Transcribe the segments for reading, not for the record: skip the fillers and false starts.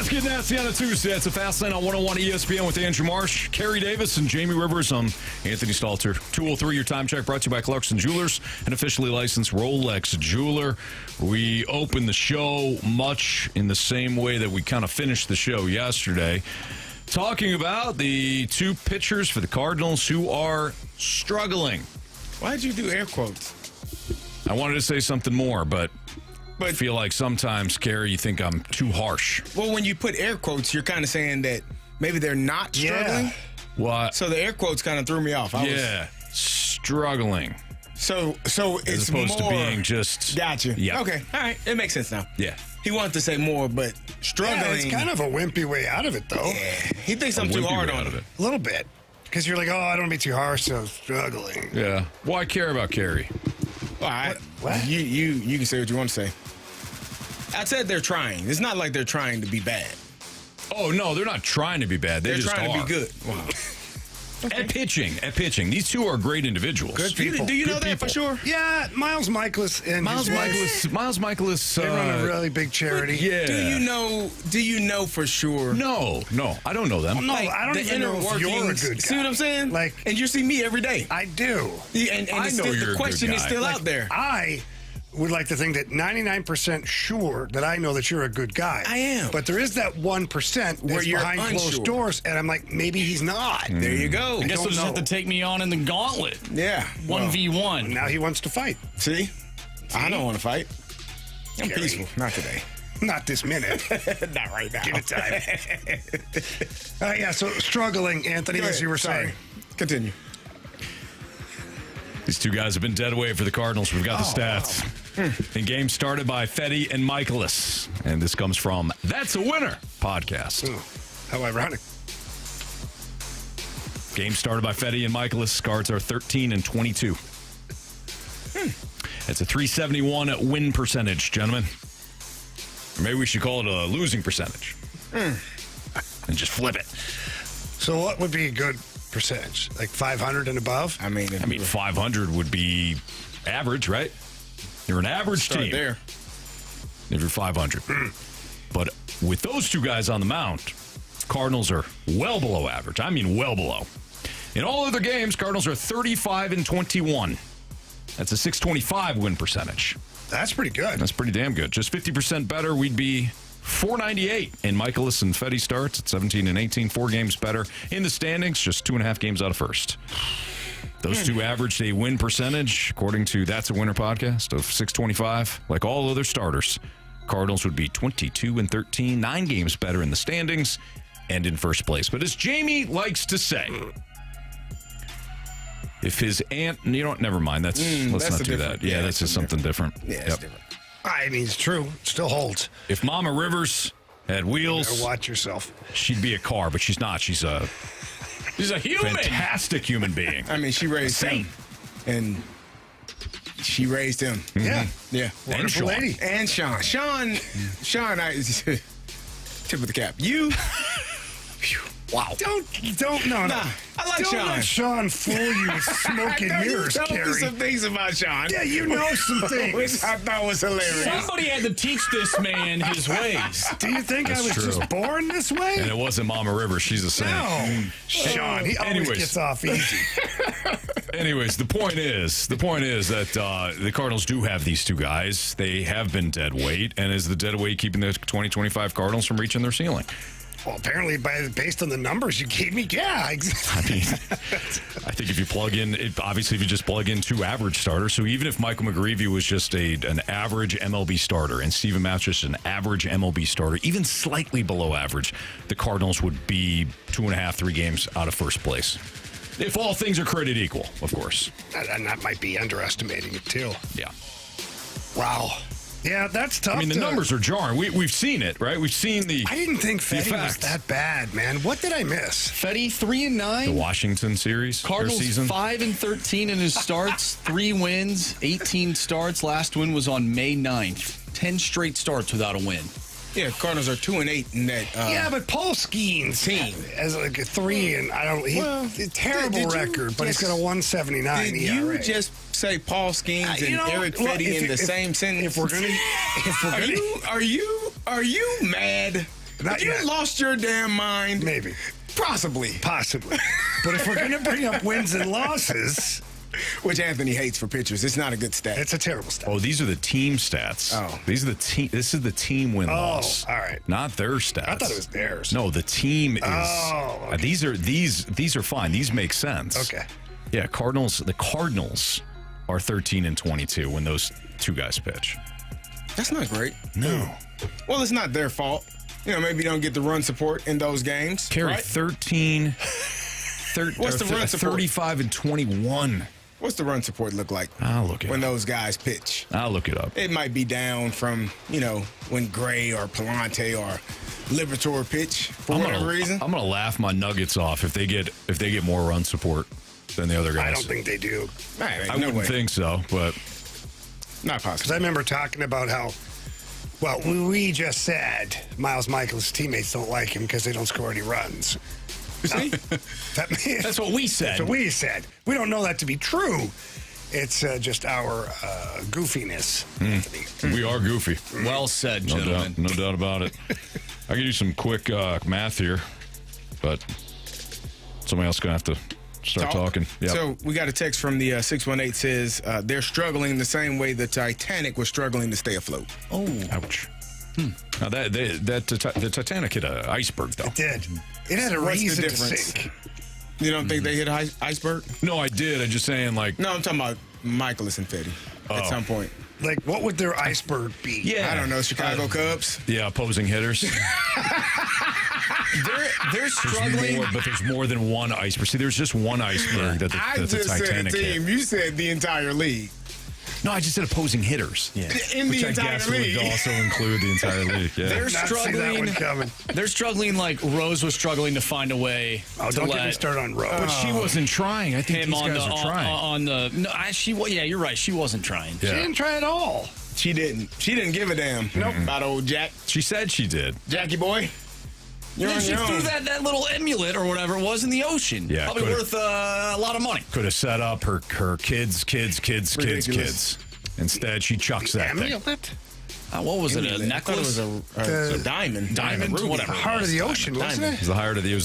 Let's get nasty on a Tuesday. It's a Fast Lane on 101 ESPN with Andrew Marsh, Carey Davis, and Jamie Rivers. I'm Anthony Stalter. 203, your time check brought to you by Clarkson Jewelers, an officially licensed Rolex jeweler. We opened the show much in the same way that we kind of finished the show yesterday, talking about the two pitchers for the Cardinals who are struggling. Why'd you do air quotes? I wanted to say something more, but I feel like sometimes, Carey, you think I'm too harsh. Well, when you put air quotes, you're kind of saying that maybe they're not struggling. Yeah. Well, so the air quotes kind of threw me off. Struggling. So As it's opposed more, to being just... Gotcha. Yeah. Okay. All right. It makes sense now. Yeah. He wanted to say more, but struggling. Yeah, it's kind of a wimpy way out of it, though. Yeah. He thinks I'm too hard on it. A little bit. Because you're like, oh, I don't want to be too harsh, so I'm struggling. Yeah. Why care about Carey? All right. What? You can say what you want to say. I said they're trying. It's not like they're trying to be bad. Oh, no, they're not trying to be bad. They're just trying are. to be good. Wow. At pitching. These two are great individuals. Good people. Do you know Good that for people. sure? Yeah, Miles Michaelis and his wife, Miles Michaelis. they run a really big charity. Yeah. Do you know for sure? No, I don't know them. No, I don't the even know if you're a workings. good guy. See what I'm saying? And you see me every day. I do. And I know you're a the good question is guy. still out there. I would like to think that 99% sure that I know that you're a good guy. I am. But there is that 1% Where that's you're behind unsure. closed doors, and I'm like, maybe he's not. There you go. I guess don't they'll just have know. to take me on in the Gauntlet. Yeah. 1v1. Now he wants to fight. See? I don't want to fight. I'm Carey. peaceful. Not today. Not this minute. Not right now. Give it time. Yeah, so struggling, Anthony, Go as ahead. you were Sorry. saying. Continue. These two guys have been dead away for the Cardinals. We've got the stats. The game started by Fetty and Michaelis. And this comes from That's a Winner podcast. How ironic. Game started by Fetty and Michaelis. Cards are 13 and 22. It's a 371 win percentage, gentlemen. Or maybe we should call it a losing percentage. And just flip it. So what would be a good percentage? Like 500 and above? I mean, 500 would be average, right? You're an average start team there. if you're 500. But with those two guys on the mound, Cardinals are well below average. I mean, well below. In all other games, Cardinals are 35 and 21. That's a 625 win percentage. That's pretty good. That's pretty damn good. Just 50% better, we'd be 498 in Michaelis and Fetty starts at 17 and 18. 4 games better in the standings, just 2.5 games out of first. Those two averaged a win percentage, according to That's a Winner podcast, of 625. Like all other starters, Cardinals would be 22 and 13, 9 games better in the standings and in first place. But as Jamie likes to say, if his aunt, never mind. Let's not do that. Yeah, that's just something different. Yeah, it's different. I mean, it's true. It still holds. If Mama Rivers had wheels, Better watch yourself. she'd be a car, but she's not. She's a human. fantastic human being. I mean, she raised him. And she raised him. Yeah. Yeah. Wonderful Sean. lady. And Sean, tip of the cap. You. Wow. Don't, no. Nah, I like Don't Sean. let Sean fool you with smoke and I know you mirrors, told me Carey. some things about Sean. Yeah, you know some Which things. I thought was hilarious. Somebody had to teach this man his ways. Do you think That's I was true. just born this way? And it wasn't Mama Rivers. She's a saint. No. Sean, he always Anyways. gets off easy. Anyways, the point is that the Cardinals do have these two guys. They have been dead weight, and is the dead weight keeping the 2025 Cardinals from reaching their ceiling? Well, apparently, based on the numbers you gave me, yeah. I mean, I think if you plug in, obviously if you just plug in 2 average starters, so even if Michael McGreevy was just an average MLB starter and Steven Matz just an average MLB starter, even slightly below average, the Cardinals would be 2.5, 3 games out of first place. If all things are created equal, of course. And that might be underestimating it, too. Yeah. Wow. Yeah, that's tough. I mean, the numbers are jarring. We've seen it, right? We've seen the I didn't think Fetty was effects. that bad, man. What did I miss? Fetty 3-9. The Washington series, their Cardinals season. 5 and 13 in his starts, 3 wins, 18 starts. Last win was on May 9th. 10 straight starts without a win. Yeah, Cardinals are 2-8 in that. Yeah, but Paul Skeens team as like a 3, and I don't. Terrible did you record, but he's got a 179 Did ERA. you just say Paul Skeens and Eric Fetty in the same sentence? If we're gonna, Are you mad Not You yet. lost your damn mind. Maybe. Possibly. Possibly. But if we're going to bring up wins and losses, Which Anthony hates for pitchers. It's not a good stat. it's a terrible stat. Oh, these are the team stats. Oh. These are the team. This is the team win loss. all right. Not their stats. I thought it was theirs. No, the team is. Oh, okay. These are fine. These make sense. Okay. Yeah, Cardinals. The Cardinals are 13-22 when those two guys pitch. That's not great. No. Well, it's not their fault. Maybe you don't get the run support in those games. Carey, right? 13. What's the run support? 35-21. What's the run support look like I'll look it when up. those guys pitch? I'll look it up. It might be down from, when Gray or Palante or Liberatore pitch for whatever reason. I'm gonna laugh my Nuggets off if they get more run support than the other guys. I don't think they do. Right, I no wouldn't way. think so, but Not Because I possible. remember talking about how, well, we just said Miles Michaels' teammates don't like him because they don't score any runs. See? that's what we said. That's what we said. We don't know that to be true. It's just our goofiness. We are goofy. Well said, No gentlemen. doubt, no doubt about it. I can do some quick math here, but somebody else gonna have to start talking. Yep. So we got a text from the 618 says they're struggling the same way the Titanic was struggling to stay afloat. Oh, Ouch. Now the Titanic hit an iceberg though. It did. It had a What's the reason to difference? sink. You don't think they hit an iceberg? No, I did. I'm just saying, like, No, I'm talking about Michaelis and Fetty at some point. Like, what would their iceberg be? Yeah. I don't know, Chicago Cubs. yeah, opposing hitters. they're struggling. But there's more than one iceberg. See, there's just one iceberg that I the just said Titanic team. hit. You said the entire league. No, I just said opposing hitters. Yeah. In Which the I entire guess league. would also include the entire league. Yeah. They're Not see that struggling. one coming. They're struggling like Rose was struggling to find a way Oh, to don't get me let started on Rose. But she wasn't trying. I think him these on guys the are trying. on the. No, yeah, you're right. She wasn't trying. She Yeah. didn't try at all. She didn't. She didn't give a damn about old Jack. She said she did. Jackie boy. You're And on then she your threw own. that little amulet or whatever it was in the ocean. Yeah, Probably could've- worth a lot of money. Could have set up her kids. Ridiculous. Instead, she chucks that thing. Amulet? What was it? A I thought it necklace? was a diamond. Diamond? Ruby. Whatever. Heart of the ocean, wasn't Diamond. It was the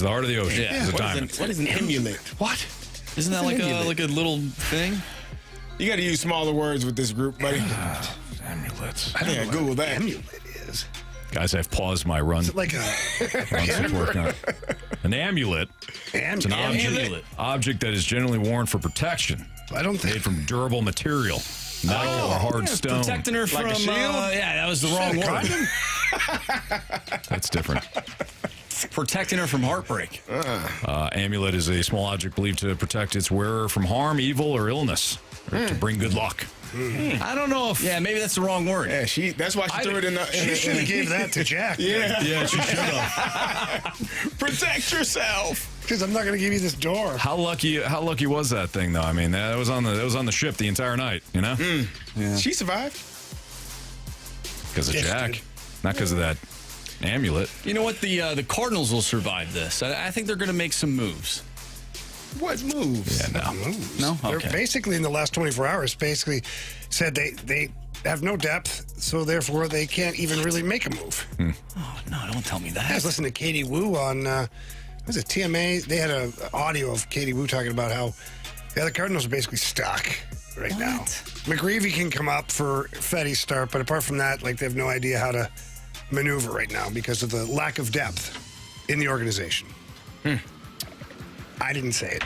heart of the ocean. Yeah. It was a What diamond. is an amulet? What? Isn't that What's like an a amulet? little thing? You got to use smaller words with this group, buddy. Amulets. I don't Yeah, know Google what that. amulet is. Guys, I've paused my run. Is it like a run support now. An amulet. It's an Amulet. object that is generally worn for protection, I don't made think. from durable material, metal or hard stone. Protecting her Like a from. shield? Yeah, that was the wrong Shit, a word. condom? That's different. Protecting her from heartbreak. Amulet is a small object believed to protect its wearer from harm, evil, or illness, or to bring good luck. I don't know if. Yeah, maybe that's the wrong word. Yeah, that's why she threw it in the. She should have gave that to Jack. Yeah. Yeah, she should have. Protect yourself. Because I'm not going to give you this door. How lucky was that thing though? I mean, that was on the ship the entire night. You know, She survived. because of Gifted. Jack, not because of that amulet. You know what? The Cardinals will survive this. I think they're going to make some moves. What moves? Yeah, no. No? They're Okay. basically in the last 24 hours basically said they have no depth, so therefore they can't even really make a move. Oh, no, don't tell me I that. was listening to Katie Wu on, was it TMA? They had an audio of Katie Wu talking about how the Cardinals are basically stuck right now. McGreevy can come up for Fetty's start, but apart from that, like they have no idea how to maneuver right now because of the lack of depth in the organization. I didn't say it.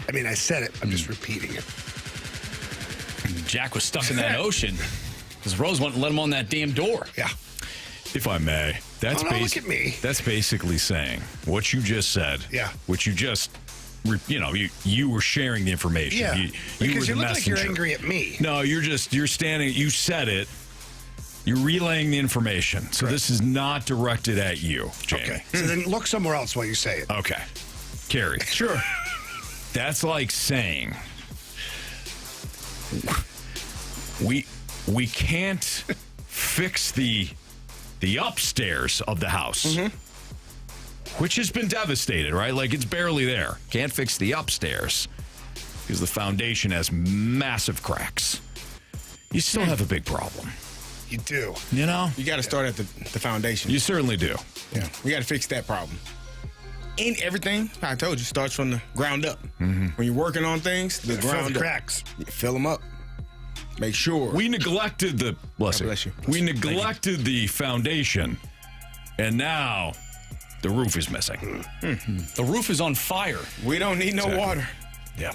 I mean, I said it. I'm just repeating it. Jack was stuck in that ocean because Rose wouldn't let him on that damn door. Yeah. If I may, that's Oh, no, look at me. That's basically saying what you just said. Yeah. What you just, you were sharing the information. Yeah. You Because were you the look like you're messenger. angry at me. No, you're standing. You said it. You're relaying the information. So this is not directed at you, Jamie. Okay. So then look somewhere else while you say it. Okay. Carey. Sure. That's like saying we can't fix the upstairs of the house, which has been devastated, right? Like it's barely there. Can't fix the upstairs because the foundation has massive cracks. You still have a big problem. You do. You know, You got to start at the foundation. you certainly do. Yeah, we got to fix that problem. And everything, I told you, starts from the ground up. When you're working on things, the Fill ground the up. cracks. Fill them up. Make sure. We neglected the bless you. We neglected the foundation, and now the roof is missing. The roof is on fire. We don't need no water. Yeah.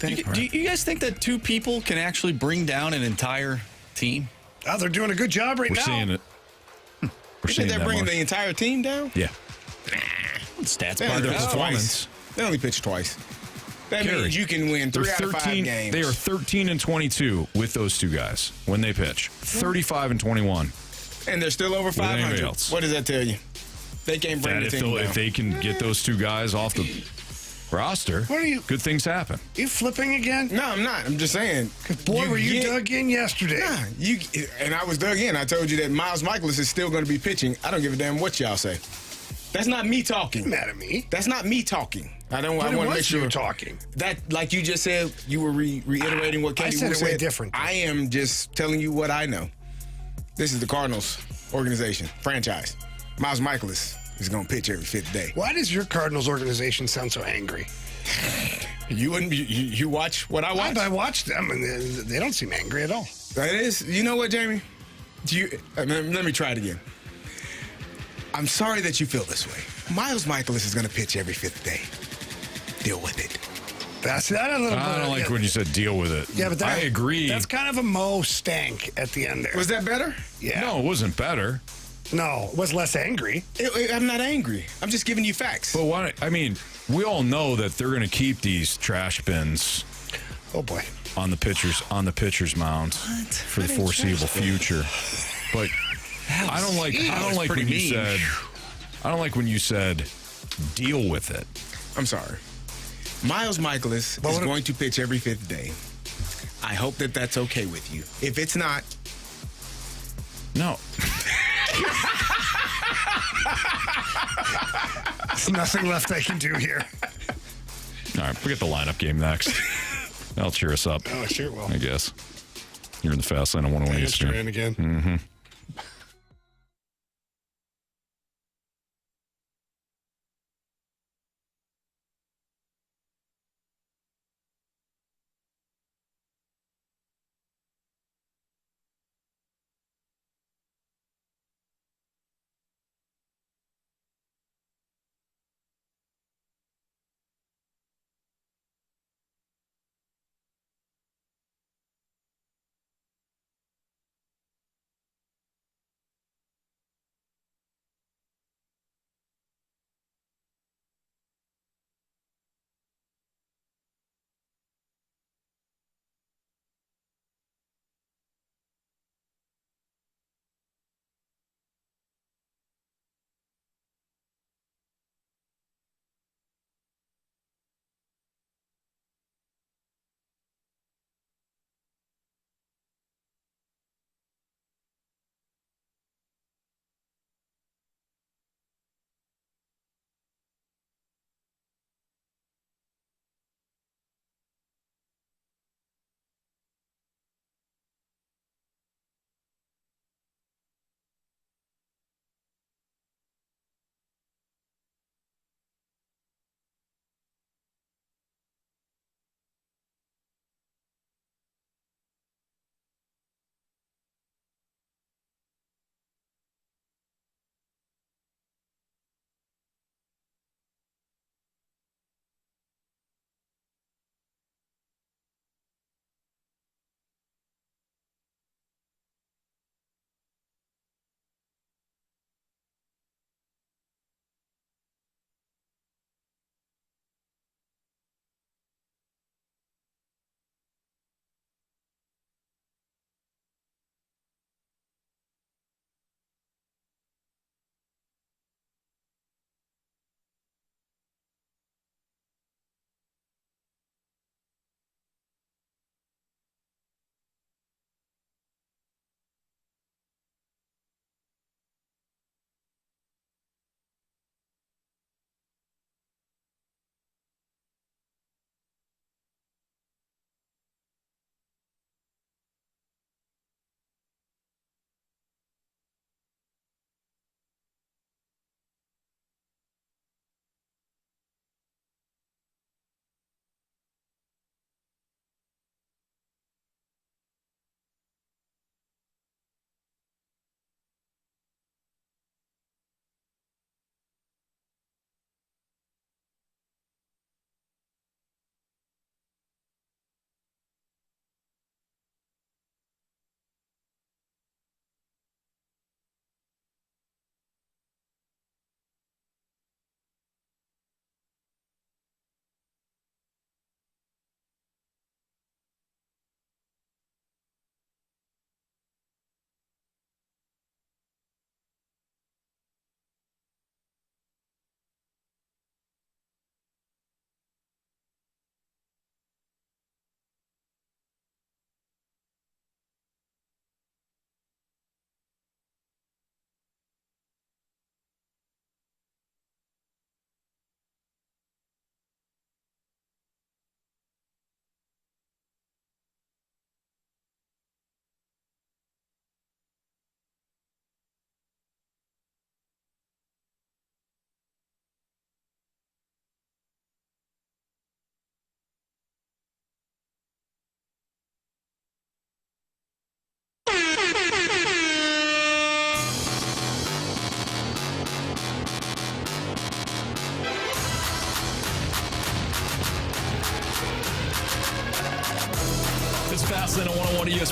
Do you guys think that two people can actually bring down an entire team? Oh, they're doing a good job right We're now. seeing it. We're You seeing think they're that bringing more. the entire team down? Yeah. Stats They part only of pitched it. twice. They only pitched twice. That Carey, means you can win They're 3 out of 5 games. They are 13 and 22 with those two guys when they pitch. 35 and 21. And they're still over anybody 500. else. What does that tell you? They can't bring That the if, team down. if they can get those two guys off the roster, What are you- good things happen. You flipping again? No, I'm not. I'm just saying. Boy, were you get- dug in yesterday. Nah, and I was dug in. I told you that Miles Michaelis is still going to be pitching. I don't give a damn what y'all say. That's not me talking. Mad at me. That's not me talking. I But want it to make was sure you talking. that, like you just said, you were reiterating what Katie said Wu it way said. different. I am just telling you what I know. This is the Cardinals organization, franchise. Miles Michaelis is going to pitch every 5th day. Why does your Cardinals organization sound so angry? You watch what I watch? I watched them, and they don't seem angry at all. That is, you know what, Jamie? Let me try it again. I'm sorry that you feel this way. Miles Michaelis is going to pitch every 5th day. Deal with it. That's that a little bit. I don't like when you said deal with it. Yeah, but I agree. That's kind of a Mo stank at the end there. Was that better? Yeah. No, it wasn't better. No, it was less angry. I'm not angry. I'm just giving you facts. But why? I mean, we all know that they're going to keep these trash bins Oh boy. on the pitcher's mound for the That ain't foreseeable trash bin. future. But I don't like pretty when you mean. said. I don't like when you said deal with it. I'm sorry. Miles Michaelis is going to pitch every 5th day. I hope that that's okay with you. If it's not, No. There's nothing left I can do here. All right, we get the lineup game next. That'll cheer us up, Oh, sure will. I guess. You're in the fast lane on 101 ESPN. again.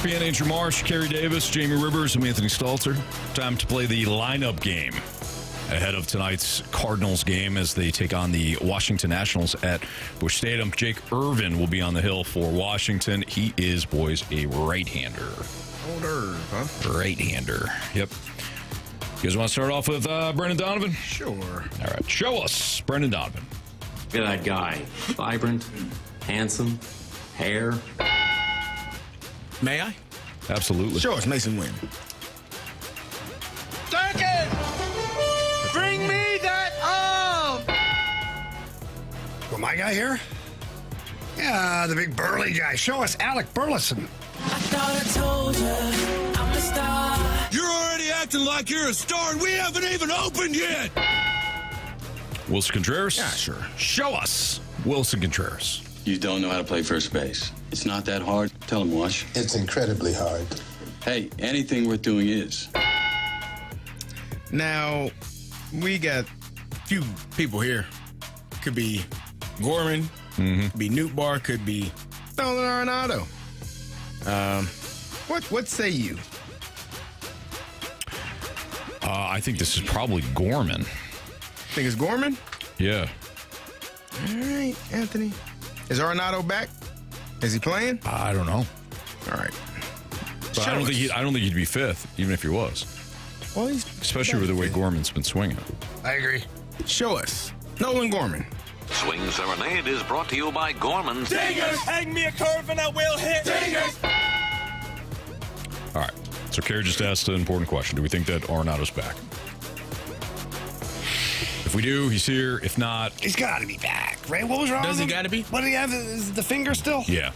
ESPN, Andrew Marsh, Carey Davis, Jamie Rivers, and Anthony Stalter. Time to play the lineup game ahead of tonight's Cardinals game as they take on the Washington Nationals at Busch Stadium. Jake Irvin will be on the hill for Washington. He is, boys, a right-hander. Old Irv, huh? Right-hander. Yep. You guys want to start off with Brendan Donovan? Sure. All right. Show us Brendan Donovan. Look at that guy. Vibrant, handsome, hair. May I? Absolutely. Sure, it's Mason Wynn. Duncan! Bring me that arm! Well, my guy here? Yeah, the big burly guy. Show us Alec Burleson. I thought I told you I'm a star. You're already acting like you're a star and we haven't even opened yet! Wilson Contreras? Yeah, sure. Show us Wilson Contreras. You don't know how to play first base. It's not that hard. Tell him, Wash. It's incredibly hard. Hey, anything worth doing is. Now, we got a few people here. Could be Gorman, could be Newt Bar, could be Nolan Arenado. What say you? I think this is probably Gorman. Think it's Gorman? Yeah. All right, Anthony. Is Arenado back? Is he playing? I don't know. All right. But I don't think he'd be fifth, even if he was. Well, he's Especially with the way Gorman's been swinging. I agree. Show us. Nolan Gorman. Swing Serenade is brought to you by Gorman. Dingers! Hang me a curve and I will hit! Dingers! All right. So Carey just asked an important question. Do we think that Arenado's back? If we do, he's here. If not, He's got to be back, right? What was wrong Does with he him? gotta be? What did he have? Is the finger still? yeah.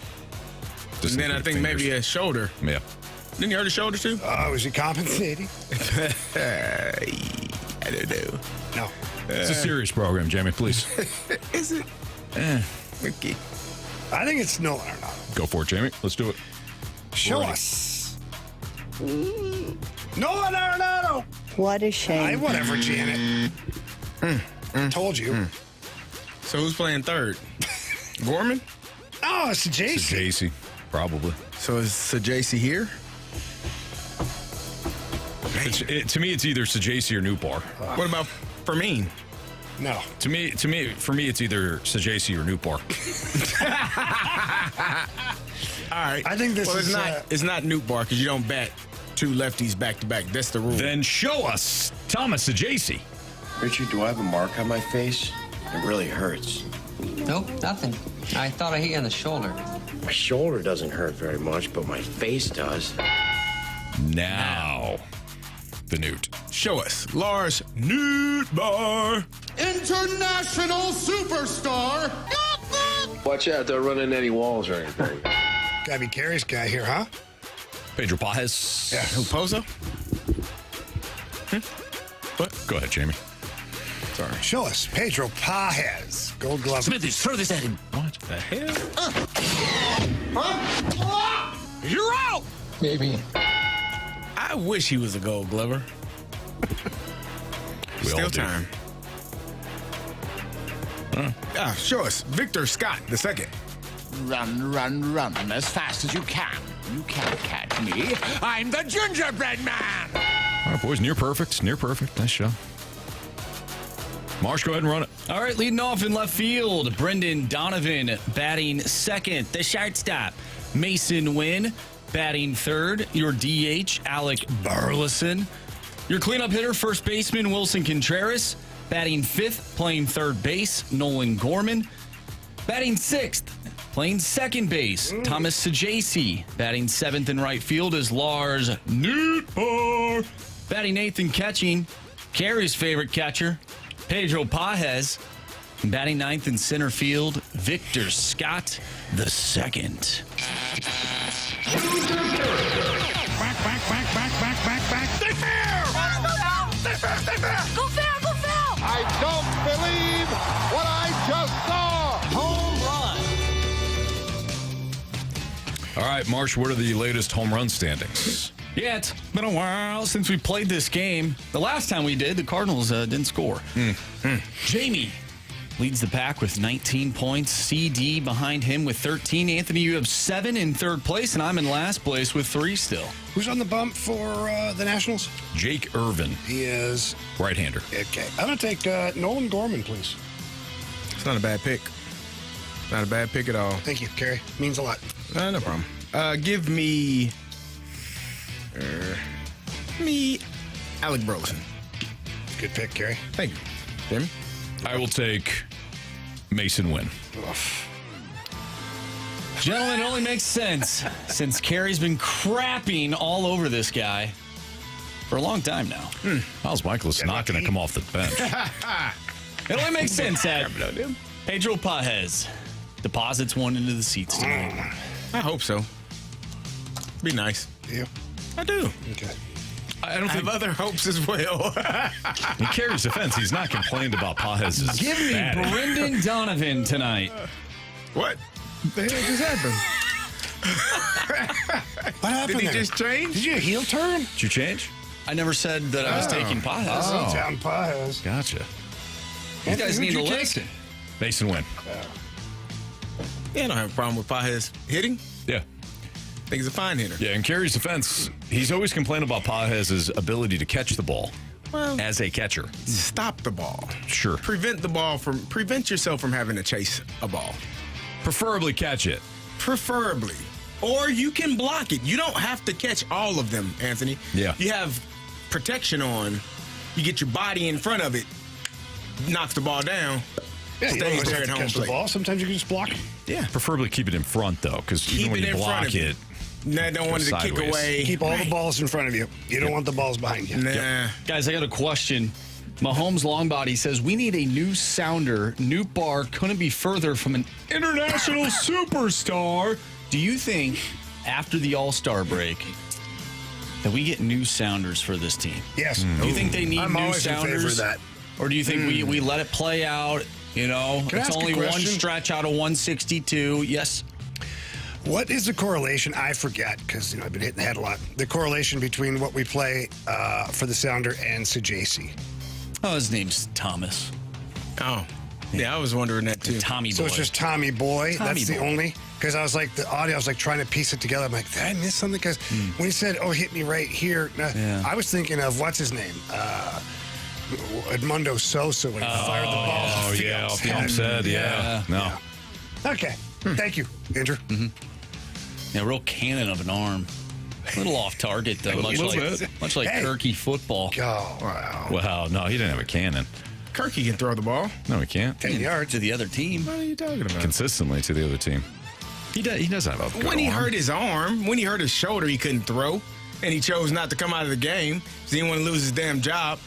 And then I think maybe a shoulder. Yeah. Didn't you hurt his shoulder too? Oh, is he compensating? I don't know. No. It's a serious program, Jamie, please. Is it? Okay. I think it's Nolan Arenado. Go for it, Jamie. Let's do it. Show us. Nolan Arenado. What a Aye, shame. whatever, Janet. Told you. So who's playing third? Gorman? Oh, it's Jason. JC, probably. So is Sajasi here? To me, it's either Sajasi or Newbar. What about Fermin? No. For me, it's either Sajasi or Newbar. All right. I think this well, is, it's not Newt Bar because you don't bat two lefties back to back. That's the rule. Then show us Thomas Sajasi. Richard, do I have a mark on my face? It really hurts. Nope, nothing. I thought I hit you on the shoulder. My shoulder doesn't hurt very much, but my face does. Now, the Newt. Show us Lars Newt Bar. International superstar! Watch out, don't run into any walls or anything. Gotta be Carey's guy here, huh? Pedro Pajes. Yeah. Who, Pozo? What? Go ahead, Jamie. Sorry. Show us Pedro Pajes. Gold glove. Smithies, throw this at him. What? The hell? You're out! Maybe. I wish he was a Gold Glover. We all Still do. time. Yeah, show us Victor Scott the second. Run, run, run as fast as you can. You can't catch me. I'm the gingerbread man! All right, boys, near perfect. Near perfect. Nice shot. Marsh, go ahead and run it. All right, leading off in left field, Brendan Donovan batting second, the shortstop. Mason Wynn batting third, your DH, Alec Burleson. Your cleanup hitter, first baseman, Wilson Contreras. Batting fifth, playing third base, Nolan Gorman. Batting sixth, playing second base, Thomas Sajasi. Batting seventh in right field is Lars Newtbar. Batting eighth and catching, Carey's favorite catcher, Pedro Pajes. And batting ninth in center field, Victor Scott the second. Go fair, go fair! I don't believe what I just saw! Home run! All right, Marsh, what are the latest home run standings? Yeah, it's been a while since we played this game. The last time we did, the Cardinals didn't score. Jamie, leads the pack with 19 points. CD behind him with 13. Anthony, you have 7 in third place, and I'm in last place with 3 still. Who's on the bump for the Nationals? Jake Irvin, He is. right-hander. Okay. I'm going to take Nolan Gorman, please. It's not a bad pick. Not a bad pick at all. Thank you, Carey. Means a lot. No problem. Give me Alec Burleson. Good pick, Carey. Thank you. Jimmy? I will take Mason Wynn. Gentlemen, it only makes sense since Carey's been crapping all over this guy for a long time now. Miles Michaelis is not going to come off the bench. It only makes sense that Pedro Pajes deposits one into the seats tonight. I hope so. Be nice. You? I do. Okay. I don't I have think other hopes as well. in Carey's defense, he's not complained about Pajes. Give me Brendan Donovan tonight. What the hell just happened? What happened Did he there? just change? Did you heel turn? Did you change? I never said that I was taking Pajes. Oh. Down Pajes. Gotcha. You guys need to Who'd you take? listen. Mason Wynn. Yeah, I don't have a problem with Pajes hitting. Yeah. I think he's a fine hitter. Yeah, in Carey's defense, he's always complained about Pajes' ability to catch the ball Well, as a catcher. stop the ball. Sure. Prevent yourself from having to chase a ball. Preferably catch it. Preferably. Or you can block it. You don't have to catch all of them, Anthony. Yeah. You have protection on. You get your body in front of it, knocks the ball down. Yeah, you don't Stays always there have at to home catch the plate. ball. Sometimes you can just block it. Yeah. Preferably keep it in front, though, because even Keep when it you in front block of you. it, Nah, don't want it to kick sideways. away. Keep all the balls in front of you. You don't want the balls behind you. Nah. Guys, I got a question. Mahomes Longbody says, we need a new sounder. New bar couldn't be further from an international superstar. Do you think after the All-Star break that we get new sounders for this team? Yes. Do you think they need I'm new always in favor of sounders? that. Or do you think we let it play out? You know, Can I it's ask a only one question? stretch out of 162. Yes. What is the correlation? I forget because I've been hitting the head a lot. The correlation between what we play for the sounder and Sajasi. Oh, his name's Thomas. Oh. Yeah, I was wondering that too. Tommy Boy. So it's just Tommy Boy. Tommy That's the Boy. only. Because I was like the audio. I was like trying to piece it together. I'm like, did I miss something? Because when he said, "Oh, hit me right here," Yeah. I was thinking of what's his name, Edmundo Sosa when he fired the ball. oh, yeah, off the offset, yeah. No. Okay. Thank you, Andrew. Yeah, real cannon of an arm. A little off target though, much little like bit. Hey. Kirky football. Oh, wow. Wow, no, he didn't have a cannon. Kirky can throw the ball. No, he can't. 10 yards. To the other team. What are you talking about? Consistently to the other team. He doesn't have a good When he arm. hurt his arm, when he hurt his shoulder, he couldn't throw. And he chose not to come out of the game. He didn't want to lose his damn job.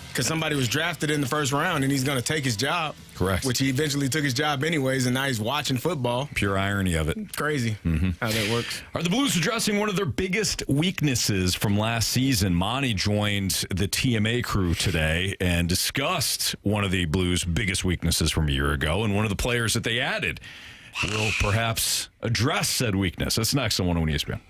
Because somebody was drafted in the first round and he's going to take his job. Correct. Which he eventually took his job anyways, and now he's watching football. Pure irony of it. Crazy how that works. Are the Blues addressing one of their biggest weaknesses from last season? Monty joined the TMA crew today and discussed one of the Blues' biggest weaknesses from a year ago, and one of the players that they added will perhaps address said weakness. That's next on 101 ESPN.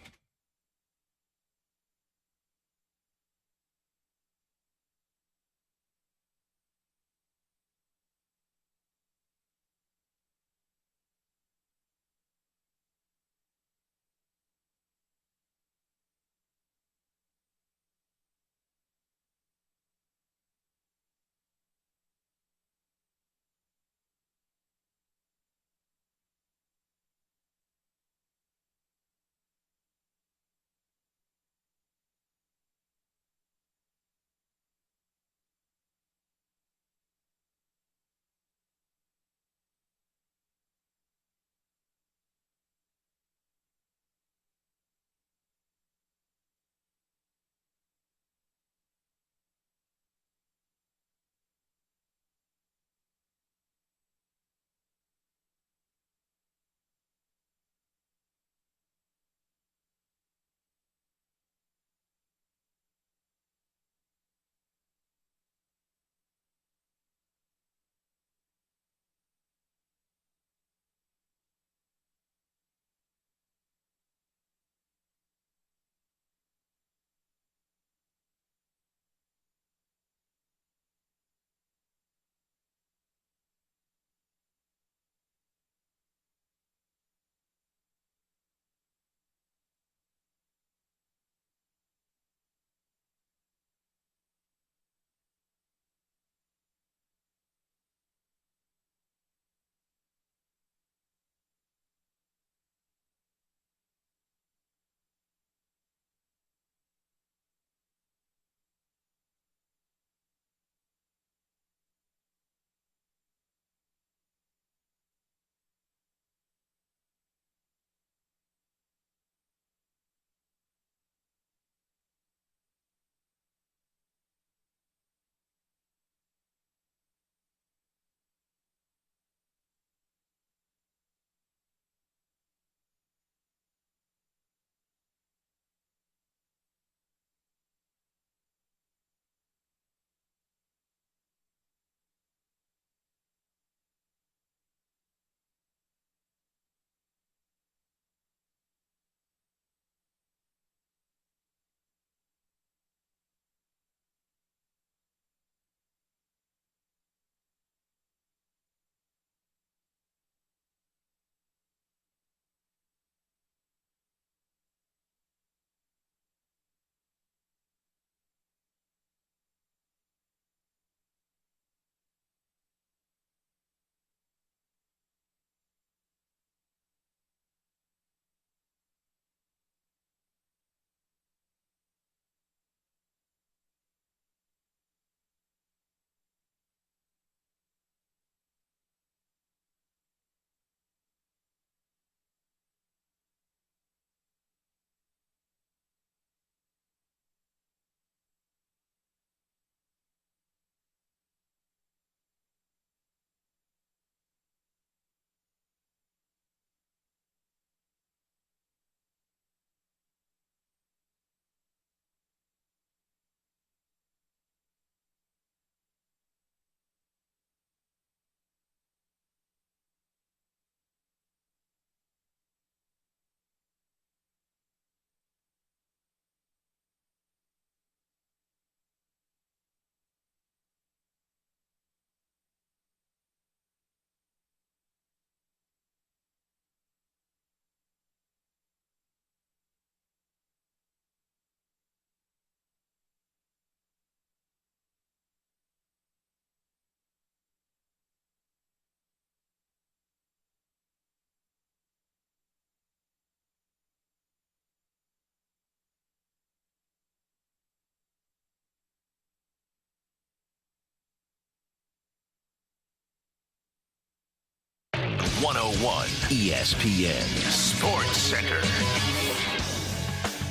101 ESPN Sports Center.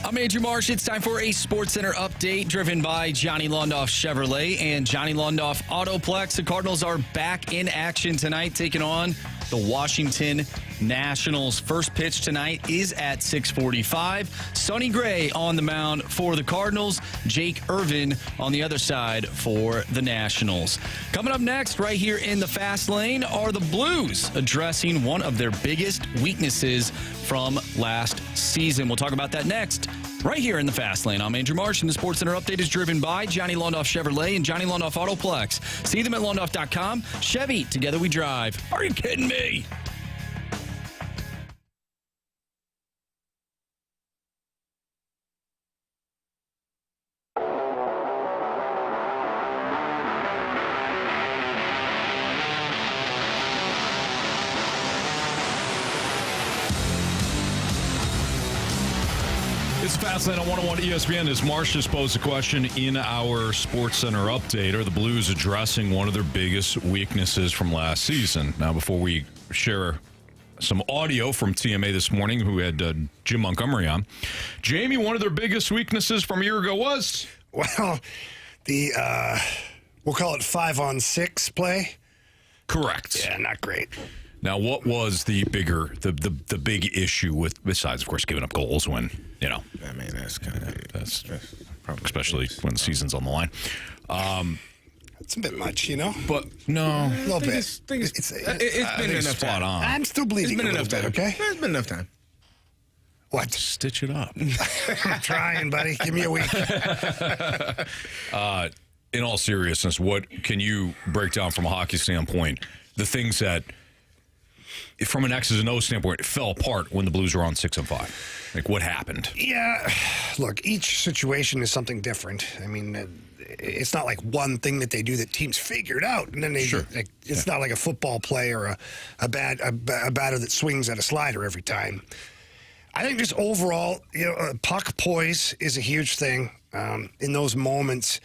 I'm Andrew Marsh. It's time for a Sports Center update driven by Johnny Londoff Chevrolet and Johnny Londoff Autoplex. The Cardinals are back in action tonight, taking on the Washington Nationals. First pitch tonight is at 6:45. Sonny Gray on the mound for the Cardinals. Jake Irvin on the other side for the Nationals. Coming up next, right here in the Fast Lane, are the Blues addressing one of their biggest weaknesses from last season. We'll talk about that next, right here in the Fast Lane. I'm Andrew Marsh, and the Sports Center update is driven by Johnny Londoff Chevrolet and Johnny Londoff Autoplex. See them at londoff.com. Chevy, together we drive. Are you kidding me? It's Fastlane on 101 ESPN. As Marsh just posed a question in our Sports Center update, are the Blues addressing one of their biggest weaknesses from last season? Now, before we share some audio from TMA this morning, who had Jim Montgomery on, Jamie, one of their biggest weaknesses from a year ago was? Well, the, we'll call it 5-on-6 play. Correct. Yeah, not great. Now, what was the big issue with, besides, of course, giving up goals when, you know? I mean, that's kind of that's probably, especially when the season's on the line. It's a bit much, you know? But no, a little bit. It's been enough spot time. on. I'm still bleeding. It's been enough time. Okay. It's been enough time. What? Stitch it up. I'm trying, buddy. Give me a week. In all seriousness, what can you break down from a hockey standpoint? The things that, from an X's and O's standpoint, fell apart when the Blues were on 6-5. Like, what happened? Yeah, look, each situation is something different. I mean, it's not like one thing that they do that teams figured out, and then they. Sure. Like, it's not like a football play or a batter that swings at a slider every time. I think just overall, you know, puck poise is a huge thing. In those moments,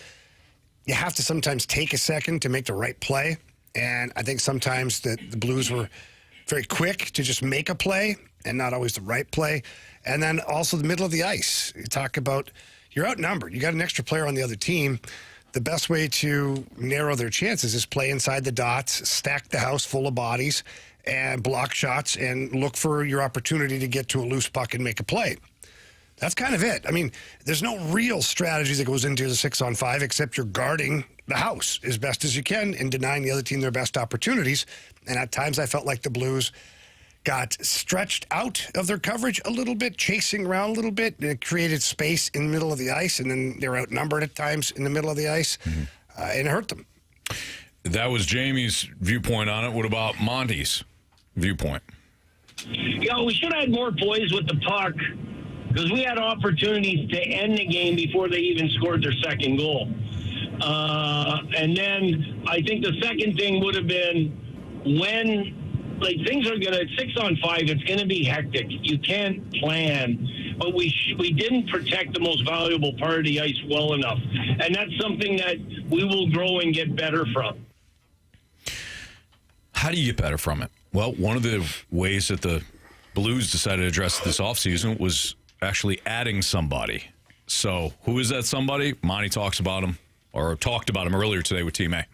you have to sometimes take a second to make the right play, and I think sometimes the Blues were very quick to just make a play and not always the right play. And then also the middle of the ice. You talk about you're outnumbered. You got an extra player on the other team. The best way to narrow their chances is play inside the dots, stack the house full of bodies, and block shots and look for your opportunity to get to a loose puck and make a play. That's kind of it. I mean, there's no real strategy that goes into the 6-on-5 except you're guarding the house as best as you can and denying the other team their best opportunities. And at times I felt like the Blues got stretched out of their coverage a little bit, chasing around a little bit, and it created space in the middle of the ice, and then they were outnumbered at times in the middle of the ice, and it hurt them. That was Jamie's viewpoint on it. What about Monty's viewpoint? You know, we should have had more poise with the puck because we had opportunities to end the game before they even scored their second goal. And then I think the second thing would have been when, like, things are going to, 6-on-5, it's going to be hectic. You can't plan. But we didn't protect the most valuable part of the ice well enough. And that's something that we will grow and get better from. How do you get better from it? Well, one of the ways that the Blues decided to address this offseason was actually adding somebody. So who is that somebody? Monty talked about him earlier today with Team A.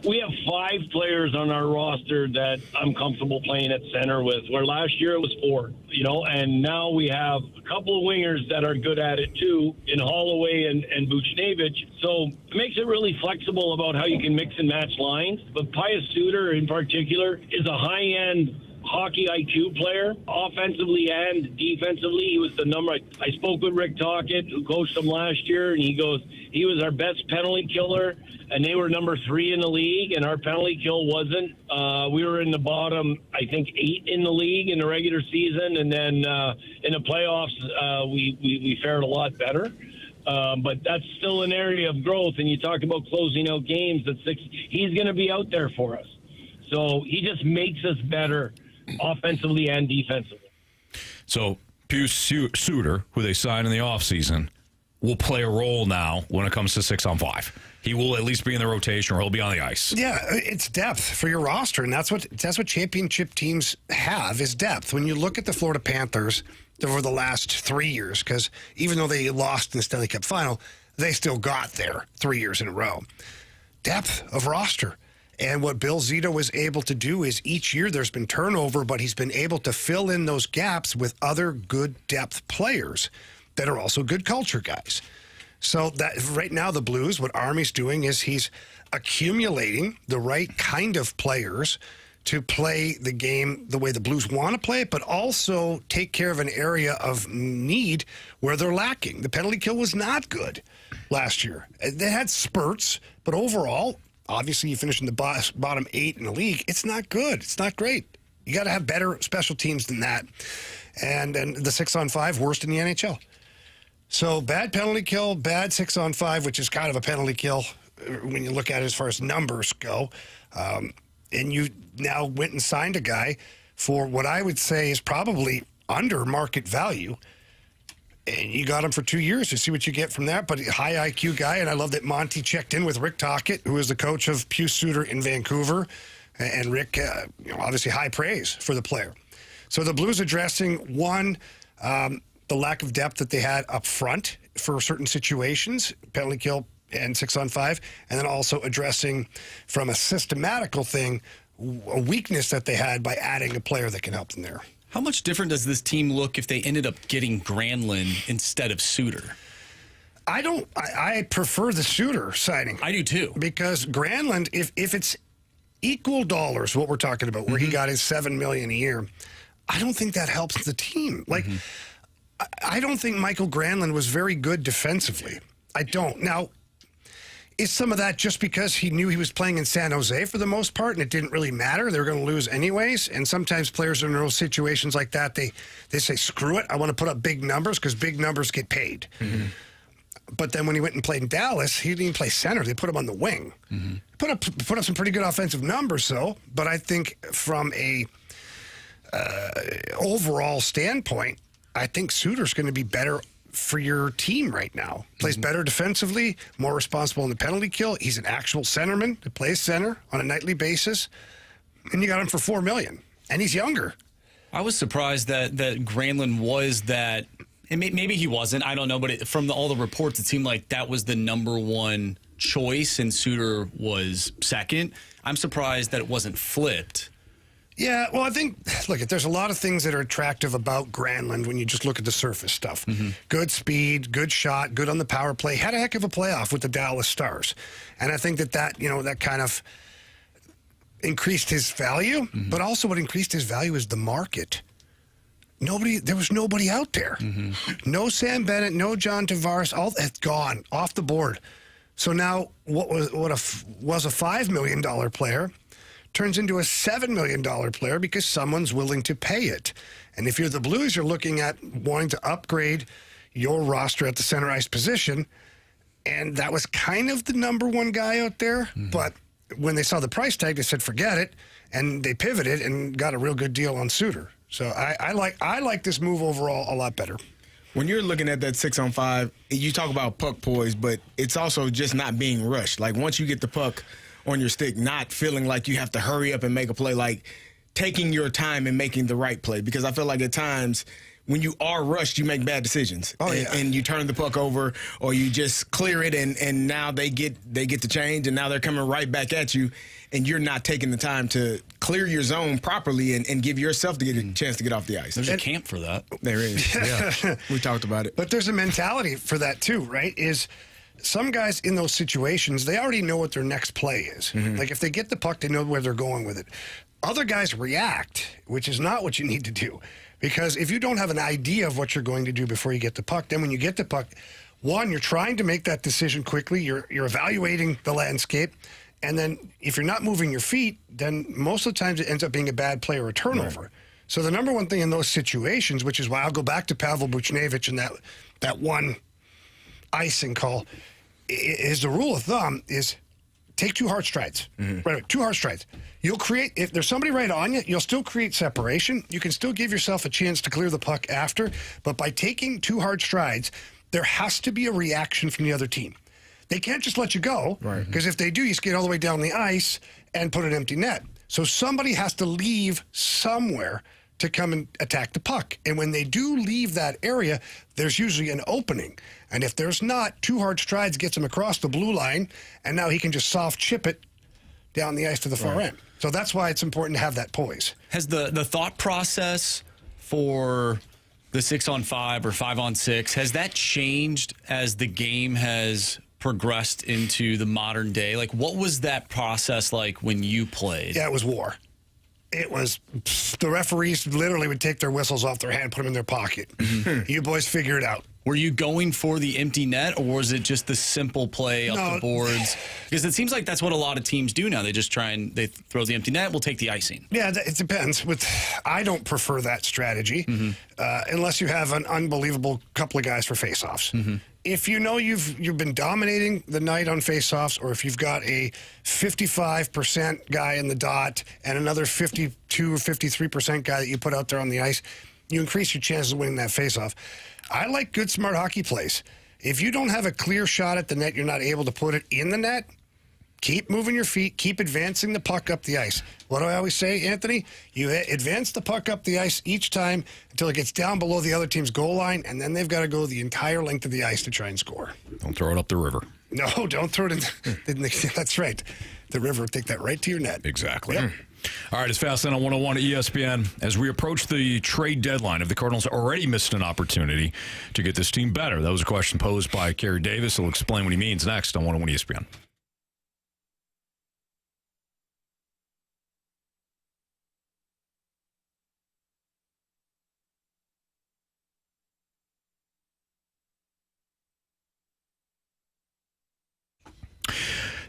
We have 5 players on our roster that I'm comfortable playing at center with, where last year it was 4, you know, and now we have a couple of wingers that are good at it too, in Holloway and Buchnevich. So it makes it really flexible about how you can mix and match lines. But Pius Suter in particular is a high-end hockey IQ player, offensively and defensively. He was the number. I spoke with Rick Tocchet, who coached him last year, and he goes, he was our best penalty killer, and they were number 3 in the league, and our penalty kill wasn't. We were in the bottom, I think, 8 in the league in the regular season, and then in the playoffs, we fared a lot better. But that's still an area of growth, and you talk about closing out games at 6. He's going to be out there for us. So he just makes us better offensively and defensively. So Pius Suter, who they signed in the offseason, will play a role now when it comes to 6-on-5. He will at least be in the rotation or he'll be on the ice. Yeah, it's depth for your roster, and that's what championship teams have is depth. When you look at the Florida Panthers over the last 3 years, because even though they lost in the Stanley Cup final, they still got there 3 years in a row. Depth of roster. And what Bill Zito was able to do is each year there's been turnover, but he's been able to fill in those gaps with other good depth players that are also good culture guys. So that right now the Blues, what Army's doing is he's accumulating the right kind of players to play the game the way the Blues want to play it, but also take care of an area of need where they're lacking. The penalty kill was not good last year. They had spurts, but overall, obviously you finish in the bottom 8 in the league. It's not good. It's not great. You got to have better special teams than that. And the 6-on-5, worst in the NHL. So bad penalty kill, bad 6-on-5, which is kind of a penalty kill when you look at it as far as numbers go. And you now went and signed a guy for what I would say is probably under market value. And you got him for 2 years to see what you get from that. But high IQ guy, and I love that Monty checked in with Rick Tocchet, who is the coach of Pius Suter in Vancouver. And Rick, obviously high praise for the player. So the Blues addressing, one, the lack of depth that they had up front for certain situations, penalty kill and 6-on-5, and then also addressing from a systematical thing, a weakness that they had by adding a player that can help them there. How much different does this team look if they ended up getting Granlund instead of Suter? I prefer the Suter signing. I do too. Because Granlund, if it's equal dollars, what we're talking about, where he got his $7 million a year, I don't think that helps the team. Like, I don't think Michael Granlund was very good defensively. I don't. Now, is some of that just because he knew he was playing in San Jose for the most part and it didn't really matter? They were going to lose anyways. And sometimes players in those situations like that, they say, screw it, I want to put up big numbers because big numbers get paid. But then when he went and played in Dallas, he didn't even play center. They put him on the wing. Put up some pretty good offensive numbers, though. But I think from a overall standpoint, I think Suter's going to be better for your team right now. Plays better defensively, more responsible in the penalty kill. He's an actual centerman that plays center on a nightly basis. And you got him for $4 million. And he's younger. I was surprised that Granlund was that, and maybe he wasn't, I don't know, but from all the reports, it seemed like that was the number one choice and Suter was second. I'm surprised that it wasn't flipped. Yeah, well, I think, look, there's a lot of things that are attractive about Granlund when you just look at the surface stuff. Good speed, good shot, good on the power play. Had a heck of a playoff with the Dallas Stars. And I think that kind of increased his value. But also what increased his value is the market. There was nobody out there. No Sam Bennett, no John Tavares, all that's gone off the board. So now what was a $5 million player turns into a $7 million player because someone's willing to pay it. And if you're the Blues, you're looking at wanting to upgrade your roster at the center ice position. And that was kind of the number one guy out there. But when they saw the price tag, they said, forget it. And they pivoted and got a real good deal on Suter. So I like this move overall a lot better. When you're looking at that 6-on-5, you talk about puck poise, but it's also just not being rushed. Like once you get the puck on your stick, not feeling like you have to hurry up and make a play, like taking your time and making the right play. Because I feel like at times when you are rushed, you make bad decisions. And you turn the puck over or you just clear it and now they get the change and now they're coming right back at you and you're not taking the time to clear your zone properly and give yourself to get a chance to get off the ice. There's a camp for that. There is. Yeah. We talked about it. But there's a mentality for that too, right? Is some guys in those situations, they already know what their next play is. Like if they get the puck, they know where they're going with it. Other guys react, which is not what you need to do. Because if you don't have an idea of what you're going to do before you get the puck, then when you get the puck, one, you're trying to make that decision quickly. You're evaluating the landscape. And then if you're not moving your feet, then most of the times it ends up being a bad play or a turnover. Right. So the number one thing in those situations, which is why I'll go back to Pavel Buchnevich and that one icing call, is the rule of thumb is take 2 hard strides. Right, 2 hard strides. You'll create, if there's somebody right on you, you'll still create separation. You can still give yourself a chance to clear the puck after, but by taking 2 hard strides, there has to be a reaction from the other team. They can't just let you go, because if they do, you skate all the way down the ice and put an empty net. So somebody has to leave somewhere to come and attack the puck. And when they do leave that area, there's usually an opening. And if there's not, 2 hard strides gets him across the blue line, and now he can just soft chip it down the ice to the far end. So that's why it's important to have that poise. Has the thought process for the 6-on-5 or 5-on-6, has that changed as the game has progressed into the modern day? Like, what was that process like when you played? Yeah, it was war. It was, the referees literally would take their whistles off their hand, put them in their pocket. You boys figure it out. Were you going for the empty net, or was it just the simple play up the boards? Because it seems like that's what a lot of teams do now. They just they throw the empty net, we'll take the icing. Yeah, it depends. I don't prefer that strategy unless you have an unbelievable couple of guys for faceoffs. If you know you've been dominating the night on faceoffs, or if you've got a 55% guy in the dot and another 52 or 53% guy that you put out there on the ice, you increase your chances of winning that faceoff. I like good, smart hockey plays. If you don't have a clear shot at the net, you're not able to put it in the net, keep moving your feet, keep advancing the puck up the ice. What do I always say, Anthony? You advance the puck up the ice each time until it gets down below the other team's goal line, and then they've got to go the entire length of the ice to try and score. Don't throw it up the river. No, don't throw it in. That's right. The river will take that right to your net. Exactly. Yep. All right, it's Fast Lane on 101 at ESPN. As we approach the trade deadline, have the Cardinals already missed an opportunity to get this team better? That was a question posed by Carey Davis. He'll explain what he means next on 101 ESPN.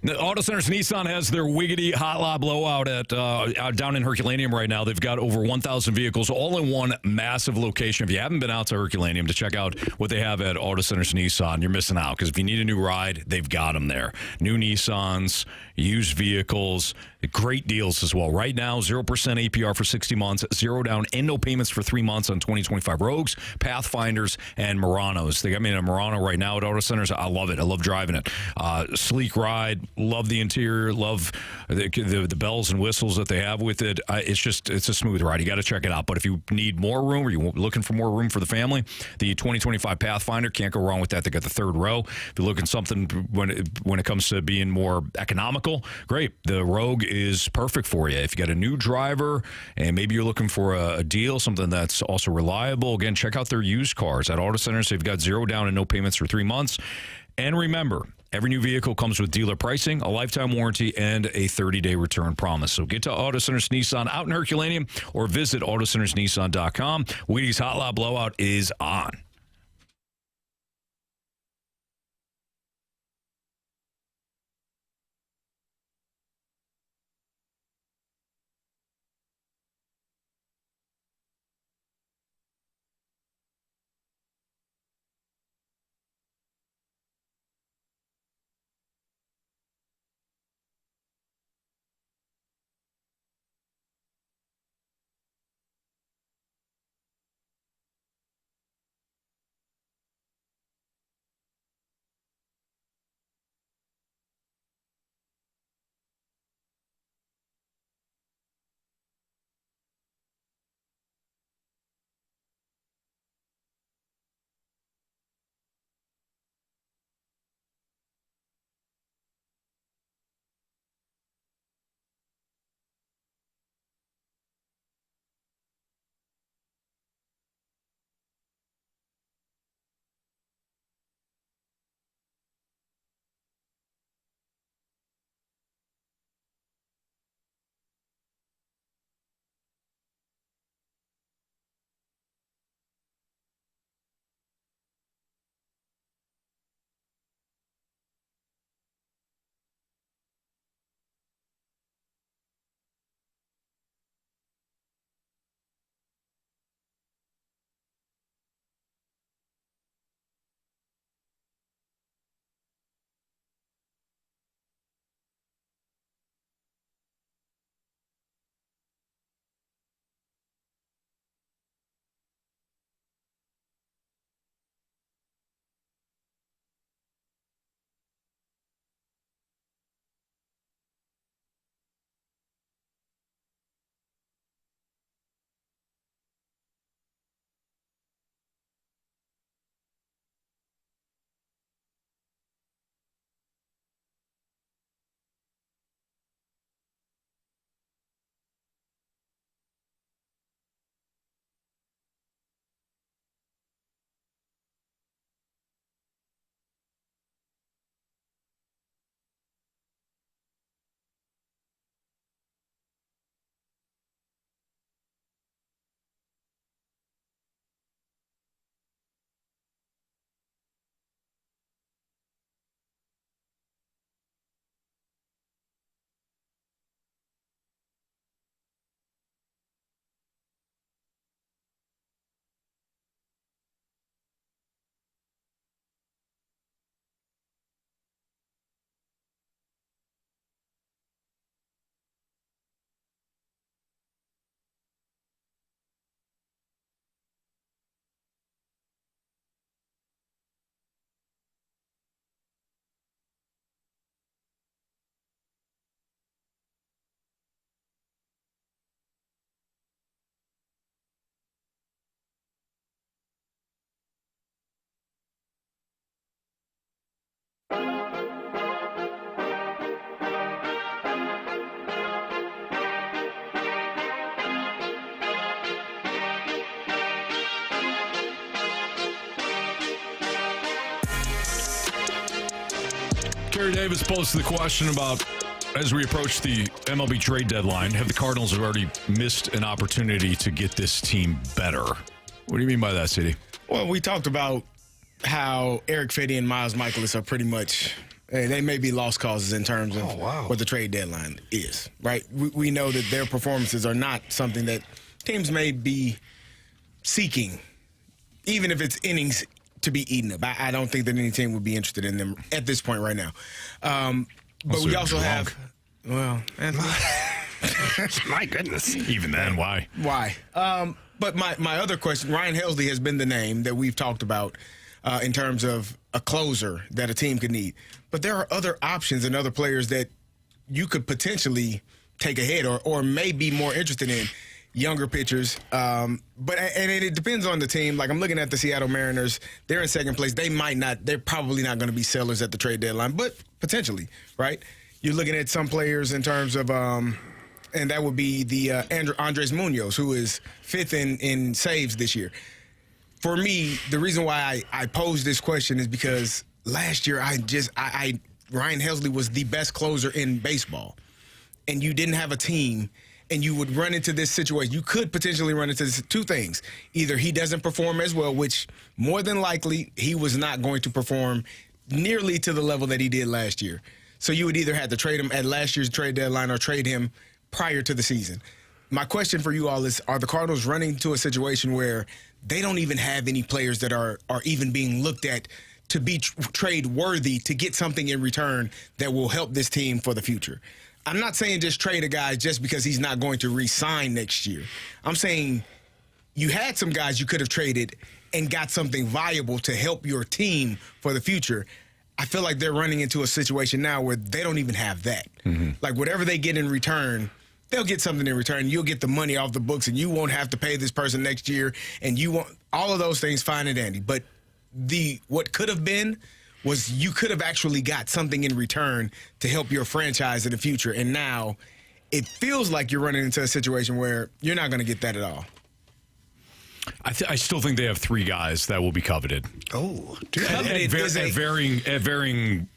The Auto Centers Nissan has their Wiggity Hot Lot Blowout at down in Herculaneum right now. They've got over 1,000 vehicles all in one massive location. If you haven't been out to Herculaneum to check out what they have at Auto Centers Nissan, you're missing out, because if you need a new ride, they've got them there. New Nissans, used vehicles, great deals as well. Right now, 0% APR for 60 months, 0 down and no payments for 3 months on 2025 Rogues, Pathfinders, and Muranos. They got me in a Murano right now at Auto Centers. I love it. I love driving it. Sleek ride. Love the interior. Love the bells and whistles that they have with it. It's a smooth ride. You got to check it out. But if you need more room, or you're looking for more room for the family, the 2025 Pathfinder, can't go wrong with that. They got the third row. If you're looking something when it comes to being more economical, great. The Rogue is perfect for you. If you got a new driver and maybe you're looking for a deal, something that's also reliable, again, check out their used cars at Auto Centers. They've got 0 down and no payments for 3 months. And remember, every new vehicle comes with dealer pricing, a lifetime warranty, and a 30-day return promise. So get to Auto Centers Nissan out in Herculaneum or visit AutoCentersNissan.com. Wheaties Hot Lot Blowout is on. Carey Davis posed the question about, as we approach the MLB trade deadline, have the Cardinals already missed an opportunity to get this team better? What do you mean by that, CD? Well, we talked about how Eric Fedde and Miles Michaelis are pretty much, they may be lost causes in terms of what the trade deadline is, right? We know that their performances are not something that teams may be seeking, even if it's innings to be eaten up. I don't think that any team would be interested in them at this point right now. But we also have, well, Anthony. My goodness. Even then, why? Why? But my other question, Ryan Helsley has been the name that we've talked about in terms of a closer that a team could need. But there are other options and other players that you could potentially take ahead or may be more interested in. Younger pitchers, but it depends on the team. Like, I'm looking at the Seattle Mariners. They're in second place. They're probably not going to be sellers at the trade deadline, but potentially, right? You're looking at some players in terms of, and that would be the Andres Munoz, who is fifth in saves this year. For me, the reason why I pose this question is because last year Ryan Helsley was the best closer in baseball, and you didn't have a team. And you would run into this situation. You could potentially run into this, two things. Either he doesn't perform as well, which more than likely he was not going to perform nearly to the level that he did last year. So you would either have to trade him at last year's trade deadline or trade him prior to the season. My question for you all is, are the Cardinals running to a situation where they don't even have any players that are even being looked at to be trade worthy to get something in return that will help this team for the future? I'm not saying just trade a guy just because he's not going to re-sign next year. I'm saying you had some guys you could have traded and got something viable to help your team for the future. I feel like they're running into a situation now where they don't even have that. Mm-hmm. Like, whatever they get in return, they'll get something in return. You'll get the money off the books, and you won't have to pay this person next year, and you won't – all of those things, fine and dandy. But what could have been – was you could have actually got something in return to help your franchise in the future. And now it feels like you're running into a situation where you're not going to get that at all. I still think they have three guys that will be coveted. Oh, at varying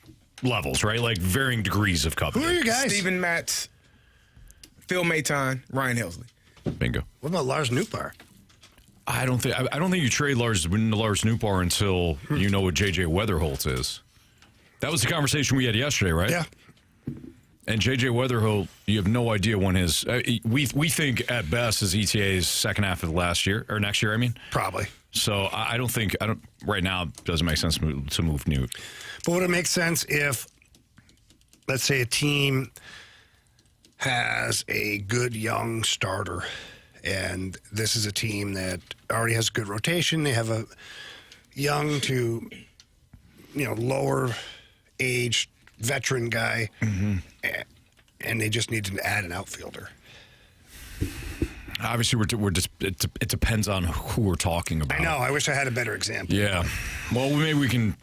levels, right? Like varying degrees of coveting. Who are you guys? Steven Matz, Phil Maton, Ryan Helsley. Bingo. What about Lars Nootbaar? I don't think you trade Lars Nootbaar until you know what J.J. Weatherholt is. That was the conversation we had yesterday, right? Yeah. And J.J. Weatherholt, you have no idea when his we think at best his ETA is second half of last year or next year. I mean, probably. So I don't right now. It doesn't make sense to move Newt. But would it make sense if, let's say, a team has a good young starter? And this is a team that already has good rotation. They have a young to, lower age veteran guy, and they just need to add an outfielder. Obviously, we're just it depends on who we're talking about. I know. I wish I had a better example. Yeah. Well, maybe we can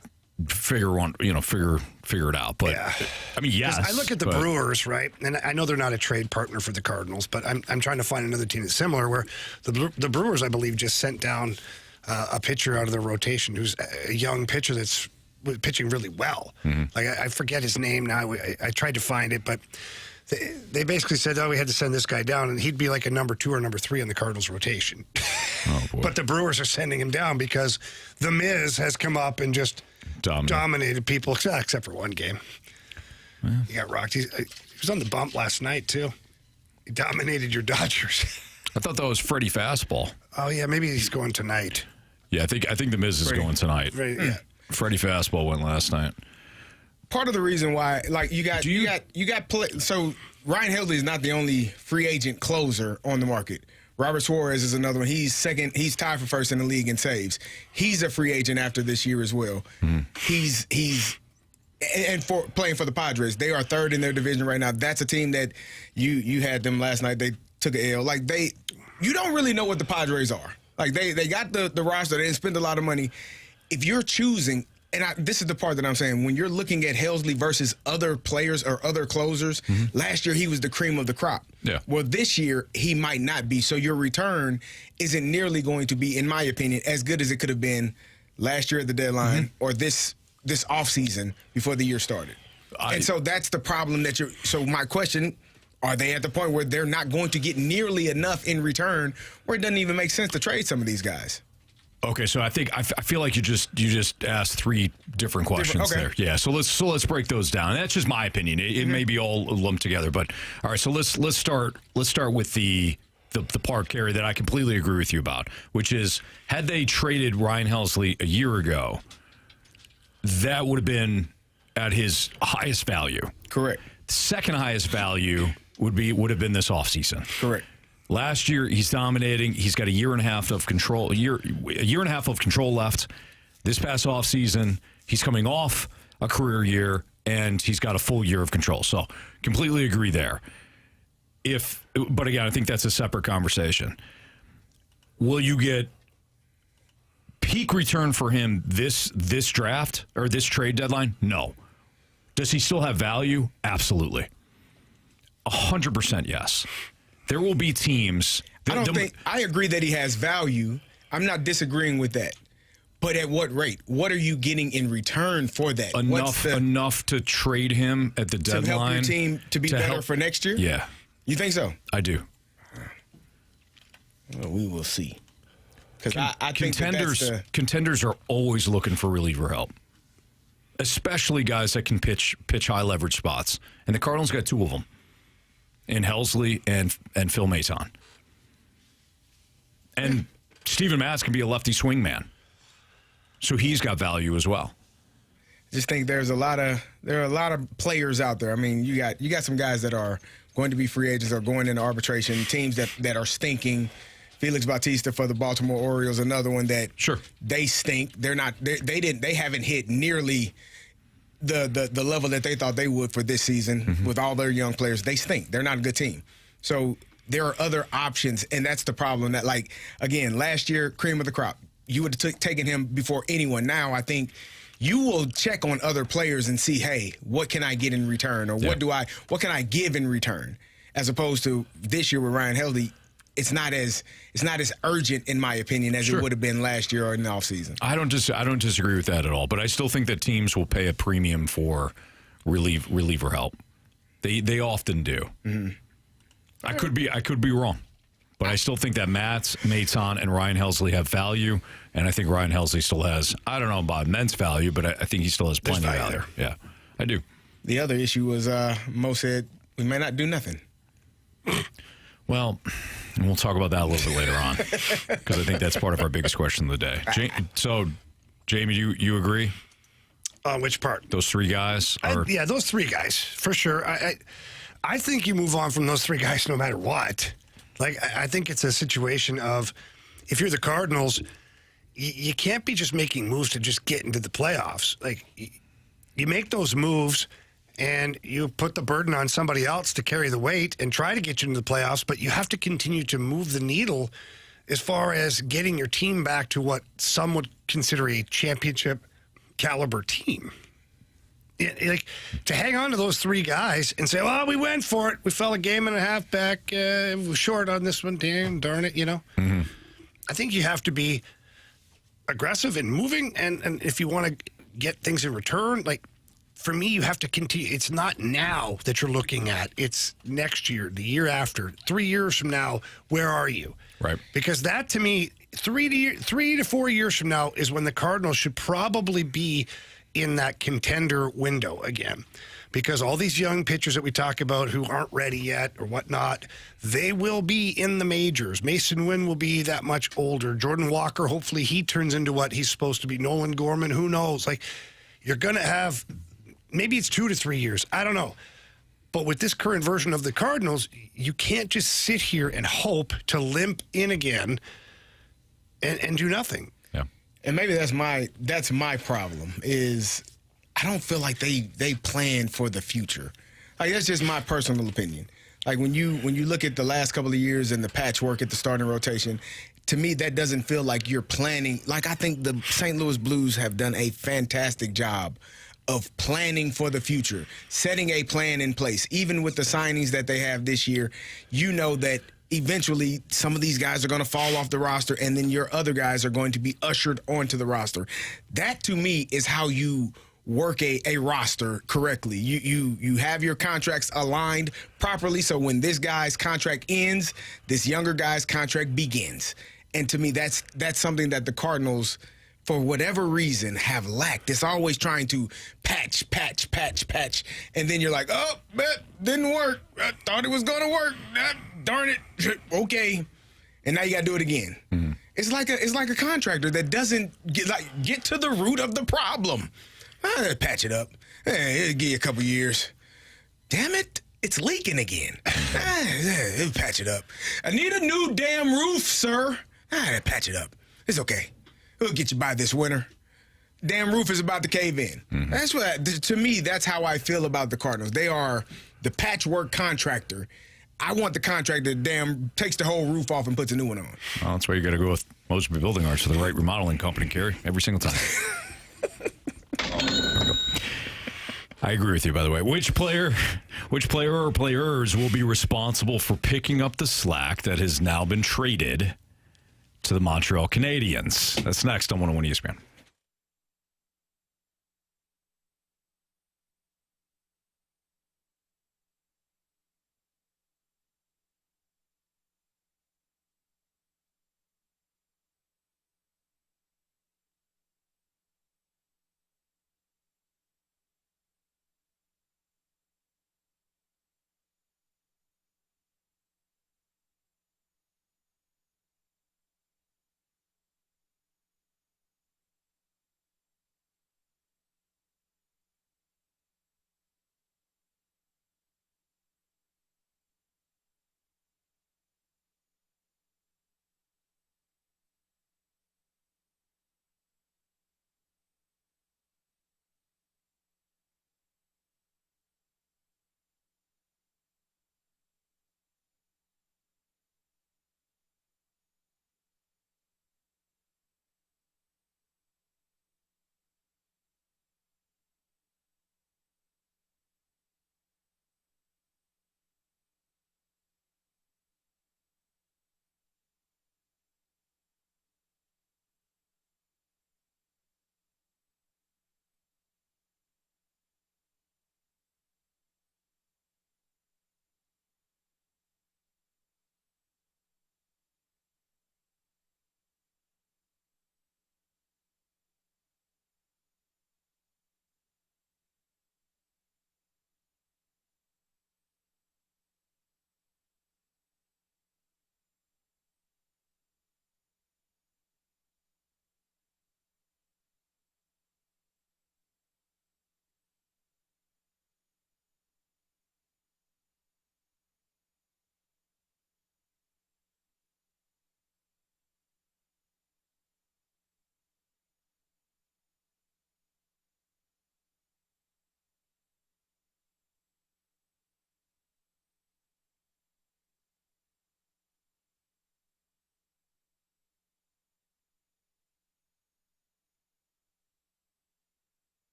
figure it out. But yeah. I mean, yes. I look at the Brewers, right, and I know they're not a trade partner for the Cardinals, but I'm trying to find another team that's similar. Where the Brewers, I believe, just sent down a pitcher out of their rotation who's a young pitcher that's pitching really well. Mm-hmm. Like I forget his name now. I tried to find it, but they basically said, we had to send this guy down, and he'd be like a number 2 or number 3 in the Cardinals rotation. Oh, boy. But the Brewers are sending him down because the Miz has come up and just dominated people, except for one game. Yeah. He got rocked. He was on the bump last night, too. He dominated your Dodgers. I thought that was Freddie Fastball. Oh, yeah, maybe he's going tonight. Yeah, I think the Miz is going tonight. Yeah. Freddie Fastball went last night. Part of the reason why, like, you got so Ryan Helsley is not the only free agent closer on the market. Robert Suarez is another one. He's second. He's tied for first in the league in saves. He's a free agent after this year as well. Mm. He's for playing for the Padres. They are third in their division right now. That's a team that you had them last night. They took an L. Like you don't really know what the Padres are. Like they got the roster. They didn't spend a lot of money. If you're choosing, And this is the part that I'm saying. When you're looking at Helsley versus other players or other closers, last year he was the cream of the crop. Yeah. Well, this year he might not be. So your return isn't nearly going to be, in my opinion, as good as it could have been last year at the deadline or this offseason before the year started. And so that's the problem that you're – so my question, are they at the point where they're not going to get nearly enough in return where it doesn't even make sense to trade some of these guys? Okay, so I feel like you just asked three different questions there. Yeah, so let's break those down. That's just my opinion. It may be all lumped together, but all right. So let's start with the part, Carey, that I completely agree with you about, which is had they traded Ryan Helsley a year ago, that would have been at his highest value. Correct. Second highest value would have been this offseason. Correct. Last year, he's dominating. He's got a year and a half of control. A year and a half of control left. This past offseason, he's coming off a career year, and he's got a full year of control. So, completely agree there. But again, I think that's a separate conversation. Will you get peak return for him this draft or this trade deadline? No. Does he still have value? Absolutely. 100% yes. There will be teams. I agree that he has value. I'm not disagreeing with that. But at what rate? What are you getting in return for that? Enough to trade him at the deadline. To help your team to be better for next year? Yeah. You think so? I do. Well, we will see. Because I think contenders are always looking for reliever help, especially guys that can pitch high leverage spots. And the Cardinals got two of them. In Helsley and Phil Maton. And Steven Matz can be a lefty swing man. So he's got value as well. Just think there are a lot of players out there. I mean, you got some guys that are going to be free agents or going into arbitration, teams that are stinking. Felix Bautista for the Baltimore Orioles, another one that they stink. They haven't hit nearly the level that they thought they would for this season with all their young players. They stink. They're not a good team. So there are other options, and that's the problem. That, like, again, last year, cream of the crop. You would have taken him before anyone. Now I think you will check on other players and see, hey, what can I get in return, or what can I give in return, as opposed to this year with Ryan Helsley. It's not as urgent, in my opinion, as it would have been last year or in the offseason. I don't disagree with that at all, but I still think that teams will pay a premium for reliever help. They often do. Mm-hmm. I could be wrong, but I still think that Maton, and Ryan Helsley have value, and I think Ryan Helsley still has. I don't know about immense value, but I think he still has plenty of value. Yeah, I do. The other issue was Mo said we may not do nothing. Well, we'll talk about that a little bit later on, because I think that's part of our biggest question of the day. So, Jamie, you agree? On which part? Those three guys? Yeah, those three guys, for sure. I think you move on from those three guys no matter what. Like, I think it's a situation of, if you're the Cardinals, you can't be just making moves to just get into the playoffs. Like, you make those moves and you put the burden on somebody else to carry the weight and try to get you into the playoffs, but you have to continue to move the needle as far as getting your team back to what some would consider a championship caliber team. Like, to hang on to those three guys and say, well, we went for it. We fell a game and a half back. We were short on this one. Damn, darn it, Mm-hmm. I think you have to be aggressive in moving, and if you want to get things in return, like, for me, you have to continue. It's not now that you're looking at. It's next year, the year after, 3 years from now. Where are you? Right. Because that, to me, 3 to 4 years from now is when the Cardinals should probably be in that contender window again. Because all these young pitchers that we talk about who aren't ready yet or whatnot, they will be in the majors. Mason Wynn will be that much older. Jordan Walker, hopefully he turns into what he's supposed to be. Nolan Gorman, who knows? Like, you're going to have... Maybe it's 2 to 3 years. I don't know. But with this current version of the Cardinals, you can't just sit here and hope to limp in again and do nothing. Yeah. And maybe that's my problem is I don't feel like they plan for the future. Like, that's just my personal opinion. Like, when you look at the last couple of years and the patchwork at the starting rotation, to me, that doesn't feel like you're planning. Like, I think the St. Louis Blues have done a fantastic job of planning for the future, setting a plan in place. Even with the signings that they have this year, you know that eventually some of these guys are going to fall off the roster, and then your other guys are going to be ushered onto the roster. That, to me, is how you work a roster correctly. You have your contracts aligned properly, so when this guy's contract ends, this younger guy's contract begins. And to me, that's something that the Cardinals, for whatever reason, have lacked. It's always trying to patch. And then you're like, oh, that didn't work. I thought it was going to work. Darn it. Okay. And now you got to do it again. Mm-hmm. It's like a contractor that doesn't get to the root of the problem. Patch it up. It'll give you a couple years. Damn it. It's leaking again. It'll patch it up. I need a new damn roof, sir. Patch it up. It's okay. We'll get you by this winter. Damn roof is about to cave in. Mm-hmm. That's what, to me, that's how I feel about the Cardinals. They are the patchwork contractor. I want the contractor that takes the whole roof off and puts a new one on. Well, that's why you got to go with Mosby Building Arts for the right remodeling company, Carey, every single time. I agree with you, by the way. Which player or players will be responsible for picking up the slack that has now been traded to the Montreal Canadiens? That's next on 101 ESPN.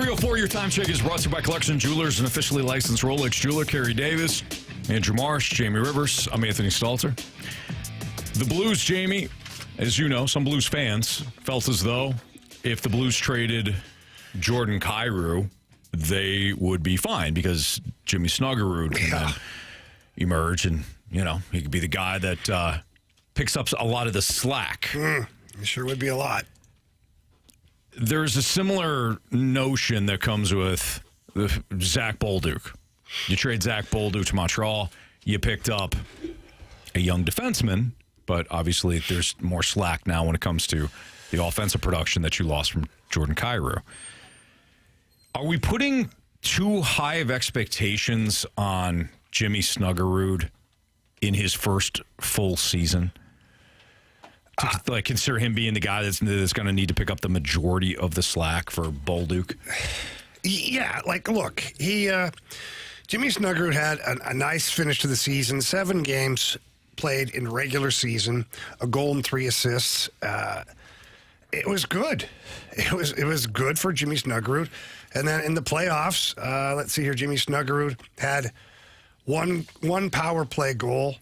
3:04, your time check is brought to you by Collection Jewelers, an officially licensed Rolex jeweler. Carey Davis, Andrew Marsh, Jamie Rivers. I'm Anthony Stalter. The Blues, Jamie, as you know, some Blues fans felt as though if the Blues traded Jordan Kyrou, they would be fine because Jimmy Snuggerud can then emerge and, he could be the guy that picks up a lot of the slack. It sure would be a lot. There's a similar notion that comes with Zach Bolduc. You trade Zach Bolduc to Montreal, you picked up a young defenseman, but obviously there's more slack now when it comes to the offensive production that you lost from Jordan Kyrou. Are we putting too high of expectations on Jimmy Snuggerud in his first full season? To consider him being the guy that's going to need to pick up the majority of the slack for Bolduc? Yeah, look, Jimmy Snuggerud had a nice finish to the season. 7 games played in regular season, a goal and 3 assists. It was good. It was good for Jimmy Snuggerud. And then in the playoffs, let's see here, Jimmy Snuggerud had one power play goal,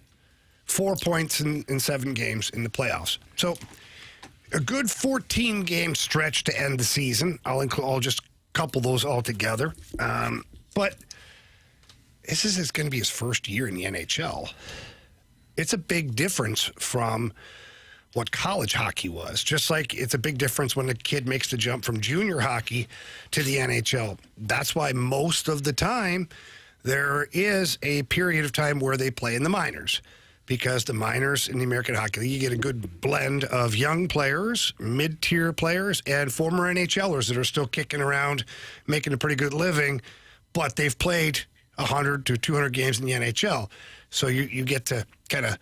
4 points in 7 games in the playoffs. So a good 14-game stretch to end the season. I'll just couple those all together. But this is going to be his first year in the NHL. It's a big difference from what college hockey was. Just like it's a big difference when a kid makes the jump from junior hockey to the NHL. That's why most of the time there is a period of time where they play in the minors. Because the minors in the American Hockey League, you get a good blend of young players, mid-tier players, and former NHLers that are still kicking around, making a pretty good living, but they've played 100 to 200 games in the NHL. So you get to kind of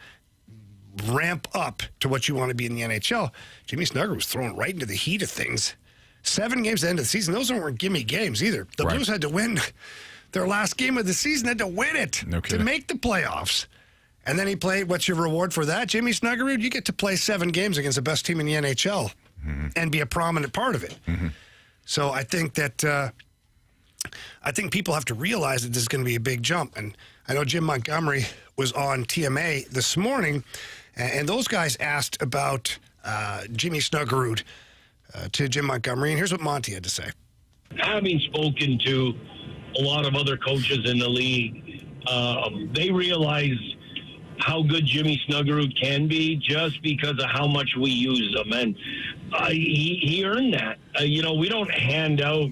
ramp up to what you want to be in the NHL. Jimmy Snuggerud was thrown right into the heat of things. 7 games at the end of the season. Those weren't gimme games either. The Blues had to win their last game of the season, had to win it to make the playoffs. And then he played, what's your reward for that, Jimmy Snuggerud? You get to play 7 games against the best team in the NHL and be a prominent part of it. So I think that people have to realize that this is going to be a big jump. And I know Jim Montgomery was on TMA this morning, and those guys asked about Jimmy Snuggerud to Jim Montgomery. And here's what Monty had to say. Having spoken to a lot of other coaches in the league, they realize how good Jimmy Snuggerud can be just because of how much we use him. And he earned that. We don't hand out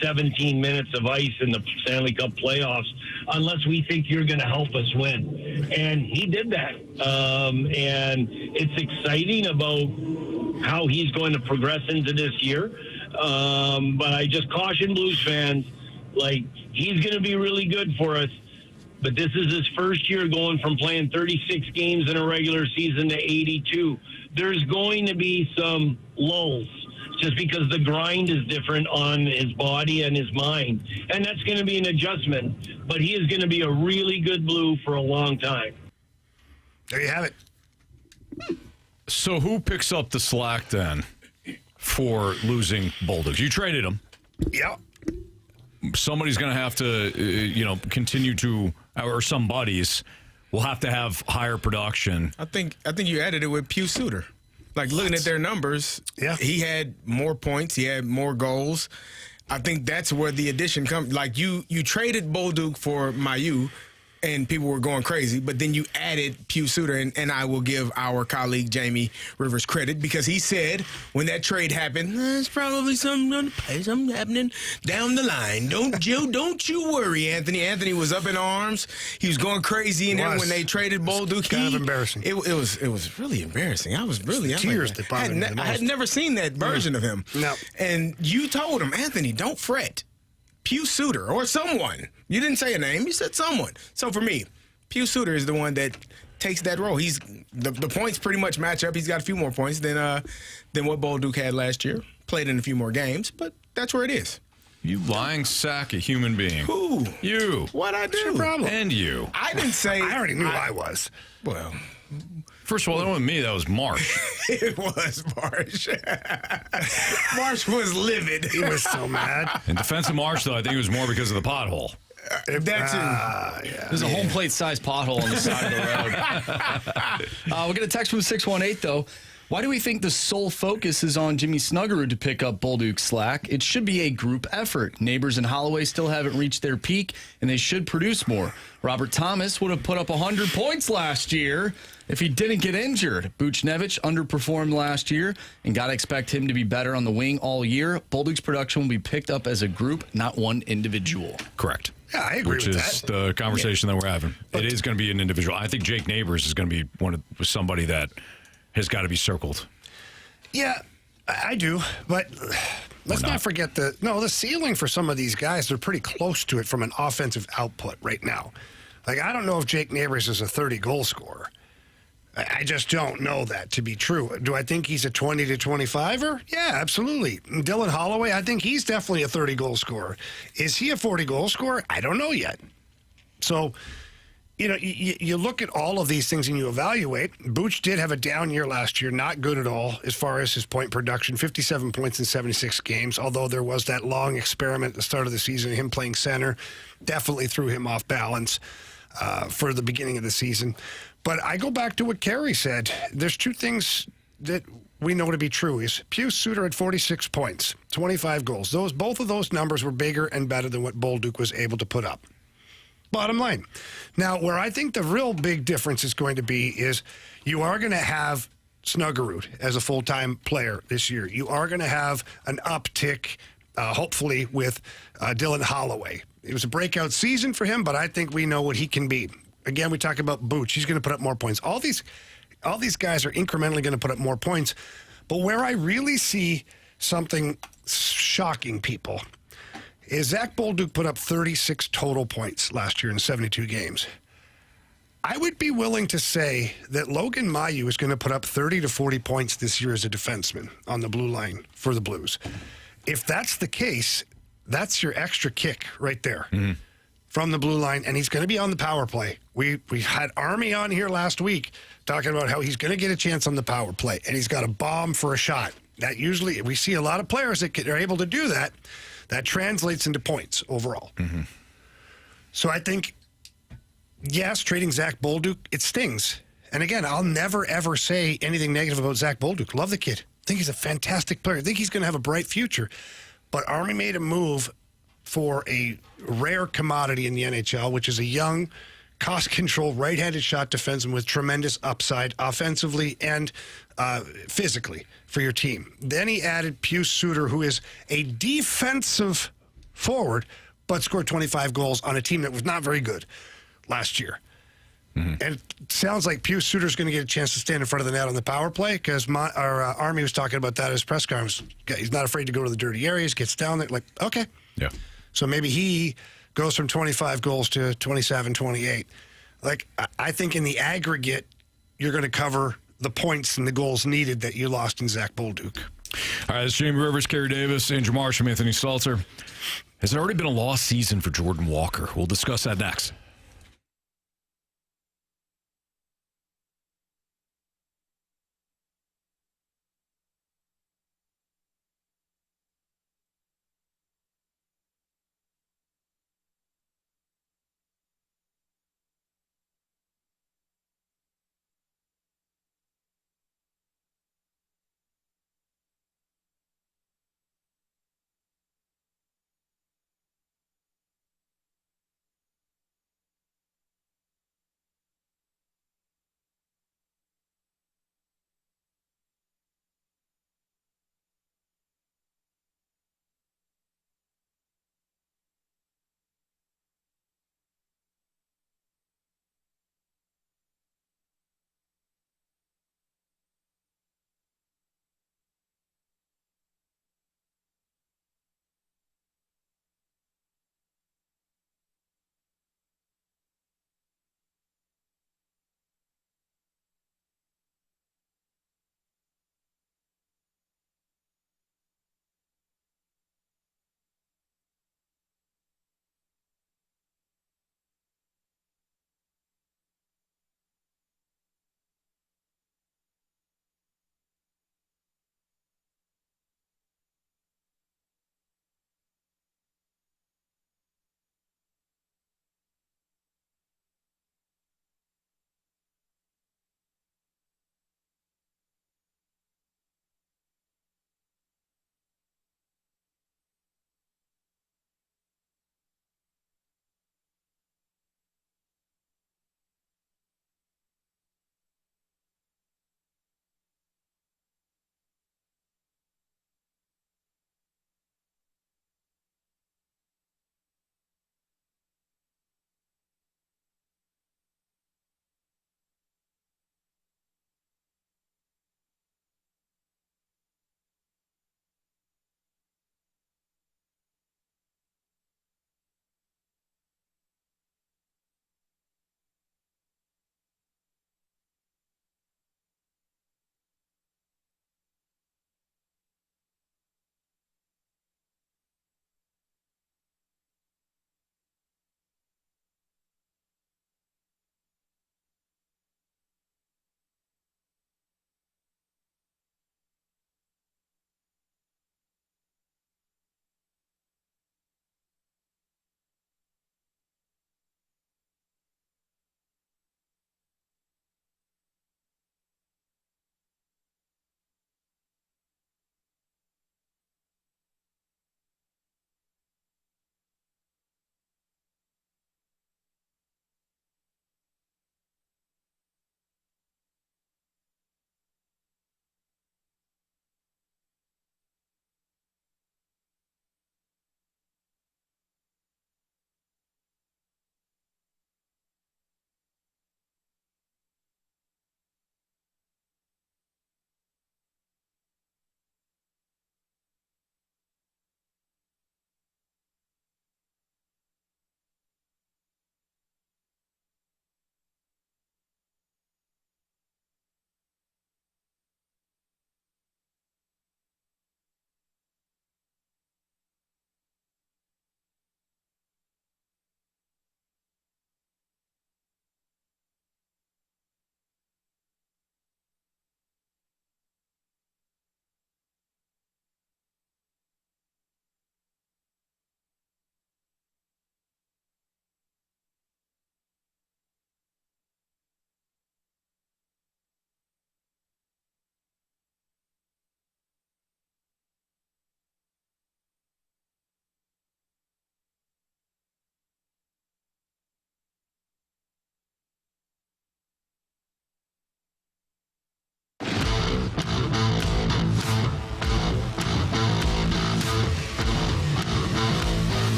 17 minutes of ice in the Stanley Cup playoffs unless we think you're going to help us win. And he did that. And it's exciting about how he's going to progress into this year. But I just caution Blues fans, he's going to be really good for us. But this is his first year going from playing 36 games in a regular season to 82. There's going to be some lulls just because the grind is different on his body and his mind. And that's going to be an adjustment. But he is going to be a really good Blue for a long time. There you have it. So who picks up the slack then for losing Bolduc? You traded him. Yeah. Somebody's going to have to, continue to, or some buddies will have to have higher production. I think you added it with Pew Suter. Looking at their numbers, he had more points, he had more goals. I think that's where the addition comes. You traded Bolduc for Mailloux, and people were going crazy, but then you added Pew Suter, and I will give our colleague Jamie Rivers credit because he said when that trade happened, there's probably something happening down the line. Don't you worry, Anthony. Anthony was up in arms. He was going crazy in there when they traded Bolduc. It's kind of embarrassing. It was really embarrassing. I was tears that bothered me the most. I had never seen that version of him. No. And you told him, Anthony, don't fret. Pew Suter or someone. You didn't say a name. You said someone. So for me, Pew Suter is the one that takes that role. He's the points pretty much match up. He's got a few more points than what Bolduc had last year. Played in a few more games, but that's where it is. You lying sack of human being. Who? You. What'd I do? What's your problem? And you. I didn't say. I already knew I was. Well, First of all, that wasn't me. That was Marsh. It was Marsh. Marsh was livid. He was so mad. In defense of Marsh, though, I think it was more because of the pothole. There's a home plate sized pothole on the side of the road. We get a text from 618, though. Why do we think the sole focus is on Jimmy Snuggerud to pick up Bolduc's slack? It should be a group effort. Neighbors and Holloway still haven't reached their peak, and they should produce more. Robert Thomas would have put up 100 points last year if he didn't get injured. Buchnevich underperformed last year, and got to expect him to be better on the wing all year. Bolduc's production will be picked up as a group, not one individual. Correct. Yeah, I agree Which with is that. the conversation that we're having. It is going to be an individual. I think Jake Neighbors is going to be somebody that has got to be circled. Yeah, I do, but let's not forget the ceiling for some of these guys, they're pretty close to it from an offensive output right now. Like, I don't know if Jake Neighbors is a 30-goal scorer. I just don't know that to be true. Do I think he's a 20 to 25er? Yeah, absolutely. Dylan Holloway, I think he's definitely a 30-goal scorer. Is he a 40-goal scorer? I don't know yet. So, you know, you look at all of these things and you evaluate. Booch did have a down year last year, not good at all as far as his point production, 57 points in 76 games, although there was that long experiment at the start of the season, him playing center, definitely threw him off balance for the beginning of the season. But I go back to what Carey said. There's two things that we know to be true. Is Pius Suter had 46 points, 25 goals. Both of those numbers were bigger and better than what Bolduc was able to put up. Bottom line. Now, where I think the real big difference is going to be is you are going to have Snuggerud as a full-time player this year. You are going to have an uptick, hopefully, with Dylan Holloway. It was a breakout season for him, but I think we know what he can be. Again, we talk about Booch. He's going to put up more points. All these guys are incrementally going to put up more points. But where I really see something shocking people is Zach Bolduc put up 36 total points last year in 72 games. I would be willing to say that Logan Mailloux is going to put up 30 to 40 points this year as a defenseman on the blue line for the Blues. If that's the case, that's your extra kick right there from the blue line, and he's going to be on the power play. We had Army on here last week talking about how he's going to get a chance on the power play, and he's got a bomb for a shot. That usually, we see a lot of players that are able to do that. That translates into points overall. So I think, yes, trading Zach Bolduc, it stings. And again, I'll never, ever say anything negative about Zach Bolduc. Love the kid. I think he's a fantastic player. I think he's going to have a bright future. But Army made a move for a rare commodity in the NHL, which is a young, cost-controlled, right-handed shot defenseman with tremendous upside offensively and physically for your team. Then he added Pius Suter, who is a defensive forward, but scored 25 goals on a team that was not very good last year. And it sounds like Pius Suter's going to get a chance to stand in front of the net on the power play because our Army was talking about that at his press conference. He's not afraid to go to the dirty areas, gets down there. Like, okay. Yeah. So maybe he goes from 25 goals to 27, 28. Like, I think in the aggregate, you're going to cover the points and the goals needed that you lost in Zach Bolduc. All right, it's Jamie Rivers, Carey Davis, Andrew Marsh, and Anthony Stalter. Has it already been a lost season for Jordan Walker? We'll discuss that next.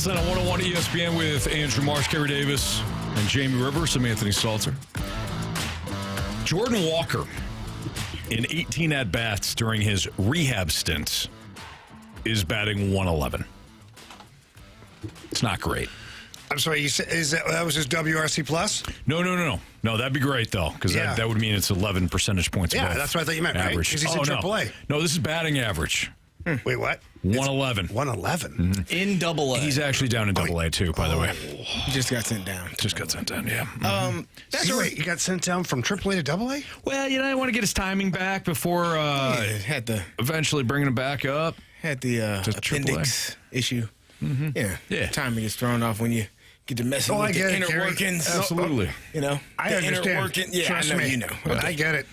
last night on 101 ESPN with Andrew Marsh, Carey Davis, and Jamie Rivers. I'm Anthony Stalter. Jordan Walker, in 18 at-bats during his rehab stint, is batting 111. It's not great. I'm sorry, you said that was his WRC plus? No. No, that'd be great, though, because that would mean it's 11 percentage points above that's what I thought you meant, average. right? Because he's in AAA. No, this is batting average. Wait, what? 111. 111? Mm-hmm. In Double A. He's actually down in Double A, too, by the way. He just got sent down. Yeah. Wait, he got sent down from AAA to Double A? Well, I want to get his timing back before had the eventually bringing him back up. Had the appendix issue. Mm-hmm. Yeah. Timing is thrown off when you get to messing with the inner workings. Absolutely. I understand. Inner working. Yeah, Trust I know me. you know. Okay. I get it.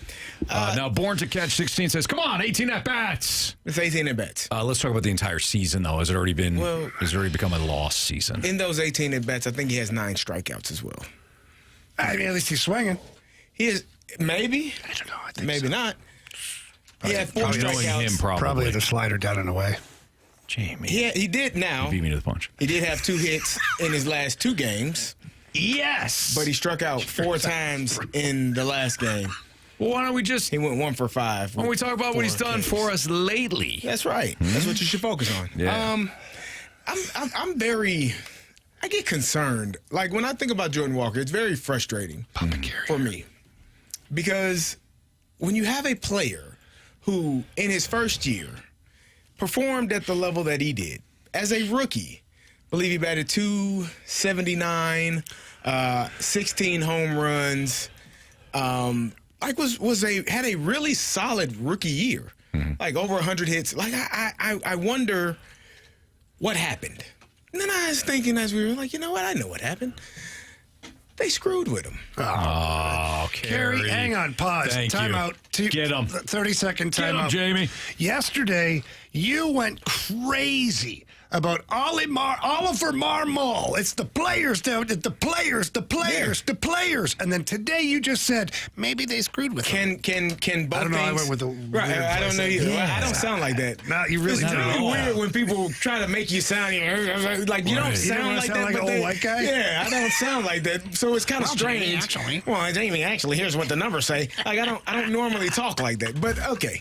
Now, Born to Catch 16 says, come on, 18 at-bats. It's 18 at-bats. Let's talk about the entire season, though. Has it already become a lost season? In those 18 at-bats, I think he has 9 strikeouts as well. I mean, at least he's swinging. He is, maybe. I don't know. I think maybe so. not. He had 4 Knowing strikeouts. him, Probably the slider down and away. Jamie. He did now. You beat me to the punch. He did have 2 hits in his last 2 games. Yes. But he struck out 4 times in the last game. Well, why don't we just... He went 1 for 5. Why don't we talk about what he's done for us lately? That's right. That's what you should focus on. Yeah. I'm very... I get concerned. Like, when I think about Jordan Walker, it's very frustrating for me. Because when you have a player who, in his first year, performed at the level that he did, as a rookie, I believe he batted .279, 16 home runs, had a really solid rookie year, like over 100 hits. Like I wonder what happened. And then I was thinking as we were like, you know what? I know what happened. They screwed with him. Oh, Carey, hang on, pause. Thank Time you. out. Get him. 30-second Get time him, out. Jamie. Yesterday, you went crazy about Oliver Marmol. It's the players, the players. And then today you just said maybe they screwed with him. Can both I don't know. I things- went with the right. weird I don't know either. Yeah. I don't sound like that. No, you really It's don't. really weird when people try to make you sound like you don't sound like that. like but an old white guy? Yeah, I don't sound like that. So it's kind of strange. Well, Jamie, actually, here's what the numbers say. Like I don't normally talk like that. But okay,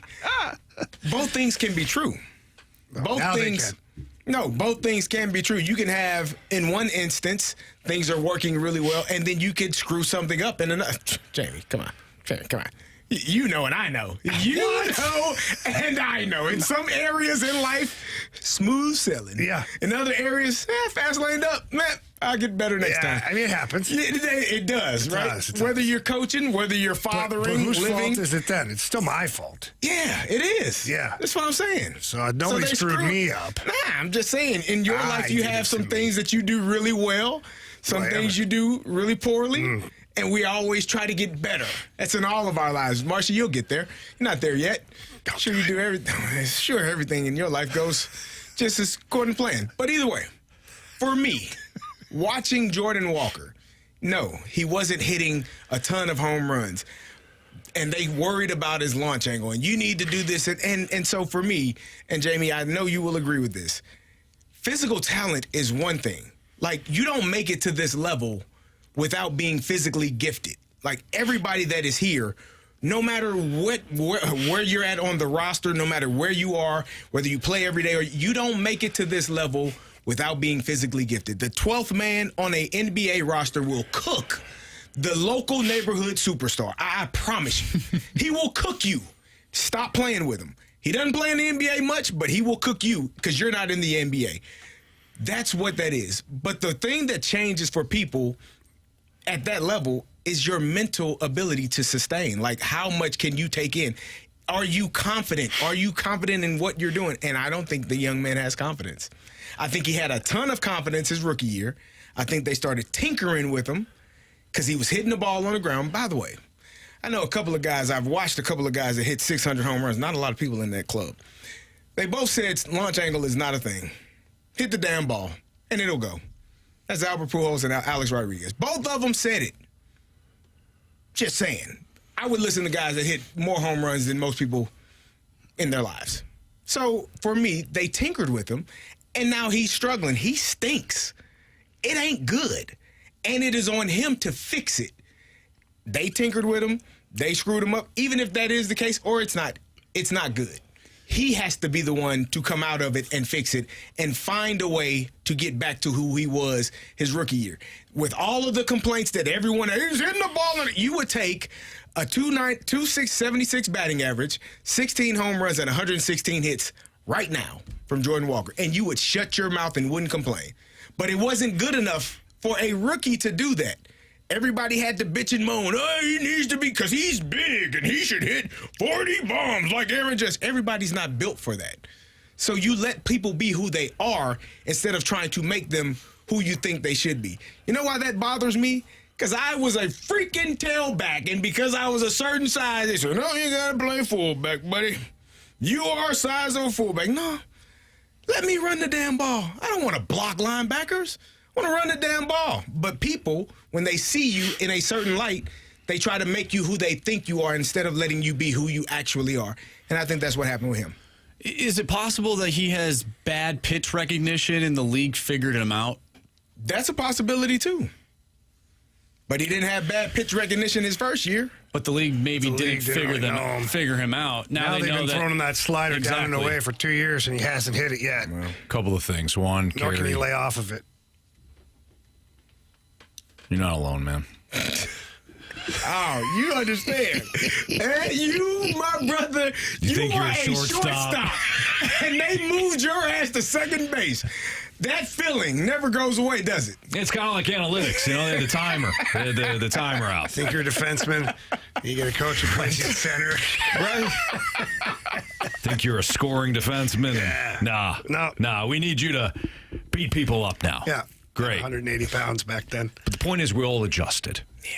both things can be true. Both now they things. can. No, both things can be true. You can have, in one instance, things are working really well, and then you could screw something up in another. Jamie, come on. You know and I know. You know and I know. In some areas in life, smooth sailing. Yeah. In other areas, fast laned up. Man, I'll get better next time. I mean, it happens. It does, right? It does. Whether you're coaching, whether you're fathering, but whose living. fault is it then? It's still my fault. Yeah, it is. Yeah. That's what I'm saying. So nobody they screwed me up. Nah, I'm just saying, in your life, you did have it some to things that you do really well, some things you do really poorly, and we always try to get better. That's in all of our lives. Marcia, you'll get there. You're not there yet. Sure, you do everything. Sure, everything in your life goes just as according to plan. But either way, for me, watching Jordan Walker, no, he wasn't hitting a ton of home runs. And they worried about his launch angle. And you need to do this. And so for me, and Jamie, I know you will agree with this, physical talent is one thing. Like, you don't make it to this level without being physically gifted. Like, everybody that is here, no matter where you're at on the roster, no matter where you are, whether you play every day or you don't make it to this level without being physically gifted. The 12th man on a NBA roster will cook the local neighborhood superstar. I promise you. He will cook you. Stop playing with him. He doesn't play in the NBA much, but he will cook you because you're not in the NBA. That's what that is. But the thing that changes for people at that level is your mental ability to sustain. Like, how much can you take in? Are you confident? Are you confident in what you're doing? And I don't think the young man has confidence. I think he had a ton of confidence his rookie year. I think they started tinkering with him because he was hitting the ball on the ground. By the way, I know a couple of guys, I've watched a couple of guys that hit 600 home runs. Not a lot of people in that club. They both said launch angle is not a thing. Hit the damn ball, and it'll go. That's Albert Pujols and Alex Rodriguez. Both of them said it. Just saying. I would listen to guys that hit more home runs than most people in their lives. So, for me, they tinkered with him, And now he's struggling. He stinks. It ain't good. And it is on him to fix it. They tinkered with him. They screwed him up. Even if that is the case, or it's not good. He has to be the one to come out of it and fix it and find a way to get back to who he was his rookie year. With all of the complaints that everyone is hitting the ball, you would take a 2.76 batting average, 16 home runs, and 116 hits right now from Jordan Walker, and you would shut your mouth and wouldn't complain. But it wasn't good enough for a rookie to do that. Everybody had to bitch and moan. Oh, he needs to be, because he's big and he should hit 40 bombs like Aaron Judge. Everybody's not built for that. So you let people be who they are instead of trying to make them who you think they should be. You know why that bothers me? Because I was a freaking tailback, and because I was a certain size, they said, no, you got to play fullback, buddy. You are a size of a fullback. No, let me run the damn ball. I don't want to block linebackers. I want to run the damn ball. But people, when they see you in a certain light, they try to make you who they think you are instead of letting you be who you actually are. And I think that's what happened with him. Is it possible that he has bad pitch recognition and the league figured him out? That's a possibility, too. But he didn't have bad pitch recognition his first year. But the league didn't figure him out. Now they've been throwing him that slider down and away for 2 years, and he hasn't hit it yet. Well, a couple of things. One, nor can Carey, he lay off of it. You're not alone, man. Oh, you understand. Hey, you, my brother, you think are you're a shortstop. And they moved your ass to second base. That feeling never goes away, does it? It's kind of like analytics. You know, they have the timer. They have the timer out. Think you're a defenseman. You get a coach who plays in center. Right? Think you're a scoring defenseman? Yeah. Nah. We need you to beat people up now. Yeah. Great. 180 pounds back then. But the point is, we all adjusted. Yeah.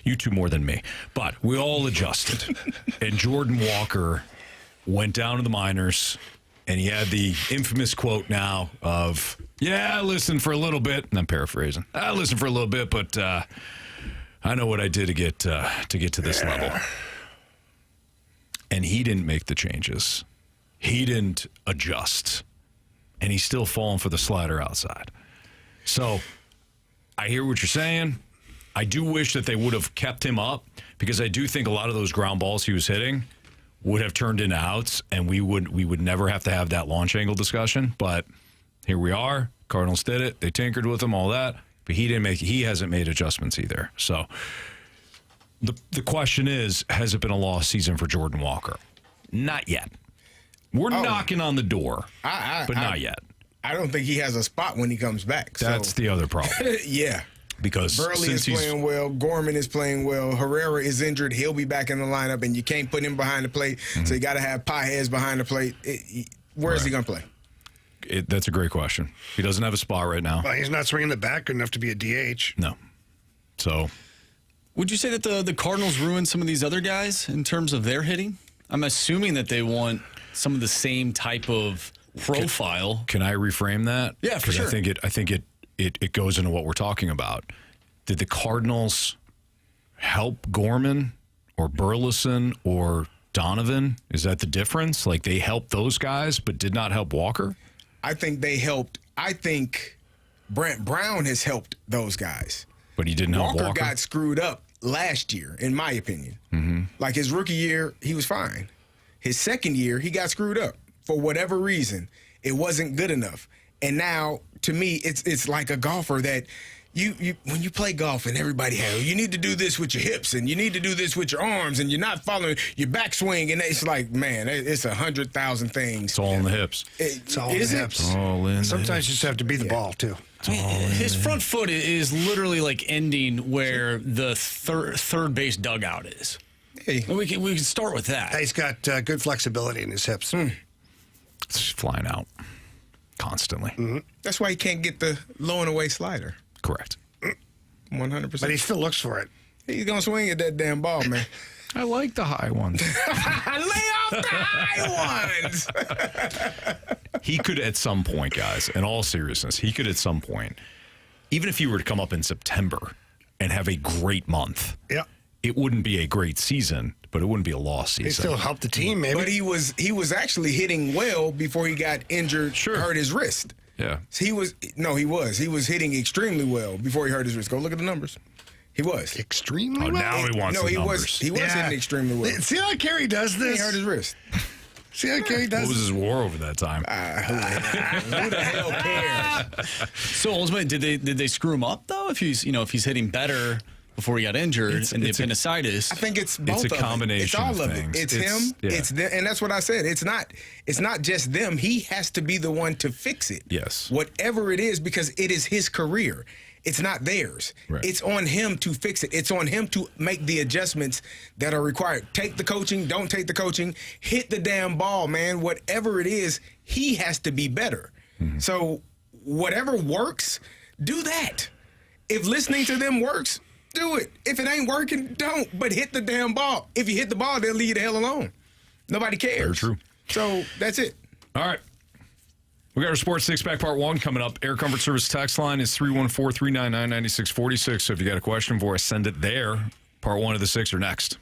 You two more than me. But we all adjusted. And Jordan Walker went down to the minors, and he had the infamous quote now of, I listened for a little bit. And I'm paraphrasing. I listened for a little bit, but I know what I did to get to this level. And he didn't make the changes. He didn't adjust. And he's still falling for the slider outside. So I hear what you're saying. I do wish that they would have kept him up, because I do think a lot of those ground balls he was hitting would have turned into outs, and we would never have to have that launch angle discussion. But here we are. Cardinals did it. They tinkered with him, all that. But he hasn't made adjustments either. So the question is, has it been a lost season for Jordan Walker? Not yet. We're knocking on the door, but not yet. I don't think he has a spot when he comes back. That's the other problem. Yeah. Because Burley is playing well. Gorman is playing well. Herrera is injured. He'll be back in the lineup, and you can't put him behind the plate. Mm-hmm. So you got to have pie heads behind the plate. Where is he going to play? That's a great question. He doesn't have a spot right now. Well, he's not swinging the bat good enough to be a DH. No. So, would you say that the Cardinals ruined some of these other guys in terms of their hitting? I'm assuming that they want some of the same type of profile. Can I reframe that? Yeah, for sure. I think it goes into what we're talking about. Did the Cardinals help Gorman or Burleson or Donovan? Is that the difference? Like, they helped those guys but did not help Walker? I think they helped. I think Brent Brown has helped those guys. But he didn't help Walker? Walker got screwed up last year, in my opinion. Mm-hmm. Like, his rookie year, he was fine. His second year, he got screwed up. For whatever reason, it wasn't good enough. And now, to me, it's like a golfer that you when you play golf and everybody has, you need to do this with your hips and you need to do this with your arms and you're not following your backswing, and it's like, man, it's 100,000 things. It's all in the hips. It's all in the hips. All in. Sometimes you just have to beat the ball too. His front foot is literally like ending where the third base dugout is. Hey. We can start with that. He's got good flexibility in his hips. It's just flying out constantly. Mm-hmm. That's why he can't get the low and away slider. Correct. 100%. But he still looks for it. He's going to swing at that damn ball, man. I like the high ones. Lay off the high ones. He could at some point, guys, in all seriousness, he could at some point, even if he were to come up in September and have a great month, it wouldn't be a great season, but it wouldn't be a lost season. He still helped the team, maybe. But he was actually hitting well before he got injured, hurt his wrist. Yeah. He was hitting extremely well before he hurt his wrist. Go look at the numbers. He was extremely well. well. Now he wants the numbers. He was hitting extremely well. See how Carey does this? He hurt his wrist. See how Carey does What was his WAR over that time? Who the hell cares? So ultimately, did they screw him up though? If he's hitting better before he got injured and the appendicitis. I think it's both. It's a combination. It's all of of things. it. It's him. Yeah. It's them, and that's what I said. It's not just them. He has to be the one to fix it. Yes. Whatever it is, because it is his career. It's not theirs. Right. It's on him to fix it. It's on him to make the adjustments that are required. Take the coaching, don't take the coaching, hit the damn ball, man. Whatever it is, he has to be better. Mm-hmm. So whatever works, do that. If listening to them works, do it. If it ain't working, don't. But hit the damn ball. If you hit the ball, they'll leave you the hell alone. Nobody cares. Very true. So that's it. All right. We got our Sports Six-Pack Part 1 coming up. Air Comfort Service text line is 314-399-9646. So if you got a question for us, send it there. Part 1 of the Sixer next.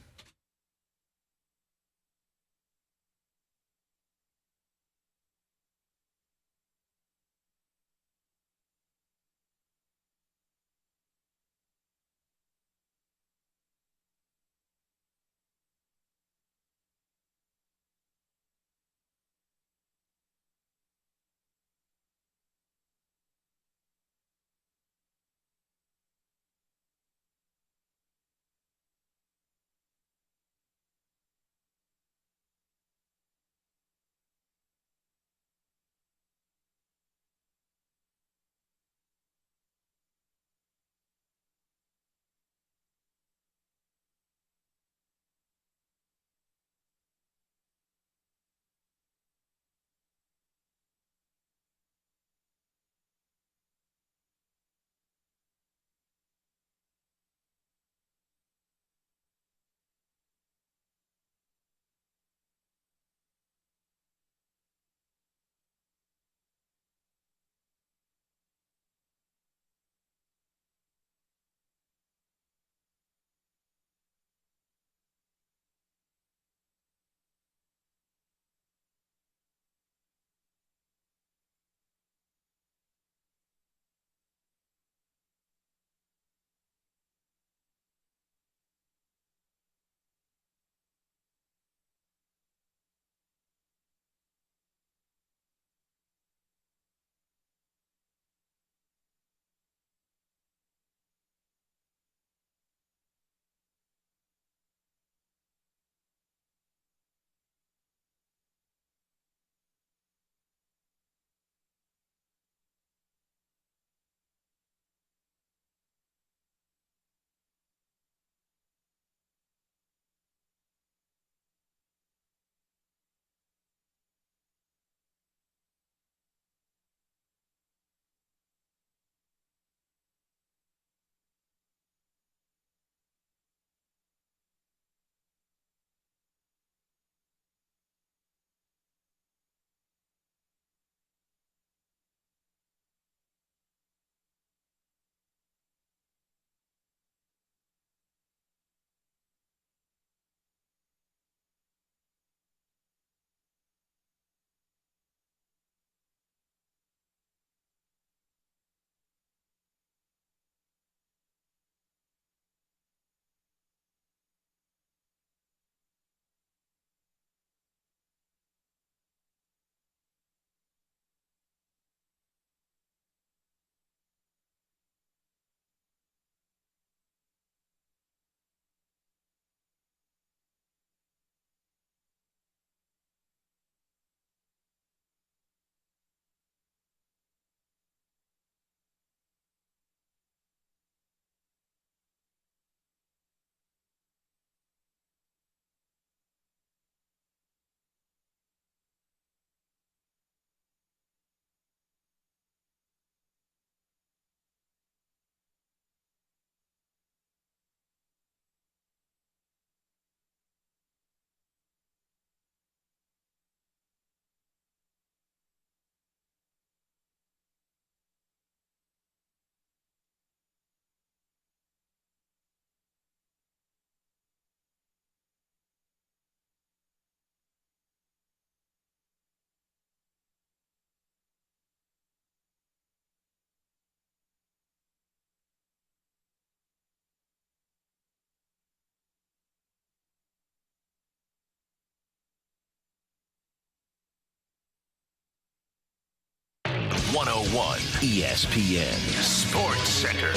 101 ESPN Sports Center.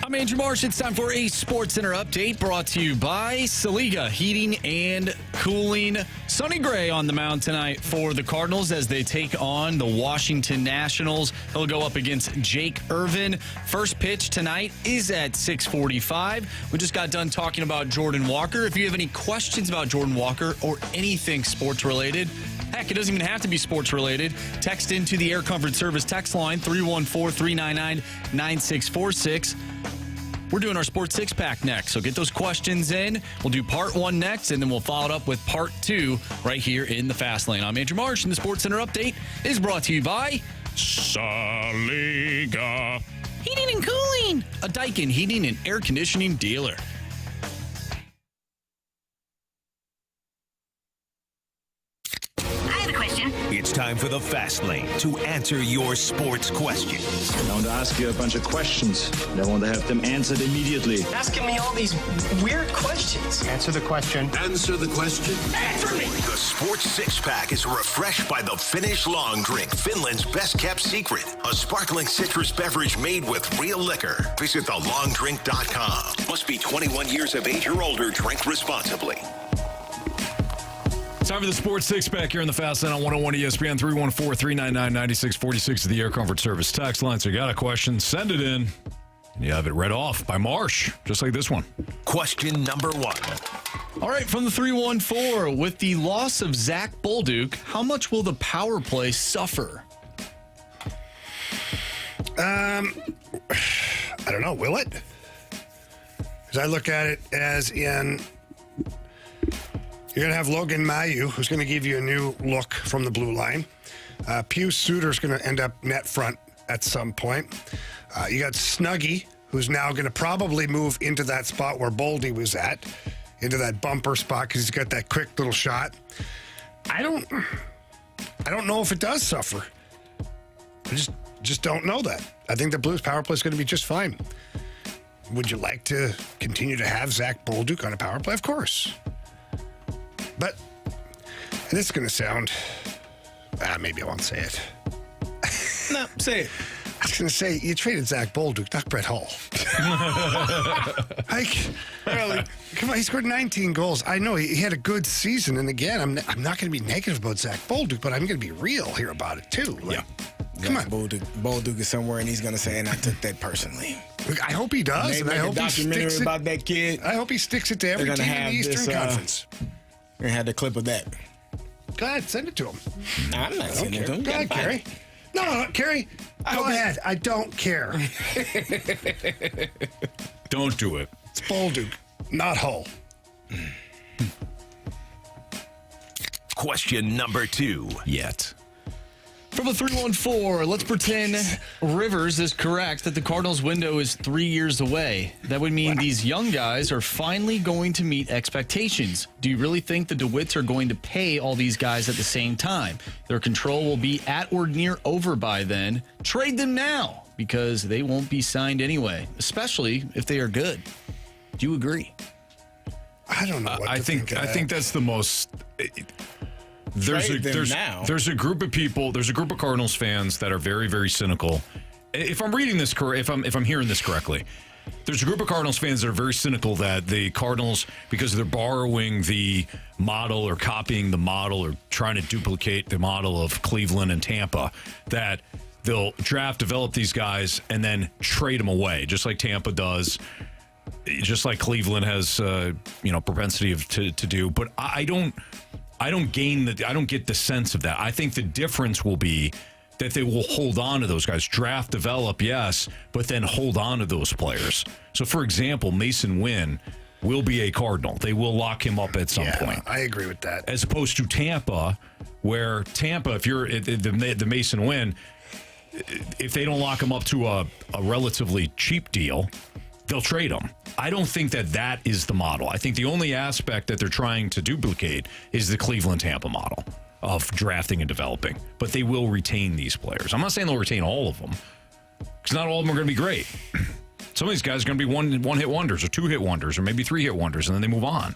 I'm Andrew Marsh. It's time for a Sports Center update brought to you by Saliga Heating and Cooling. Sonny Gray on the mound tonight for the Cardinals as they take on the Washington Nationals. He'll go up against Jake Irvin. First pitch tonight is at 6:45. We just got done talking about Jordan Walker. If you have any questions about Jordan Walker or anything sports related, heck, it doesn't even have to be sports related. Text into the Air Comfort Service text line 314-399-9646. We're doing our Sports Six Pack next, so get those questions in. We'll do part one next, and then we'll follow it up with part two right here in the Fast Lane. I'm Andrew Marsh, and the Sports Center update is brought to you by Saliga Heating and Cooling, a Daikin heating and air conditioning dealer. It's time for the Fast Lane to answer your sports questions. I want to ask you a bunch of questions, and I want to have them answered immediately. Asking me all these weird questions. Answer the question. Answer the question. Answer me! The Sports Six Pack is refreshed by the Finnish Long Drink, Finland's best kept secret. A sparkling citrus beverage made with real liquor. Visit thelongdrink.com. Must be 21 years of age or older. Drink responsibly. Time for the Sports Six Pack here in the Fast Lane on 101 ESPN 314-399-9646 is the Air Comfort Service text line. So you got a question, send it in. And you have it read off by Marsh, just like this one. Question number one. All right, from the 314, with the loss of Zach Bolduc, how much will the power play suffer? I don't know. Will it? Because I look at it as in... You're going to have Logan Mailloux, who's going to give you a new look from the blue line. Pius Suter's going to end up net front at some point. You got Snuggie, who's now going to probably move into that spot where Boldy was at, into that bumper spot because he's got that quick little shot. I don't know if it does suffer. I just don't know that. I think the Blues power play is going to be just fine. Would you like to continue to have Zach Bolduc on a power play? Of course. But this is going to sound... maybe I won't say it. No, say it. I was going to say, you traded Zach Bolduc, not Brett Hull. Really? Come on, he scored 19 goals. I know he had a good season. And again, I'm not going to be negative about Zach Bolduc, but I'm going to be real here about it, too. Like, come on. Bolduc is somewhere, and he's going to say, and I took that personally. I hope he does. They and I make a hope he documentary sticks about that kid. I hope he sticks it to every team in the Eastern Conference. We had the clip of that. Go ahead, send it to him. I'm not sending it to him. Go ahead, Carey. No, Carey. Go ahead. I don't care. Don't do it. It's Bolduc, not Hull. Question number two. Yet. From a 314, let's pretend Rivers is correct that the Cardinals' window is 3 years away. That would mean these young guys are finally going to meet expectations. Do you really think the DeWitts are going to pay all these guys at the same time? Their control will be at or near over by then. Trade them now because they won't be signed anyway, especially if they are good. Do you agree? I don't know what I think that's the most... There's a group of people, there's a group of Cardinals fans that are very, very cynical. If I'm reading this correct, if I'm hearing this correctly, there's a group of Cardinals fans that are very cynical that the Cardinals, because they're borrowing the model or copying the model or trying to duplicate the model of Cleveland and Tampa, that they'll draft, develop these guys, and then trade them away, just like Tampa does, just like Cleveland has, propensity to do. But I don't get the sense of that. I think the difference will be that they will hold on to those guys. Draft, develop, yes, but then hold on to those players. So, for example, Mason Wynn will be a Cardinal. They will lock him up at some point. I agree with that. As opposed to Tampa, where Tampa, if you're the Mason Wynn, if they don't lock him up to a relatively cheap deal, they'll trade him. I don't think that is the model. I think the only aspect that they're trying to duplicate is the Cleveland-Tampa model of drafting and developing. But they will retain these players. I'm not saying they'll retain all of them, because not all of them are going to be great. Some of these guys are going to be one-hit wonders or two-hit wonders or maybe three-hit wonders, and then they move on.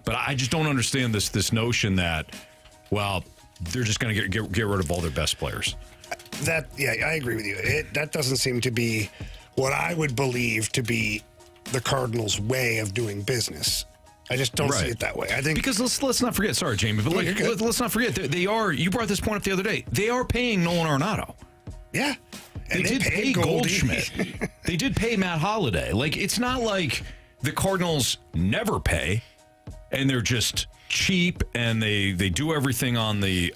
But I just don't understand this notion that, well, they're just going to get rid of all their best players. I agree with you. That doesn't seem to be what I would believe to be the Cardinals' way of doing business. I just don't see it that way. I think because let's not forget. Sorry, Jamie, but let's not forget they are. You brought this point up the other day. They are paying Nolan Arenado. Yeah, and they did pay Goldschmidt. They did pay Matt Holliday. Like it's not like the Cardinals never pay, and they're just cheap and they do everything on the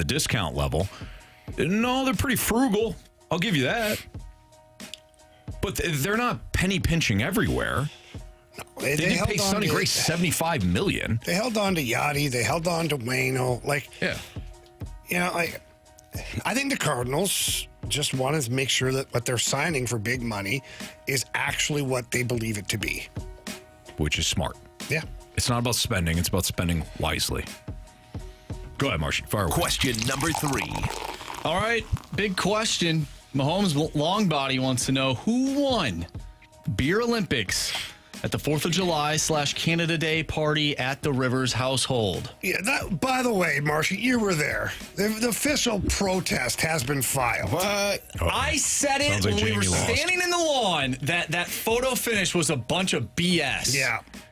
discount level. No, they're pretty frugal. I'll give you that. But they're not penny pinching everywhere. No, they did pay Sonny Gray $75 million. They held on to Yachty. They held on to Waino. I think the Cardinals just want to make sure that what they're signing for big money is actually what they believe it to be. Which is smart. Yeah. It's not about spending. It's about spending wisely. Go ahead, Marcy. Fire away. Question number 3. All right. Big question. Mahomes' long body wants to know who won Beer Olympics at the 4th of July / Canada Day party at the Rivers household. Yeah, by the way, Marcia, you were there. The official protest has been filed. What? I said it when we were standing in the lawn that photo finish was a bunch of BS.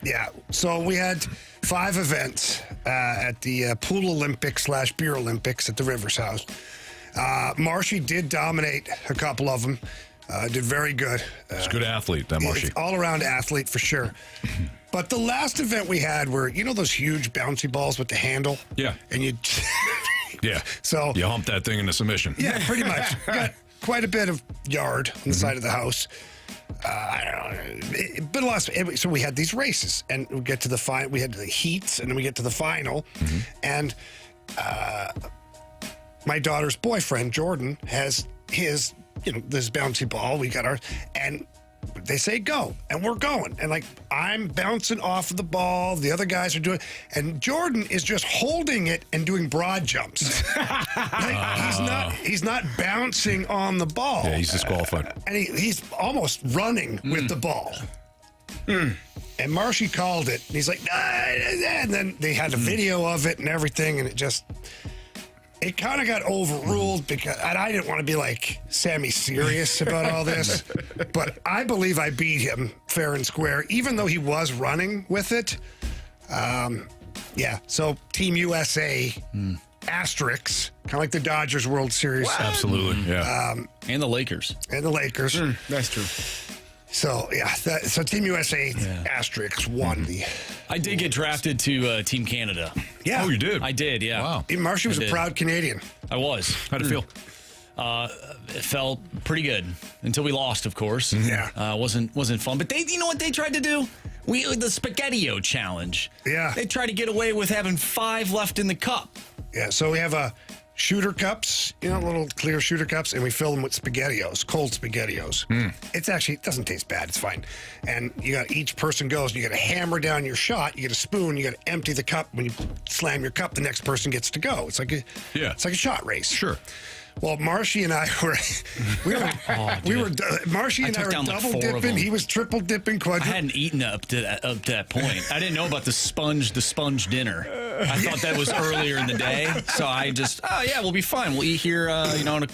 Yeah. So we had 5 events at the Pool Olympics / Beer Olympics at the Rivers house. Marshy did dominate a couple of them. Did very good. He's a good athlete, that Marshy. All-around athlete for sure. But the last event we had were, those huge bouncy balls with the handle? Yeah. And you... yeah. So you hump that thing in the submission. Yeah, pretty much. Got quite a bit of yard on the side of the house. I don't know. So we had these races, and we get to the final. We had the heats, and then we get to the final. And my daughter's boyfriend, Jordan, has his... this bouncy ball, we got ours, and they say go, and we're going. And I'm bouncing off of the ball, the other guys are doing, and Jordan is just holding it and doing broad jumps. He's not bouncing on the ball. Yeah, he's disqualified. And he's almost running with the ball. And Marshy called it, and he's like, and then they had a video of it and everything, and it kind of got overruled because I didn't want to be like Sammy serious about all this, but I believe I beat him fair and square, even though he was running with it. So Team USA, asterisks, kind of like the Dodgers World Series. Wow. Absolutely, yeah. And the Lakers. That's true. So, so Team USA asterisks won the... I did get drafted to Team Canada. Yeah. Oh, you did? I did, yeah. Wow. Marshy was a proud Canadian. I was. How'd it feel? It felt pretty good until we lost, of course. Yeah. Wasn't fun. But you know what they tried to do? The Spaghetti-O challenge. Yeah. They tried to get away with having 5 left in the cup. Yeah, so we have shooter cups, little clear shooter cups, and we fill them with SpaghettiOs, cold SpaghettiOs. It's actually, it doesn't taste bad. It's fine. And each person goes, you got to hammer down your shot. You get a spoon. You got to empty the cup. When you slam your cup, the next person gets to go. It's like a shot race. Sure. Well, Marshy and I Marshy and I were double dipping. He was triple dipping, I hadn't eaten up to that point. I didn't know about the sponge dinner. I thought that was earlier in the day, so I just, we'll be fine. We'll eat here, in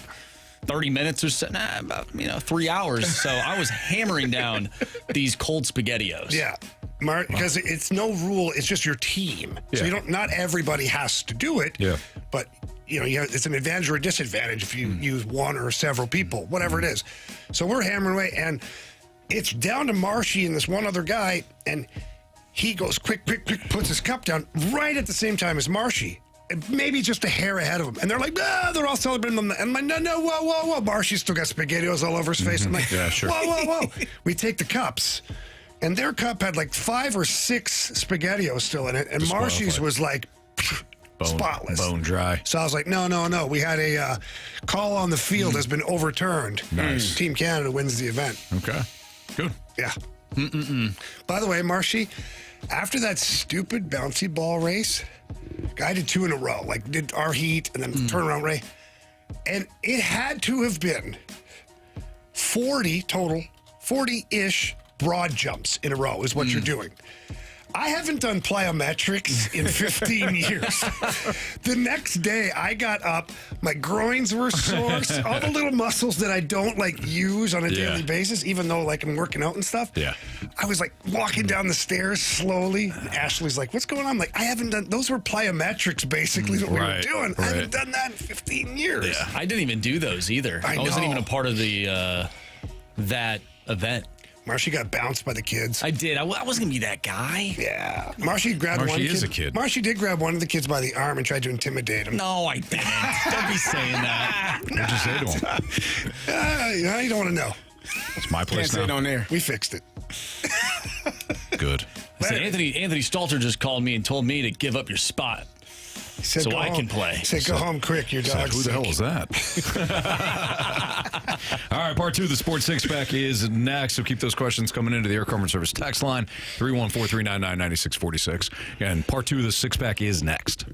30 minutes or so, about 3 hours. So I was hammering down these cold SpaghettiOs. Yeah. Because it's no rule. It's just your team. So not everybody has to do it. Yeah. But it's an advantage or a disadvantage if you use one or several people, whatever it is. So we're hammering away, and it's down to Marshy and this one other guy, and he goes quick, puts his cup down right at the same time as Marshy. Maybe just a hair ahead of him. And they're like, they're all celebrating them. And I'm like, no, whoa. Marshy's still got SpaghettiOs all over his face. I'm like, yeah, sure. Whoa. We take the cups. And their cup had 5 or 6 SpaghettiOs still in it. And Marshy's was spotless. Bone dry. So I was like, no. We had a call on the field has been overturned. Nice. Team Canada wins the event. Okay. Good. Yeah. By the way, Marshy, after that stupid bouncy ball race, guy did 2 in a row. Did our heat and then turnaround race. And it had to have been 40 total, 40-ish broad jumps in a row is what you're doing. I haven't done plyometrics in 15 years. The next day, I got up. My groins were sore. All the little muscles that I don't use on a daily basis, even though I'm working out and stuff. Yeah. I was walking down the stairs slowly. Ashley's like, "What's going on?" I'm like, I haven't done. Those were plyometrics, basically, what we were doing. I haven't done that in 15 years. Yeah, I didn't even do those either. I wasn't even a part of the that event. Marshy got bounced by the kids. I did. I wasn't going to be that guy. Yeah. Marshy grabbed one kid. Is a kid. Marshy did grab one of the kids by the arm and tried to intimidate him. No, I didn't. Don't be saying that. What'd you say to him? You don't want to know. It's my place Can't say it on there. We fixed it. Good. So Anthony Stalter just called me and told me to give up your spot. Said, so go I home. can play. He said, go home quick, your dog's Who the hell was that? All right, part 2 of the Sports Six Pack is next. So keep those questions coming into the Air Comfort Service text line, 314-399-9646. And part 2 of the Six Pack is next.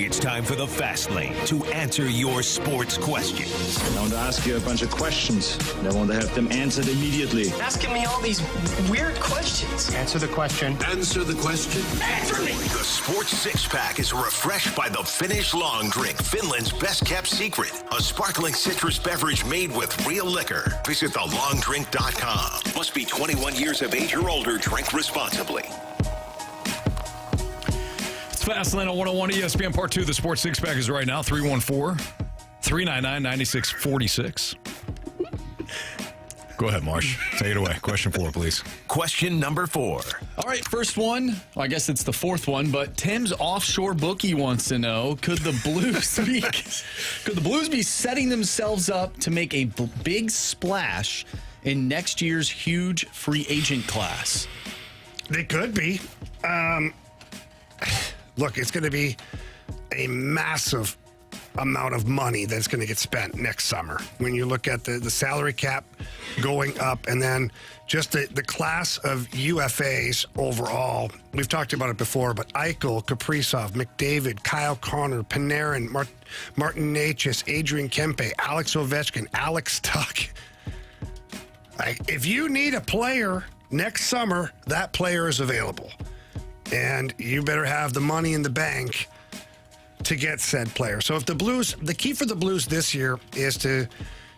It's time for the Fast Lane to answer your sports questions. I want to ask you a bunch of questions. I want to have them answered immediately. Asking me all these weird questions. Answer the question. Answer the question. Answer me! The Sports Six-Pack is refreshed by the Finnish Long Drink, Finland's best-kept secret. A sparkling citrus beverage made with real liquor. Visit thelongdrink.com. Must be 21 years of age or older. Drink responsibly. Fastlane on 101 ESPN Part 2. The Sports Six-Pack is right now. 314-399-9646. Go ahead, Marsh. Take it away. Question 4, please. Question number 4. All right, first one. Well, I guess it's the fourth one, but Tim's offshore bookie wants to know: Could the Blues be setting themselves up to make a big splash in next year's huge free agent class? They could be. Look, it's going to be a massive amount of money that's going to get spent next summer. When you look at the salary cap going up, and then just the class of UFAs overall. We've talked about it before, but Eichel, Kaprizov, McDavid, Kyle Connor, Panarin, Martin Necas, Adrian Kempe, Alex Ovechkin, Alex Tuck. If you need a player next summer, that player is available. And you better have the money in the bank to get said player. So if the Blues, the key for the Blues this year is to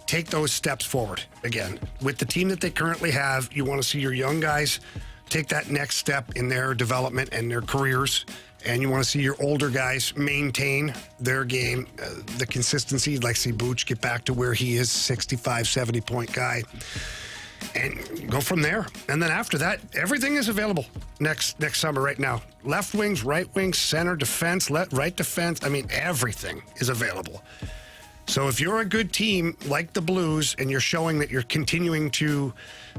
take those steps forward. Again, with the team that they currently have, you want to see your young guys take that next step in their development and their careers. And you want to see your older guys maintain their game, the consistency. You'd like to see Booch get back to where he is, 65, 70-point guy. And go from there. And then after that, everything is available next summer right now. Left wings, right wings, center, defense, right defense. I mean, everything is available. So if you're a good team like the Blues and you're showing that you're continuing to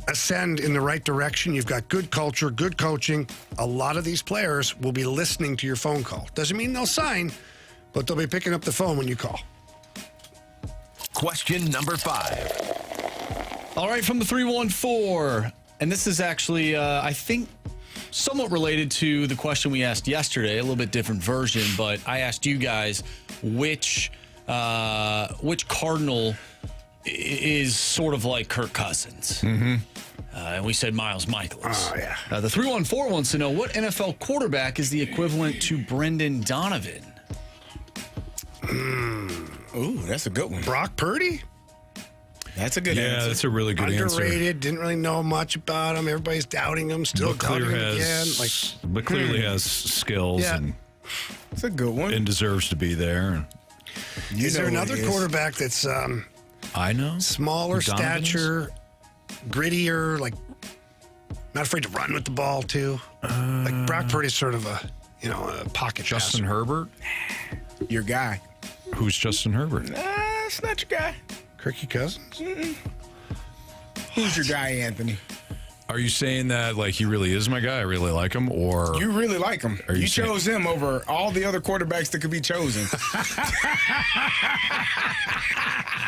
ascend in the right direction, you've got good culture, good coaching, a lot of these players will be listening to your phone call. Doesn't mean they'll sign, but they'll be picking up the phone when you call. Question number 5. All right, from the 314. And this is actually, I think, somewhat related to the question we asked yesterday, a little bit different version, but I asked you guys which Cardinal is sort of like Kirk Cousins. Mm-hmm. And we said Miles Michaelis. Oh, yeah. The 314 wants to know, what NFL quarterback is the equivalent to Brendan Donovan? Ooh, that's a good one. Brock Purdy? That's a good answer. Yeah, that's a really good answer. Underrated. Didn't really know much about him. Everybody's doubting him. Still doubting him again. But clearly has skills. Yeah. And it's a good one. And deserves to be there. Is there another quarterback that's I know smaller Donovan's? stature, grittier, like not afraid to run with the ball too? Like Brock Purdy's sort of a pocket Justin passer. Herbert? Your guy. Who's Justin Herbert? It's not your guy. Kirky Cousins? Who's your guy, Anthony? Are you saying that like he really is my guy? I really like him, or You really like him. Are you You saying- chose him over all the other quarterbacks that could be chosen.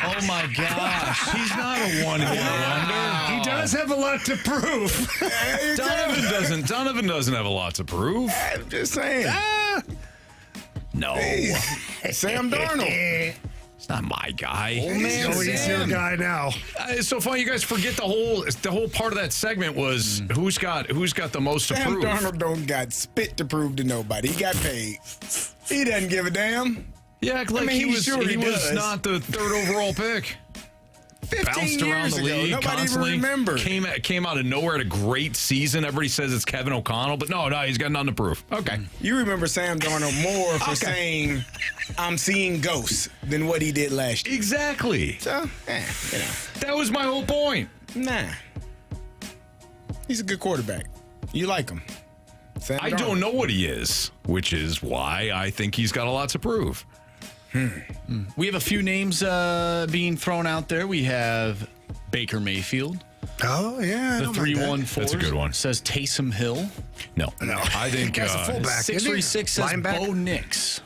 Oh, my gosh. he's not a one-hit wonder. He does have a lot to prove. Donovan doesn't have a lot to prove. I'm just saying. No, Sam Darnold. it's not my guy. Oh, man, He's your guy now. It's so funny. You guys forget the whole part of that segment was who's got the most to Sam prove. Darnold don't got spit to prove to nobody. He got paid. He doesn't give a damn. Yeah, like I mean, he was does. not the third overall pick. 15 Bounced around years the ago. league Nobody constantly. even remembers. Came out of nowhere, had a great season. Everybody says it's Kevin O'Connell, but no, he's got nothing to prove. Okay. You remember Sam Darnold more for saying, I'm seeing ghosts than what he did last year. Exactly. So, That was my whole point. Nah. He's a good quarterback. You like him. Sam I Darnold. don't know what he is, which is why I think he's got a lot to prove. We have a few names being thrown out there. We have Baker Mayfield. Oh, yeah. The 314 That's a good one. says Taysom Hill. No. I think Guy's a fullback. 636 says Linebacker? Bo Nix.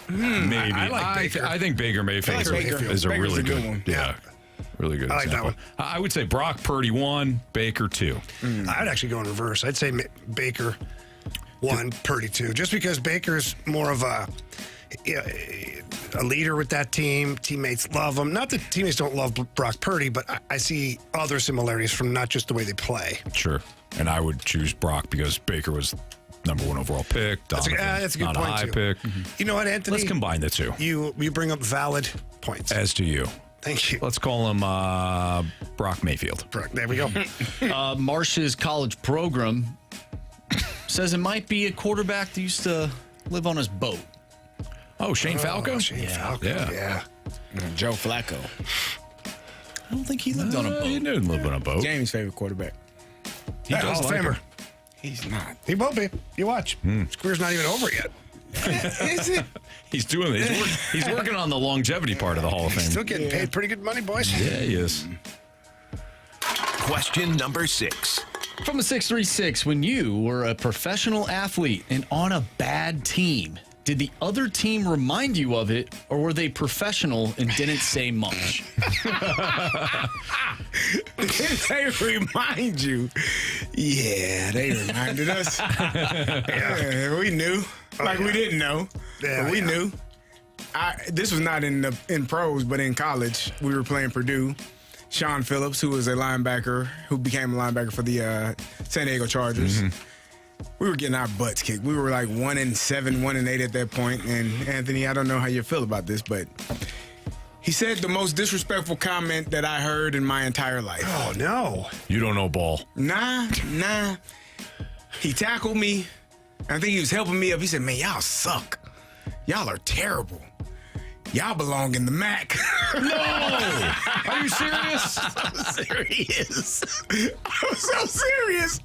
maybe. I like Baker. I think Baker Mayfield Baker. is a Baker's really a good good one. Yeah. Really good I like that example. one. I would say Brock Purdy 1, Baker 2. I'd actually go in reverse. I'd say Baker one, Purdy two. Just because Baker's more of a leader with that team. Teammates love him. Not that teammates don't love Brock Purdy, but I see other similarities from not just the way they play. Sure. And I would choose Brock because Baker was number 1 overall pick. That's a good not point, a high too. pick. You know what, Anthony? Let's combine the two. You bring up valid points. As do you. Thank you. Let's call him Brock Mayfield. There we go. Marsh's college program says it might be a quarterback that used to live on his boat. Oh, Shane Falco? Shane Falco, yeah. Joe Flacco. I don't think he lived on a boat. He didn't live on a boat. Jamie's favorite quarterback. He does Hall of like Famer. him. He's not. He will be. You watch. His career's not even over yet. Is it? He's doing it. He's working on the longevity part of the Hall of Fame. Still getting paid pretty good money, boys. Yeah, he is. Question number 6. From the 636, when you were a professional athlete and on a bad team, did the other team remind you of it, or were they professional and didn't say much? Did they remind you? Yeah, they reminded us. Yeah, we knew. We didn't know. Yeah, but we knew. This was not in pros, but in college. We were playing Purdue. Sean Phillips, who was a linebacker, who became a linebacker for the San Diego Chargers. We were getting our butts kicked. We were like 1-7, 1-8 at that point. And Anthony, I don't know how you feel about this, but he said the most disrespectful comment that I heard in my entire life. Oh, no. You don't know ball. Nah. He tackled me. I think he was helping me up. He said, man, y'all suck. Y'all are terrible. Y'all belong in the MAC. No! Are you serious? I'm serious. I was so serious.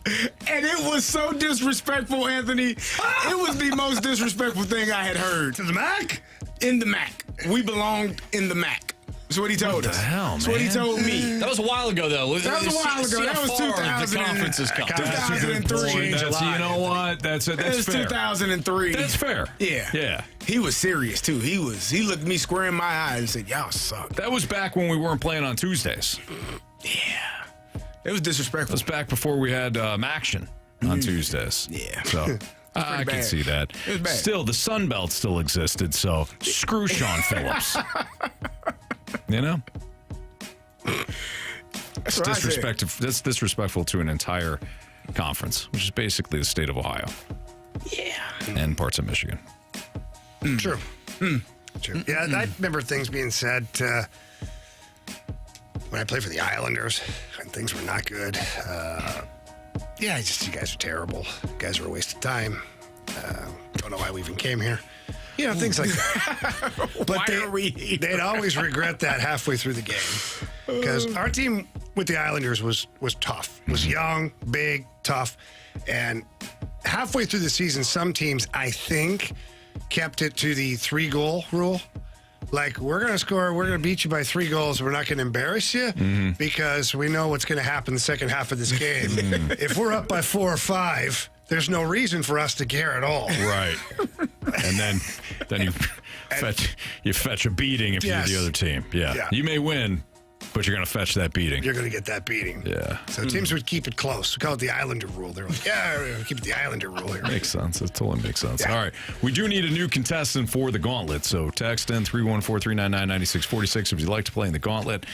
And it was so disrespectful, Anthony. It was the most disrespectful thing I had heard. To the MAC? In the MAC. We belonged in the MAC. That's what he told us. What the hell, That's what he man? told me. That was a while ago, though. That was a while ago. That was 2000. The conference has come. 2003. You know what? That's It was fair. 2003. That's fair. Yeah. He was serious, too. He looked me square in my eyes and said, y'all suck. That was back when we weren't playing on Tuesdays. Yeah. It was disrespectful. That was back before we had Action on Tuesdays. Yeah. So I can bad. see that. It was bad. Still, the Sun Belt still existed, so screw Sean Phillips. You know? It's what I said. disrespectful. That's disrespectful to an entire conference, which is basically the state of Ohio. Yeah. And parts of Michigan. True. True. Yeah, I remember things being said when I played for the Islanders, when things were not good. You guys are terrible. You guys are a waste of time. Don't know why we even came here. You know, things like that. But they'd always regret that halfway through the game. Because our team with the Islanders was tough. Was young, big, tough. And halfway through the season, some teams, I think, kept it to the 3-goal rule. Like, we're going to beat you by 3 goals. We're not going to embarrass you because we know what's going to happen the second half of this game. If we're up by 4 or 5, there's no reason for us to care at all. Right. And then you fetch a beating if you're the other team. Yeah. You may win, but you're going to fetch that beating. You're going to get that beating. Yeah. So teams would keep it close. We call it the Islander rule. They're like, yeah, we're going to keep it the Islander rule here. Makes sense. It totally makes sense. Yeah. All right. We do need a new contestant for the Gauntlet. So text in 314-399-9646 if you'd like to play in the Gauntlet.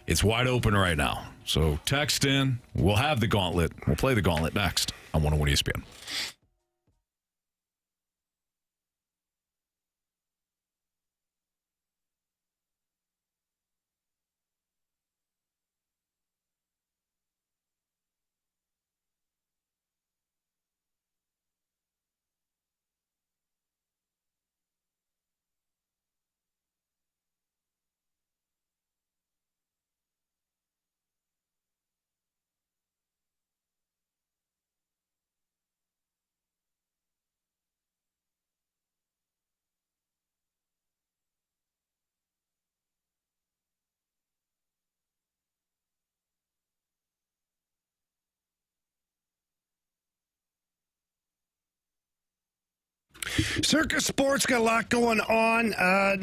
It's wide open right now. So text in. We'll have the Gauntlet. We'll play the Gauntlet next on 101 ESPN. Circus Sports got a lot going on.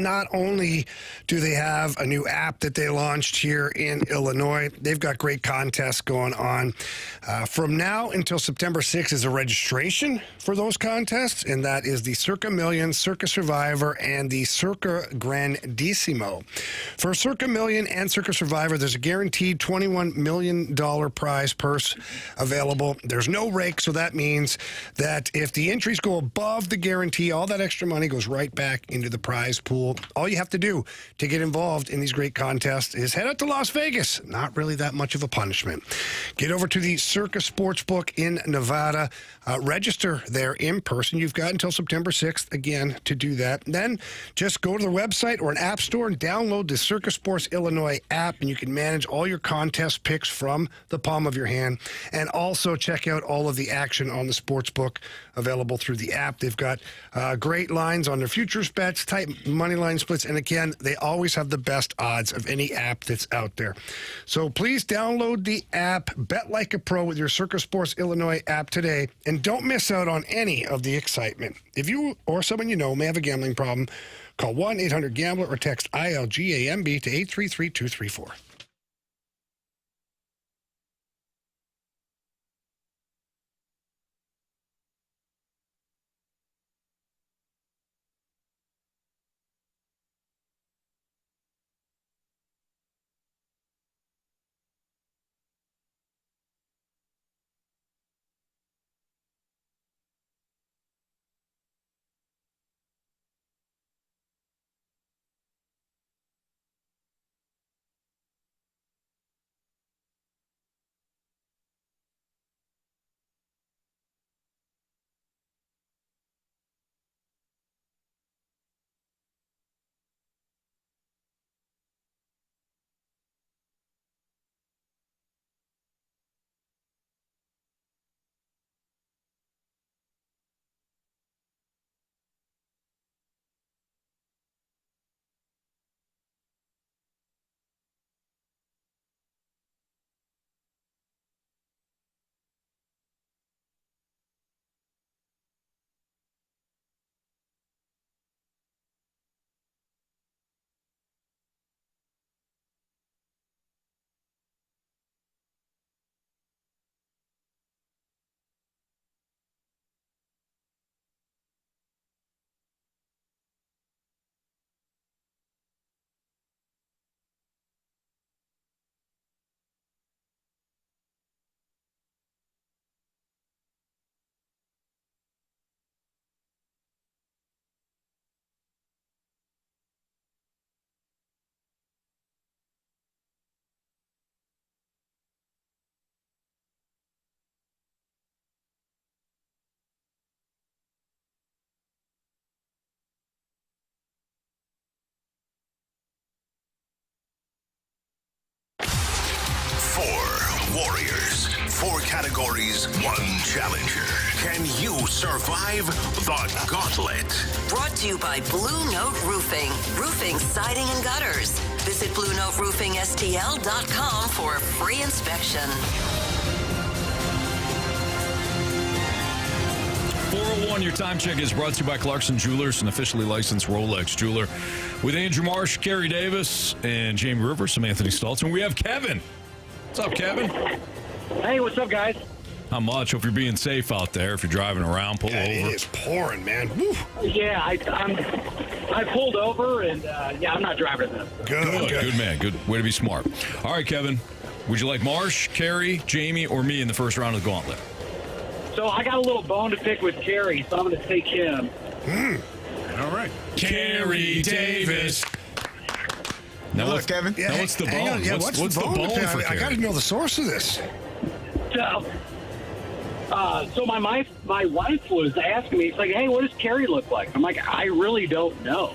Not only do they have a new app that they launched here in Illinois, they've got great contests going on. From now until September 6th is a registration for those contests, and that is the Circa Million, Circa Survivor, and the Circa Grandissimo. For Circa Million and Circa Survivor, there's a guaranteed $21 million prize purse available. There's no rake, so that means that if the entries go above the guarantee, all that extra money goes right back into the prize pool. All you have to do to get involved in these great contests is head out to Las Vegas. Not really that much of a punishment. Get over to the Circa Sportsbook in Nevada. Register there in person. You've got until September 6th, again, to do that. Then just go to their website or an app store and download the Circa Sports Illinois app, and you can manage all your contest picks from the palm of your hand. And also check out all of the action on the sportsbook available through the app. They've got great lines on their futures bets, tight money line splits, and again, they always have the best odds of any app that's out there. So please download the app, bet like a pro with your Circa Sports Illinois app today, and don't miss out on any of the excitement. If you or someone you know may have a gambling problem, call 1-800-GAMBLER or text ILGAMB to 833-234. Warriors. 4 categories, 1 challenger. Can you survive the Gauntlet? Brought to you by Blue Note Roofing. Roofing, siding, and gutters. Visit BlueNoteRoofingSTL.com for a free inspection. 401, your time check is brought to you by Clarkson Jewelers, an officially licensed Rolex jeweler. With Andrew Marsh, Carey Davis, and Jamie Rivers, I'm Anthony Stalter. And we have Kevin. What's up, Kevin? Hey, what's up, guys? Not much. Hope you're being safe out there. If you're driving around, pull over. It is pouring, man. Woo. Yeah, I pulled over, and I'm not driving this. Good man. Good way to be smart. All right, Kevin. Would you like Marsh, Carey, Jamie, or me in the first round of the Gauntlet? So I got a little bone to pick with Carey, so I'm going to take him. All right. Carey Davis. Now, look, Kevin. Yeah, now what's the bone? Yeah, what's the bone for I got to know the source of this. So my wife was asking me, it's like, hey, what does Carey look like? I'm like, I really don't know.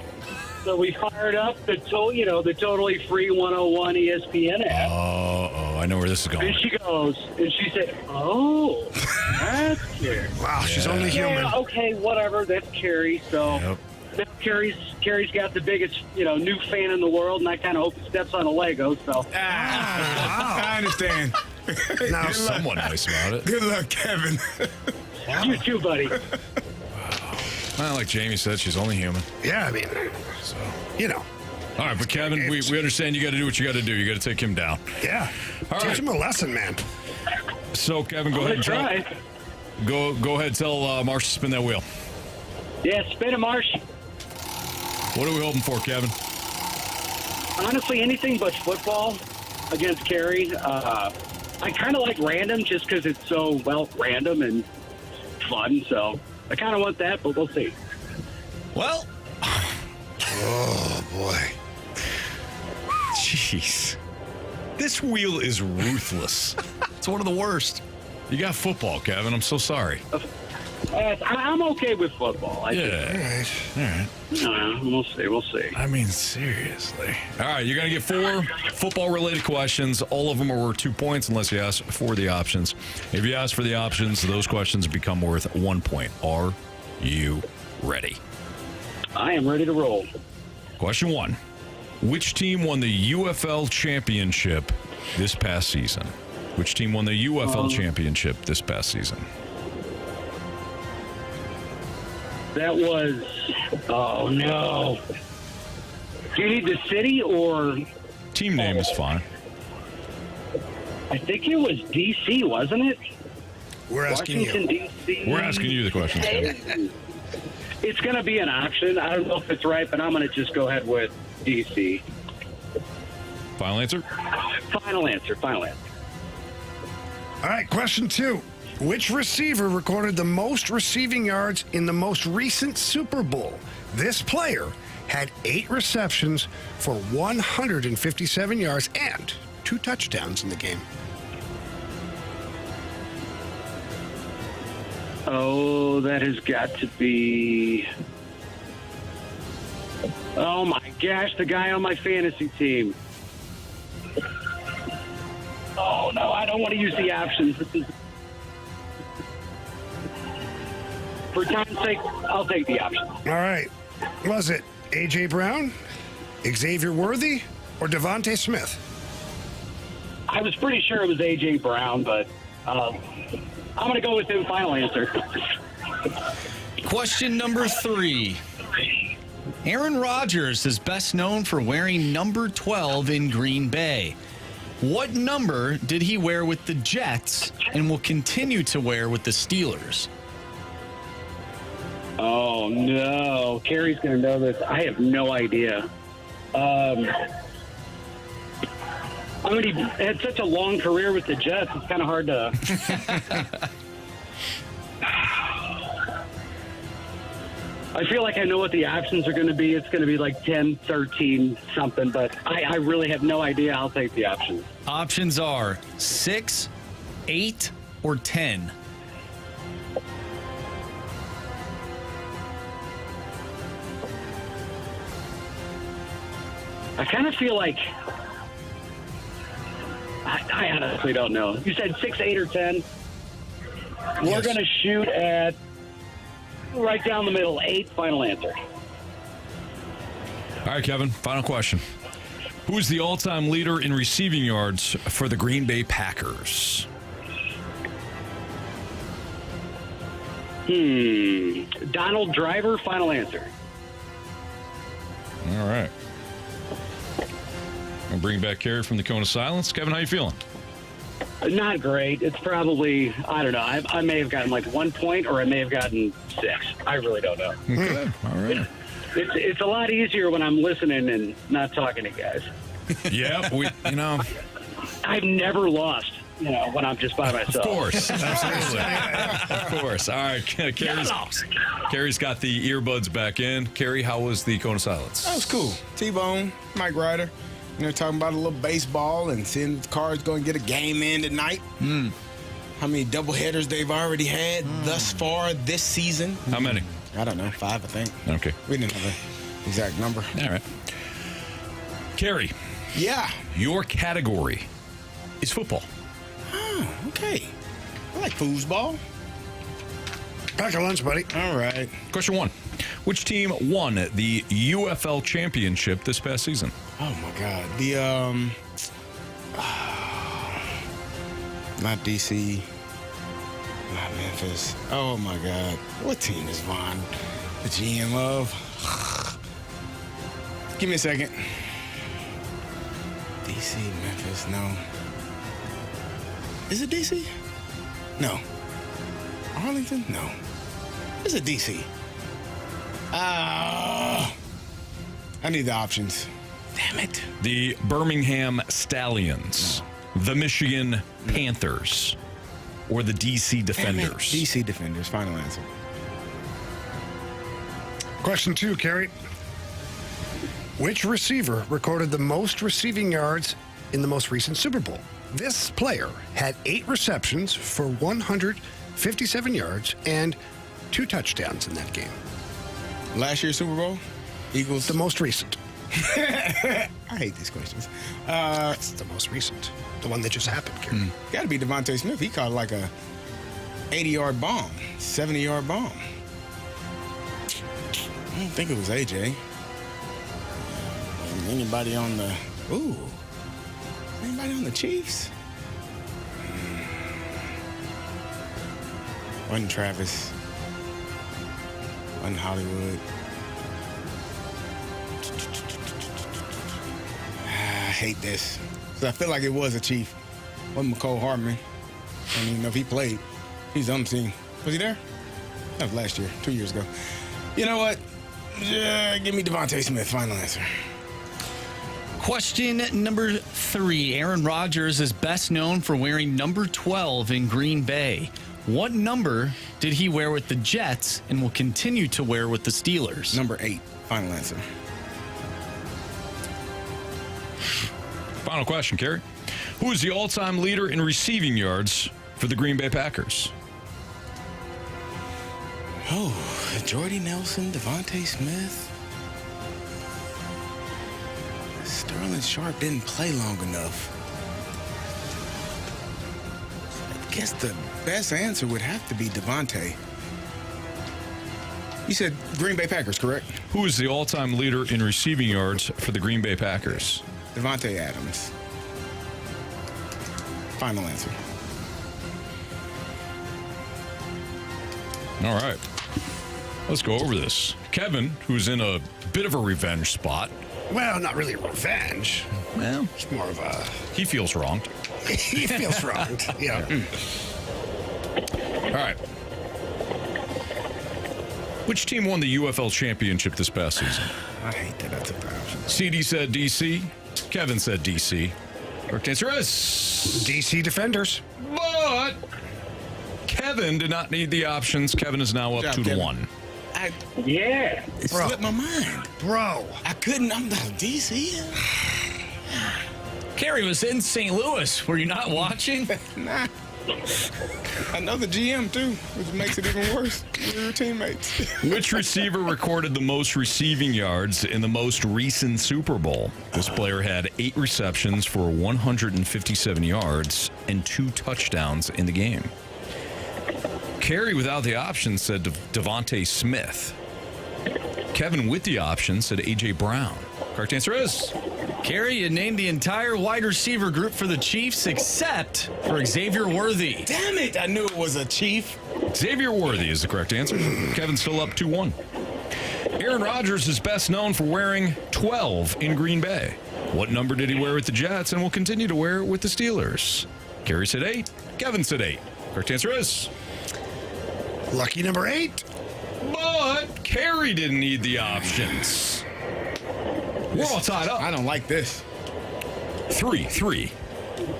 So we fired up the totally free 101 ESPN app. Oh, I know where this is going. And she goes, and she said, oh, that's Carey. Wow, she's only human. Yeah, okay, whatever, that's Carey. So now Carey's got the biggest, new fan in the world, and I kind of hope he steps on a Lego. So I understand. Now someone nice about it. Good luck, Kevin. You too, buddy. All Well, like Jamie said, she's only human. Yeah, I mean, So, All right, but Kevin, we understand you got to do what you got to do. You got to take him down. Yeah. All Teach right. him a lesson, man. So, Kevin, go ahead and try. Go ahead, tell Marsh to spin that wheel. Yeah, spin it, Marsh. What are we hoping for, Kevin? Honestly, anything but football against Carey. I kind of like random just because it's so, random and fun. So I kind of want that, but we'll see. Well, Oh, boy. Jeez. This wheel is ruthless. It's one of the worst. You got football, Kevin. I'm so sorry. I'm okay with football. All right. We'll see. I mean, seriously. All right, you're going to get 4 football-related questions. All of them are worth 2 points unless you ask for the options. If you ask for the options, those questions become worth 1 point. Are you ready? I am ready to roll. Question 1. Which team won the UFL championship this past season? Which team won the UFL championship this past season? That was, oh no. Do you need the city or? Team name is fine. I think it was DC, wasn't it? We're asking Washington, you. DC. We're asking you the questions, Kevin. It's going to be an option. I don't know if it's right, but I'm going to just go ahead with DC. Final answer? Final answer. All right, question 2. Which receiver recorded the most receiving yards in the most recent Super Bowl? This player had 8 receptions for 157 yards and 2 touchdowns in the game. Oh, that has got to be... Oh, my gosh, the guy on my fantasy team. Oh, no, I don't want to use the options. For time's sake, I'll take the option. All right. Was it A.J. Brown, Xavier Worthy, or Devontae Smith? I was pretty sure it was A.J. Brown, but I'm going to go with him. Final answer. question number 3. Aaron Rodgers is best known for wearing number 12 in Green Bay. What number did he wear with the Jets and will continue to wear with the Steelers? Oh, no. Carey's going to know this. I have no idea. I mean, he had such a long career with the Jets. It's kind of hard to... I feel like I know what the options are going to be. It's going to be like 10, 13, something, but I really have no idea. I'll take the options. Options are 6, 8, or 10. I kind of feel like... I honestly don't know. You said 6, 8, or 10? We're going to shoot at right down the middle, 8. Final answer. All right, Kevin, final question. Who is the all-time leader in receiving yards for the Green Bay Packers? Donald Driver. Final answer. All right. I'll bring back Carey from the Cone of Silence. Kevin, how you feeling? Not great. It's probably, I don't know. I may have gotten like 1 point or I may have gotten 6. I really don't know. Okay. All right. It's a lot easier when I'm listening and not talking to guys. Yeah, I've never lost, when I'm just by myself. Of course. Absolutely. Of course. All right. Carey's got the earbuds back in. Carey, how was the Cone of Silence? That was cool. T-Bone, Mike Ryder. Talking about a little baseball and seeing if the Cards going to get a game in tonight. How many doubleheaders they've already had thus far this season. How many? I don't know. 5, I think. Okay. We didn't have an exact number. All right. Carey. Yeah. Your category is football. Oh, okay. I like foosball. Pack your lunch, buddy. All right. Question 1. Which team won the UFL championship this past season? Oh, my God. The, not DC, not Memphis. Oh, my God. What team is Vaughn? The GM of. Give me a second. DC, Memphis, no. Is it DC? No. Arlington? No. Is it DC? I need the options. Damn it. The Birmingham Stallions, the Michigan Panthers, or the DC Defenders. DC Defenders, final answer. Question 2, Carey. Which receiver recorded the most receiving yards in the most recent Super Bowl? This player had 8 receptions for 157 yards and 2 touchdowns in that game. Last year's Super Bowl? Eagles? The most recent. I hate these questions. It's the most recent. The one that just happened, Carey. Got to be Devontae Smith. He caught like a 80-yard bomb, 70-yard bomb. I don't think it was AJ. Anybody on the... Ooh. Anybody on the Chiefs? Wasn't Travis. Wasn't Hollywood. I hate this. So I feel like it was a Chief. Wasn't McCole Hardman. I don't even know if he played. He's unseen. Was he there? That was last year, 2 years ago. You know what? Give me Devontae Smith. Final answer. Question number 3. Aaron Rodgers is best known for wearing number 12 in Green Bay. What number did he wear with the Jets and will continue to wear with the Steelers? Number 8. Final answer. Final question, Carey. Who is the all-time leader in receiving yards for the Green Bay Packers? Oh, Jordy Nelson, Devontae Smith. Sterling Sharp didn't play long enough. I guess the best answer would have to be Devontae. You said Green Bay Packers, correct? Who is the all-time leader in receiving yards for the Green Bay Packers? Devontae Adams. Final answer. All right. Let's go over this. Kevin, who's in a bit of a revenge spot. Well, not really revenge. Well, it's more of a... He feels wronged. He feels wronged, yeah. All right. Which team won the UFL championship this past season? I hate that I took the option. CD said DC. Kevin said DC. Correct answer is... DC Defenders. But Kevin did not need the options. Kevin is now up 2-1. Yeah. It slipped my mind. Bro. I couldn't. I'm not DC. Carey was in St. Louis. Were you not watching? Nah. I know the GM, too, which makes it even worse. We were teammates. Which receiver recorded the most receiving yards in the most recent Super Bowl? This player had 8 receptions for 157 yards and 2 touchdowns in the game. Carey, without the option, said Devontae Smith. Kevin, with the option, said A.J. Brown. Correct answer is... Carey, you named the entire wide receiver group for the Chiefs except for Xavier Worthy. Damn it, I knew it was a Chief. Xavier Worthy is the correct answer. Kevin's still up 2-1. Aaron Rodgers is best known for wearing 12 in Green Bay. What number did he wear with the Jets and will continue to wear with the Steelers? Carey said 8. Kevin said 8. Correct answer is... Lucky number 8. But Carey didn't need the options. We're all tied up. I don't like this. 3-3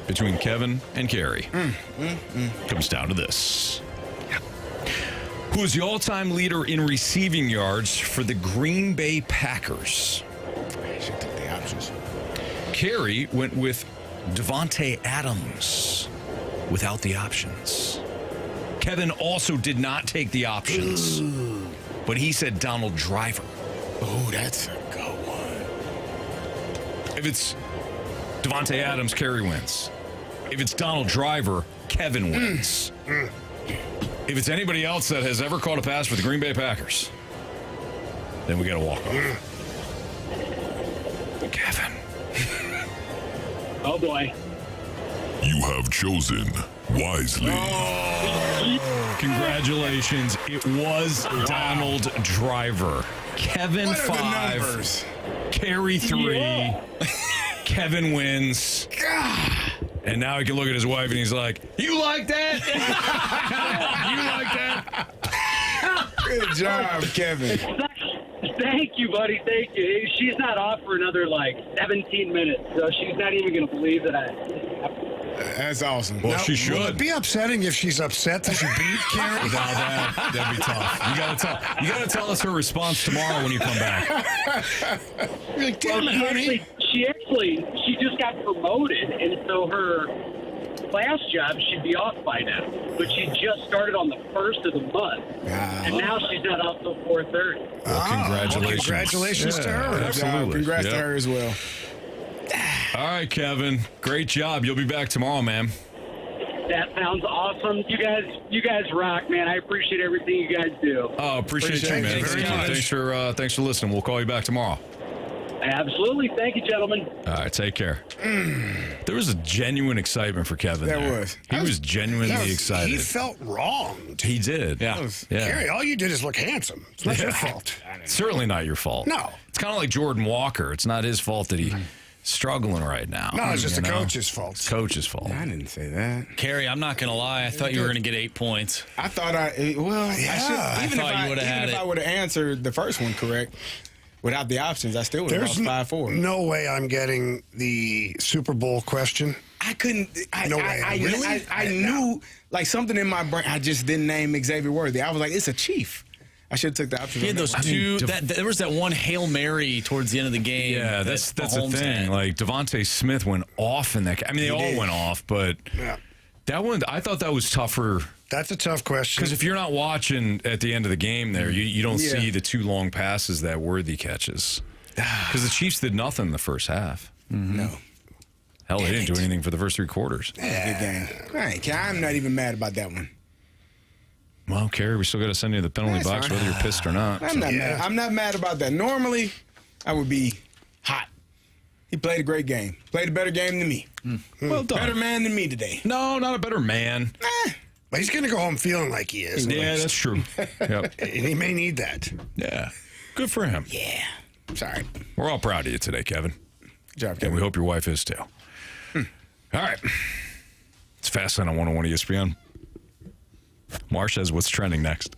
between Kevin and Carey. Comes down to this. Who is the all-time leader in receiving yards for the Green Bay Packers? I should take the options. Carey went with Devontae Adams without the options. Kevin also did not take the options, but he said Donald Driver. Oh, that's a good one. If it's Devontae Adams, Carey wins. If it's Donald Driver, Kevin wins. If it's anybody else that has ever caught a pass for the Green Bay Packers, then we got to walk off. Kevin. Oh, boy. You have chosen wisely. Oh. Congratulations. It was Donald Driver. Kevin What are the 5. numbers? Carey 3. Yeah. Kevin wins. And now he can look at his wife and he's like, "You like that? You like that?" Good job, Kevin. Thank you, buddy. Thank you. She's not off for another 17 minutes, so she's not even going to believe that That's awesome. Well, she Will should. it be upsetting if she's upset that you beat Carey? No, that'd be tough. You gotta tell us her response tomorrow when you come back. You're like, damn it, honey. She just got promoted, and so her last job should be off by now. But she just started on the 1st of the month, and now she's not off till 4:30. Well, congratulations. Congratulations to her. Absolutely. Congrats to her as well. All right, Kevin. Great job. You'll be back tomorrow, man. That sounds awesome. You guys rock, man. I appreciate everything you guys do. Oh, appreciate you, man. Thanks very much. Thanks for listening. We'll call you back tomorrow. Absolutely. Thank you, gentlemen. All right, take care. There was a genuine excitement for Kevin. There there. was. He was genuinely excited. He felt wronged. He did. Yeah. Carey, all you did is look handsome. It's not your fault. Certainly not your fault. No. It's kind of like Jordan Walker. It's not his fault that he's struggling right now. No, it's just you the know? coach's fault. It's coach's fault. I didn't say that. Carey, I'm not going to lie. I thought you were going to get 8 points. I thought I should. I thought you would've had if it. I would have answered the first one correct, without the options, I still would have There's lost 5-4. no way I'm getting the Super Bowl question. I couldn't. No way. Really? I knew something in my brain. I just didn't name Xavier Worthy. I was like, it's a Chief. I should have took the option. He had those two. There was that one Hail Mary towards the end of the game. Yeah, that's the Mahomes thing. had. Like Devontae Smith went off in that. I mean, they all went off, but that one, I thought that was tougher. That's a tough question. Because if you're not watching at the end of the game there, you don't Yeah. see the 2 long passes that Worthy catches. Because the Chiefs did nothing in the first half. No. Hell, they didn't do anything for the first 3 quarters. Good game. Right, I'm not even mad about that one. Well, Carey, we still got to send you the penalty That's box, fine. whether you're pissed or not. I'm not mad. I'm not mad about that. Normally, I would be hot. He played a great game. Played a better game than me. Well done. Better man than me today. No, not a better man. But he's going to go home feeling like he is. Yeah, that's true. Yep. And he may need that. Yeah. Good for him. Yeah. Sorry. We're all proud of you today, Kevin. Good job, And Kevin. we hope your wife is too. All right. It's Fastlane on 101 ESPN. Marsh says what's trending next.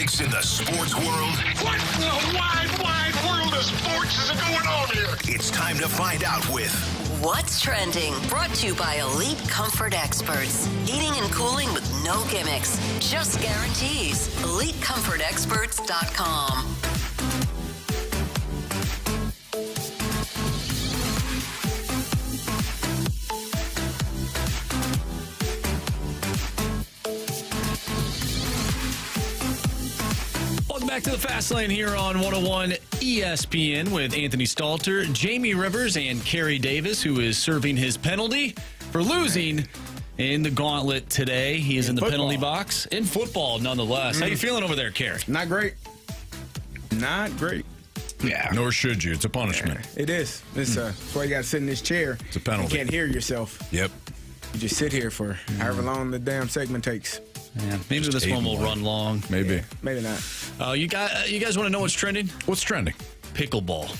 topics in the sports world? What in the wide world of sports is going on here? It's time to find out with What's Trending? Brought to you by Elite Comfort Experts. Heating and cooling with no gimmicks, just guarantees. EliteComfortExperts.com. Back to the Fast Lane here on 101 ESPN with Anthony Stalter, Jamie Rivers, and Carey Davis, who is serving his penalty for losing in the Gauntlet today. He is in the penalty box in football, nonetheless. How you feeling over there, Carey? Not great. Not great. Yeah. Nor should you. It's a punishment. Yeah, it is. That's why you got to sit in this chair. It's a penalty. You can't hear yourself. Yep. You just sit here for however long the damn segment takes. Yeah, maybe this one will run long. Maybe. Yeah, maybe not. You guys want to know what's trending? What's trending? Pickleball.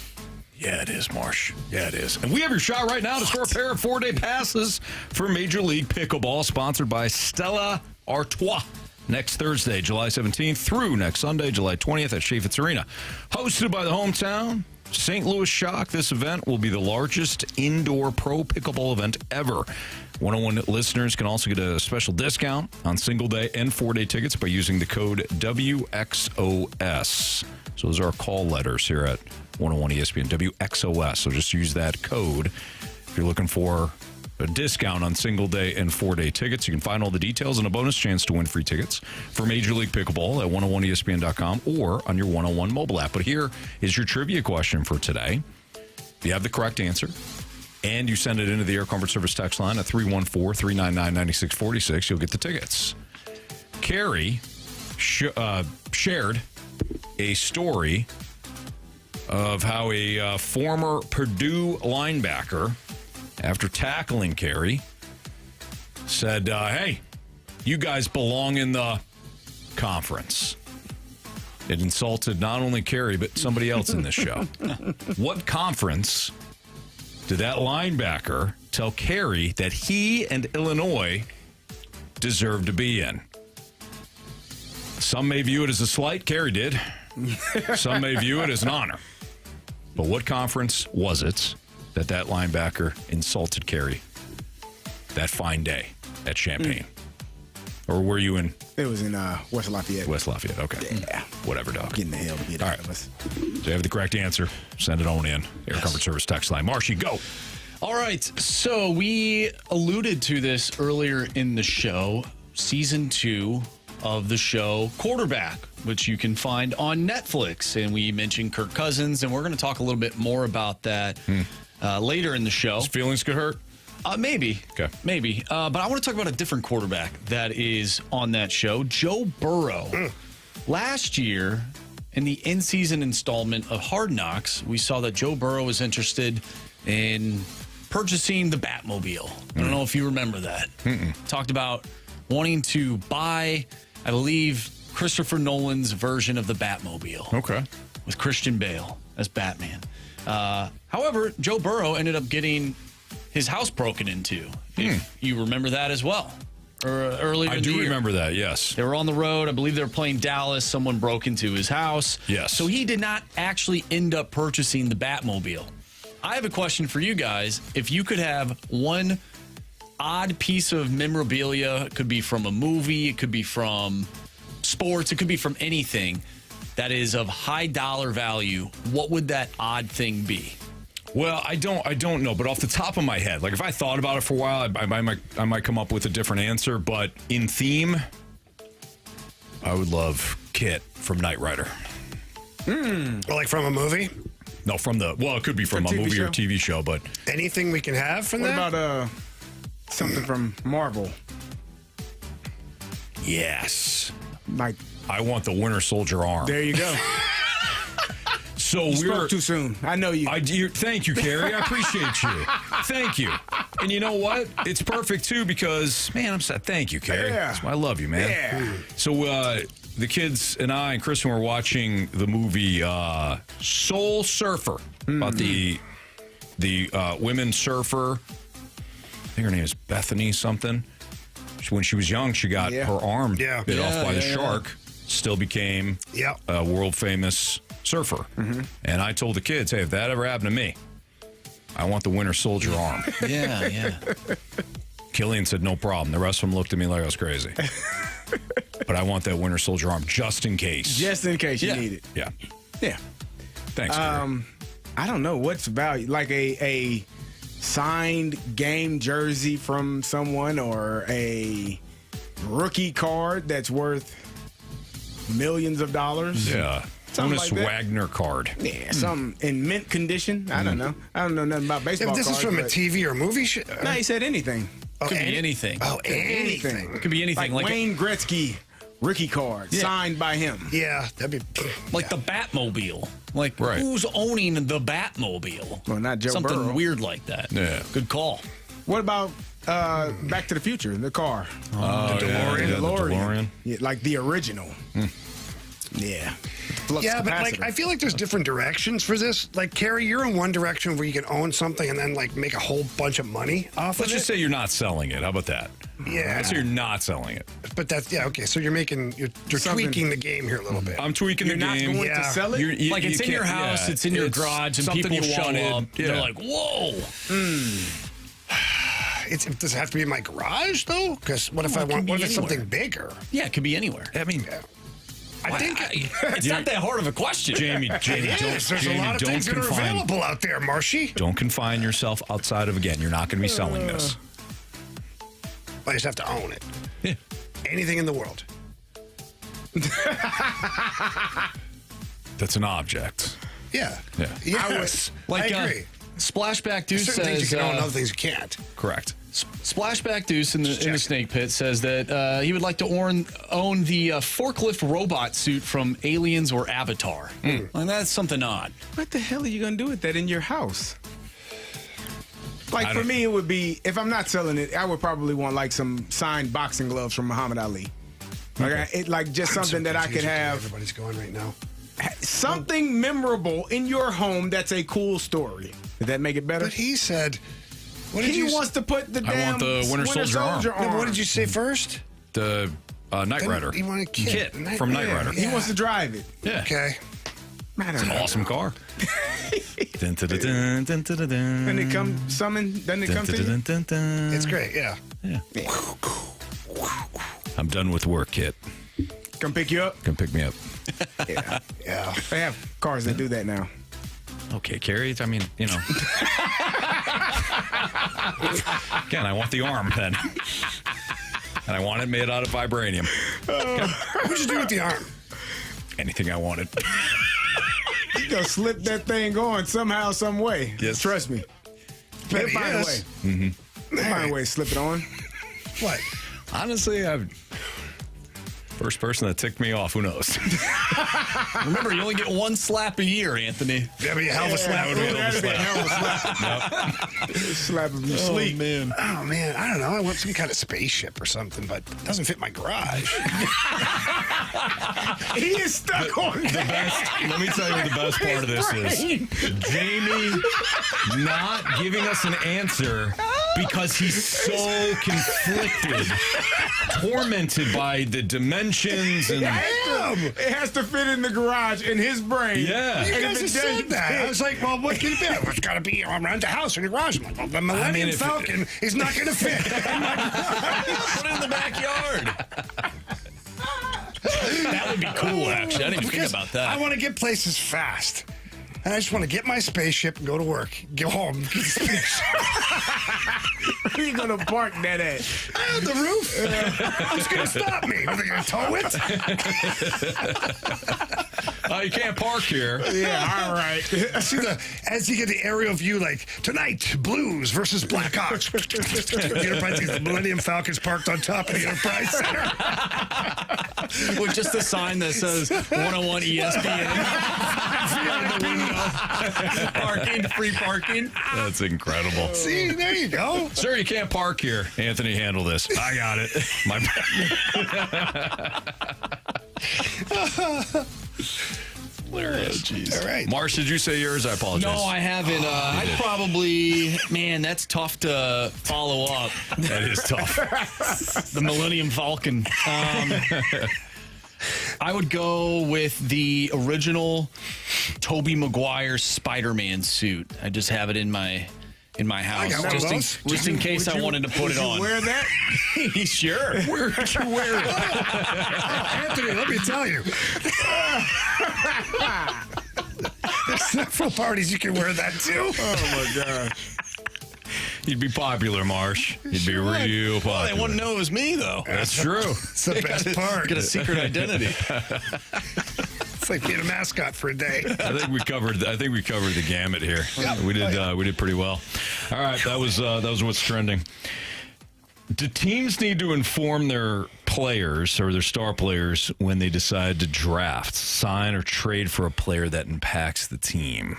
Yeah, it is, Marsh. Yeah, it is. And we have your shot right now to score a pair of 4-day passes for Major League Pickleball, sponsored by Stella Artois. Next Thursday, July 17th through next Sunday, July 20th at Chaffetz Arena. Hosted by the hometown St. Louis Shock, this event will be the largest indoor pro pickleball event ever. 101 listeners can also get a special discount on single-day and 4-day tickets by using the code WXOS. So those are our call letters here at 101 ESPN, WXOS. So just use that code if you're looking for a discount on single-day and 4-day tickets. You can find all the details and a bonus chance to win free tickets for Major League Pickleball at 101ESPN.com or on your 101 mobile app. But here is your trivia question for today. If you have the correct answer and you send it into the Air Comfort Service text line at 314-399-9646, you'll get the tickets. Carey shared a story of how a former Purdue linebacker, after tackling Carey, said, hey, you guys belong in the conference. It insulted not only Carey, but somebody else in this show. What conference did that linebacker tell Carey that he and Illinois deserve to be in? Some may view it as a slight. Carey did. Some may view it as an honor. But what conference was it that linebacker insulted Carey that fine day at Champaign? Or were you in? It was in West Lafayette. West Lafayette, okay. Yeah. Whatever, dog. Getting the hell to get out of us. So you have the correct answer. Send it on in. Air Comfort Service text line. Marshy, go. All right. So we alluded to this earlier in the show. Season 2 of the show Quarterback, which you can find on Netflix. And we mentioned Kirk Cousins, and we're going to talk a little bit more about that later in the show. His feelings could hurt? Maybe. Okay. Maybe. But I want to talk about a different quarterback that is on that show, Joe Burrow. Last year, in the in-season installment of Hard Knocks, we saw that Joe Burrow was interested in purchasing the Batmobile. I don't know if you remember that. Talked about wanting to buy, I believe, Christopher Nolan's version of the Batmobile. Okay. With Christian Bale as Batman. However, Joe Burrow ended up getting his house broken into, if you remember that as well. Or earlier in the year. I do remember that, yes. They were on the road. I believe they were playing Dallas. Someone broke into his house. Yes. So he did not actually end up purchasing the Batmobile. I have a question for you guys. If you could have one odd piece of memorabilia, it could be from a movie, it could be from sports, it could be from anything that is of high dollar value, what would that odd thing be? Well, I don't know, but off the top of my head, like if I thought about it for a while, I might come up with a different answer. But in theme, I would love Kit from Knight Rider. Like from a movie? No, it could be from a movie or TV show, but anything we can have from that? What about something from Marvel? Yes. Like I want the Winter Soldier arm. There you go. So you spoke too soon. I know you. Thank you, Carey. I appreciate you. Thank you. And you know what? It's perfect too because, man, I'm sad. Thank you, Carey. Yeah. I love you, man. Yeah. So the kids and I and Kristen were watching the movie Soul Surfer about the women surfer. I think her name is Bethany something. When she was young, she got her arm bit off by the shark. still became a world famous surfer. And I told the kids, hey, if that ever happened to me, I want the Winter Soldier arm. Yeah. Killian said, no problem. The rest of them looked at me like I was crazy. But I want that Winter Soldier arm just in case. Just in case you need it. Yeah. Yeah. Thanks, Carey. I don't know what's value, like a signed game jersey from someone or a rookie card that's worth millions of dollars. Yeah. Something Honus like that. Wagner card. Yeah, some in mint condition. I don't know. I don't know nothing about baseball. If this cards, is from a but- TV or movie show. No, he said anything. Could be anything. Oh, anything. It could be anything. Like Wayne Gretzky rookie card signed by him. Yeah, that'd be like the Batmobile. Like, Right. who's owning the Batmobile? Well, not Joe Something Burrow. weird like that. Yeah. Good call. What about Back to the Future, the car? Oh, the DeLorean. yeah, the DeLorean. Yeah, like the original. Yeah. Flux Yeah, but like capacitor. I feel like there's different directions for this. Like Carey, you're in one direction where you can own something and then like make a whole bunch of money off Let's of just say you're not selling it. How about that? Yeah. Let's say you're not selling it. But that's okay. So you're tweaking the game here a little bit. I'm tweaking You're the not game. going to sell it? Like it's in your can't- house, yeah, it's in your garage, and something people you show wanted. up. Yeah. They're like, whoa. Does it have to be in my garage though? Because what if I want? What if it's something bigger? Yeah, it could be anywhere. I mean, I think It's not that hard of a question. Jamie, it don't, is. There's Jamie, a lot of don't things that are confine, available out there, Marshy. Don't confine yourself outside of, again, you're not going to be selling this. I just have to own it. Yeah. Anything in the world. That's an object. Yeah. Yeah. Yes. Like, I agree. Splashback Deuce There's certain things says you can own, other things you can't. Correct. Splashback Deuce in the Snake Pit says that he would like to own the forklift robot suit from Aliens or Avatar. And that's something odd. What the hell are you going to do with that in your house? Like, I for don't- me, it would be, if I'm not selling it, I would probably want, like, some signed boxing gloves from Muhammad Ali. Like, just something that I could have. Everybody's going right now. Something memorable in your home that's a cool story. Did that make it better? But he said, what did He you wants to put the I damn want the Winter Soldier arm. No, what did you say first? The Knight Then Rider. he wanted Kit. from Knight Rider. He wants to drive it. Yeah. Okay. It's an awesome car. Dun, dun, dun, dun, dun, dun, dun, dun. And it come summon, doesn't it Dun, come dun, to you? dun, dun, dun. It's great, yeah. I'm done with work, Kit. Come pick you up? Come pick me up. Yeah. Yeah. They have cars that do that now. Okay, Carey. I mean, you know. Again, I want the arm then. And I want it made out of vibranium. What'd you do with the arm? Anything I wanted. You gonna slip that thing on somehow, some way. Yes. Trust me. They'll find a way. Yes. Mm-hmm. They'll find a way to slip it on. What? Honestly, first person that ticked me off, who knows? Remember, you only get one slap a year, Anthony. That'd be a hell of a slap. That'd be a hell of a slap. Slap him, you sleep. Man. Oh, man. I don't know. I want some kind of spaceship or something, but it doesn't fit my garage. He is stuck on The best, let me tell you what the best part of this is. Jamie not giving us an answer because he's so conflicted, tormented by the dimensions and It has to fit in the garage in his brain. Yeah. You And guys if have it said that. I was like, well, what can it be? It's got to be around the house or the garage. I'm like, well, the Millennium if- Falcon is not going to fit. Put it in the backyard. That would be cool, actually. I didn't even think about that. I want to get places fast. And I just want to get my spaceship and go to work. Go home. Get the spaceship. Where are you going to park that at? The roof. Who's going to stop me? Are they going to tow it? you can't park here. Yeah, all right. See as you get the aerial view, like tonight, Blues versus Blackhawks. The Enterprise, the Millennium Falcon's parked on top of the Enterprise Center. With just a sign that says 101 ESPN. On the window. Parking, free parking. That's incredible. See, there you go. Sir, you can't park here. Anthony, handle this. I got it. My Hilarious. All right. Marsh, did you say yours? I apologize. No, I haven't. I'd probably, man, that's tough to follow up. That is tough. The Millennium Falcon. I would go with the original Tobey Maguire Spider-Man suit. I just have it in my house, just in case I wanted to put it on. Wear that? Sure. Where would you wear it? Anthony, let me tell you. There's several parties you can wear that too. Oh, my gosh. You'd be popular, Marsh. You'd be real popular. Well, they wouldn't know it was me, though. That's true. It's the best part. Got a secret identity. It's like being a mascot for a day. I think we covered the gamut here. Yeah. We did pretty well. All right, that was what's trending. Do teams need to inform their players or their star players when they decide to draft, sign, or trade for a player that impacts the team?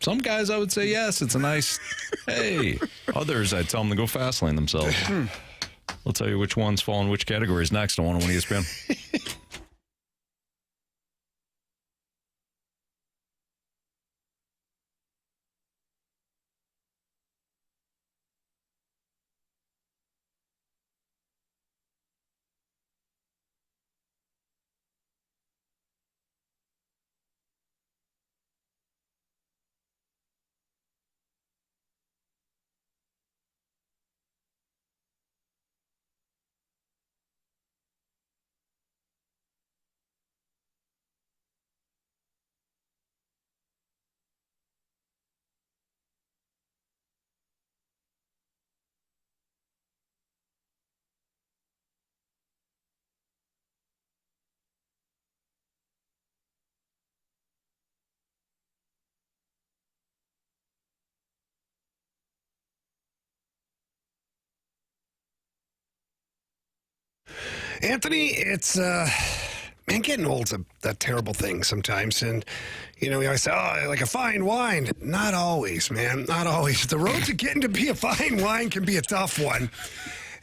Some guys, I would say yes. It's a nice, hey. Others, I'd tell them to go fast lane themselves. I'll tell you which ones fall in which categories next on 101 ESPN. Anthony, it's man, getting old's a terrible thing sometimes, and you always say, "Oh, like a fine wine." Not always, man. Not always. The road to getting to be a fine wine can be a tough one,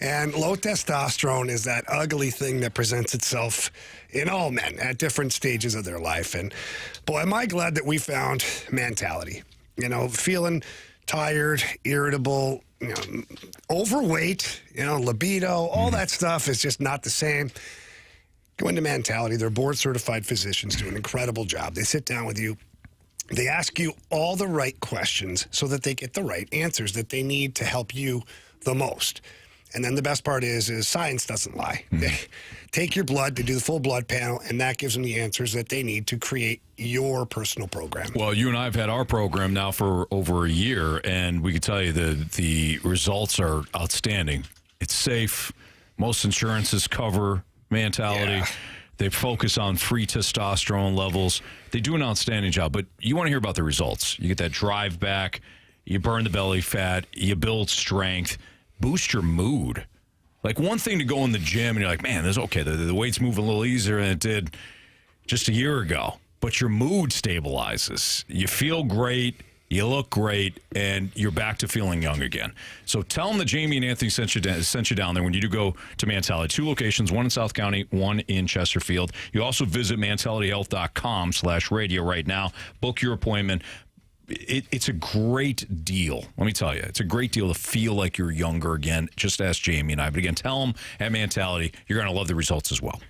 and low testosterone is that ugly thing that presents itself in all men at different stages of their life. And boy, am I glad that we found mentality. Feeling tired, irritable, overweight, libido, all that stuff is just not the same. Go into mentality. They're board-certified physicians do an incredible job. They sit down with you. They ask you all the right questions so that they get the right answers that they need to help you the most. And then the best part is science doesn't lie. They take your blood, they do the full blood panel, and that gives them the answers that they need to create your personal program. Well, you and I have had our program now for over a year, and we can tell you the results are outstanding. It's safe. Most insurances cover mentality. Yeah. They focus on free testosterone levels. They do an outstanding job, but you want to hear about the results. You get that drive back, you burn the belly fat, you build strength, boost your mood. Like, one thing to go in the gym and you're like, man, this okay. The weight's moving a little easier than it did just a year ago. But your mood stabilizes. You feel great, you look great, and you're back to feeling young again. So tell them that Jamie and Anthony sent you down there when you do go to Mentality. 2 locations, one in South County, one in Chesterfield. You also visit mentalityhealth.com/radio right now. Book your appointment. It's a great deal. Let me tell you, it's a great deal to feel like you're younger again. Just ask Jamie and I. But again, tell them at Mentality, you're going to love the results as well.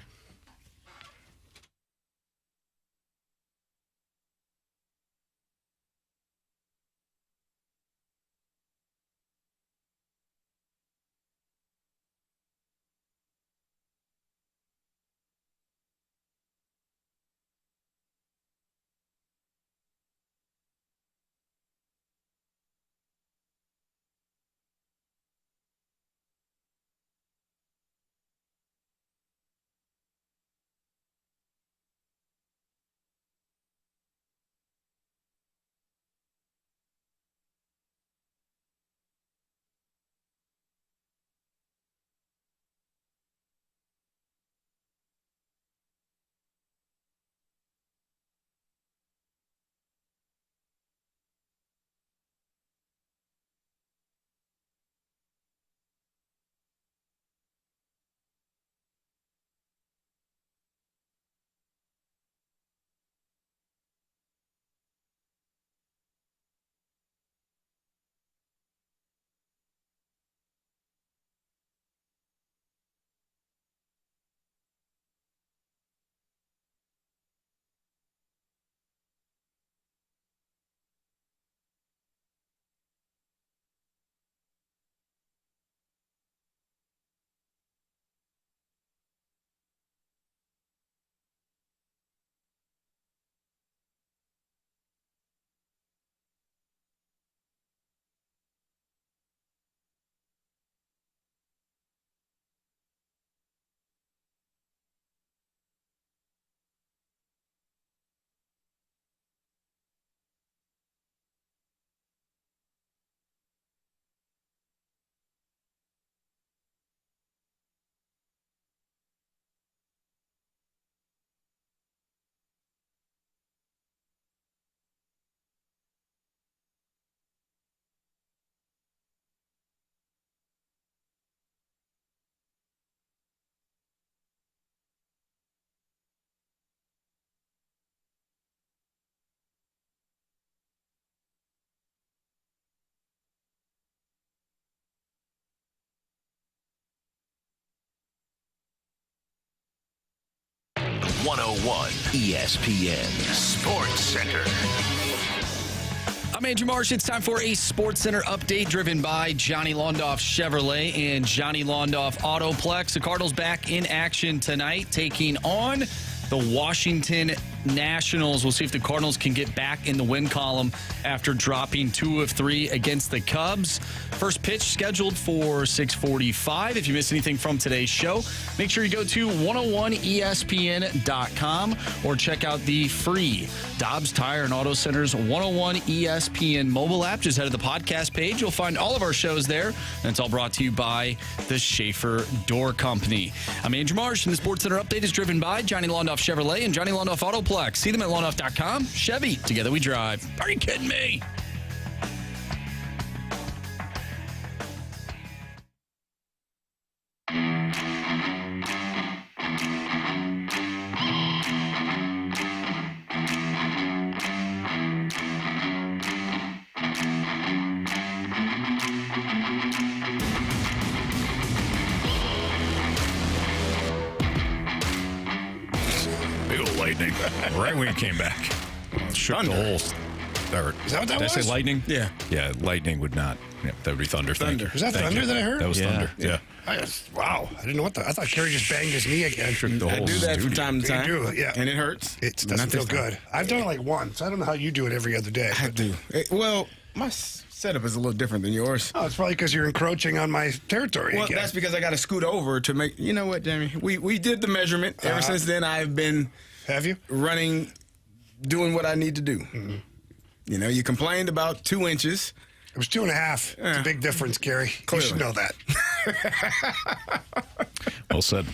101 ESPN Sports Center. I'm Andrew Marsh. It's time for a Sports Center update driven by Johnny Londoff Chevrolet and Johnny Londoff Autoplex. The Cardinals back in action tonight, taking on the Washington Nationals. We'll see if the Cardinals can get back in the win column after dropping 2 of 3 against the Cubs. First pitch scheduled for 6:45. If you missed anything from today's show, make sure you go to 101ESPN.com or check out the free Dobbs Tire and Auto Center's 101 ESPN mobile app. Just head to the podcast page. You'll find all of our shows there. And it's all brought to you by the Schaefer Door Company. I'm Andrew Marsh, and the Sports Center update is driven by Johnny Londoff Chevrolet and Johnny Londoff Autoplex. See them at londoff.com. Chevy, together we drive. Are you kidding me? Lightning. Right when he came back. Shook the whole. Is that what that Did was? I say lightning? Yeah. Yeah, lightning would not. Yeah, that would be thunder. Thunder. Was that thunder that I heard? That was thunder. Yeah. Wow. I didn't know what I thought Carey just banged his knee again. I do that from time to time. You do it, yeah. And it hurts. It doesn't feel good. I've done it like once. I don't know how you do it every other day. I do. Well, my setup is a little different than yours. Oh, it's probably because you're encroaching on my territory Well, again. that's because I got to scoot over to make. You know what, Jamie? We did the measurement. Ever since then, I've been. Have you? Doing what I need to do. Mm-hmm. You know, you complained about 2 inches. It was 2.5. It's a big difference, Carey. Clearly. You should know that. Well said.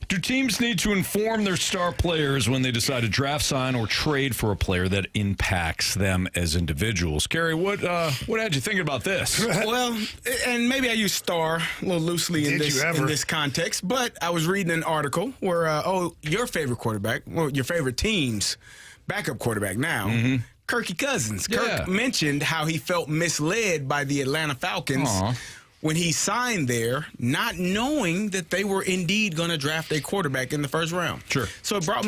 Do teams need to inform their star players when they decide to draft, sign, or trade for a player that impacts them as individuals? Carey, what had you thinking about this? Well, and maybe I use star a little loosely in this context, but I was reading an article where, your favorite quarterback, well, your favorite team's backup quarterback now, Kirky Cousins. Kirk mentioned how he felt misled by the Atlanta Falcons when he signed there, not knowing that they were indeed going to draft a quarterback in the first round. Sure. So it brought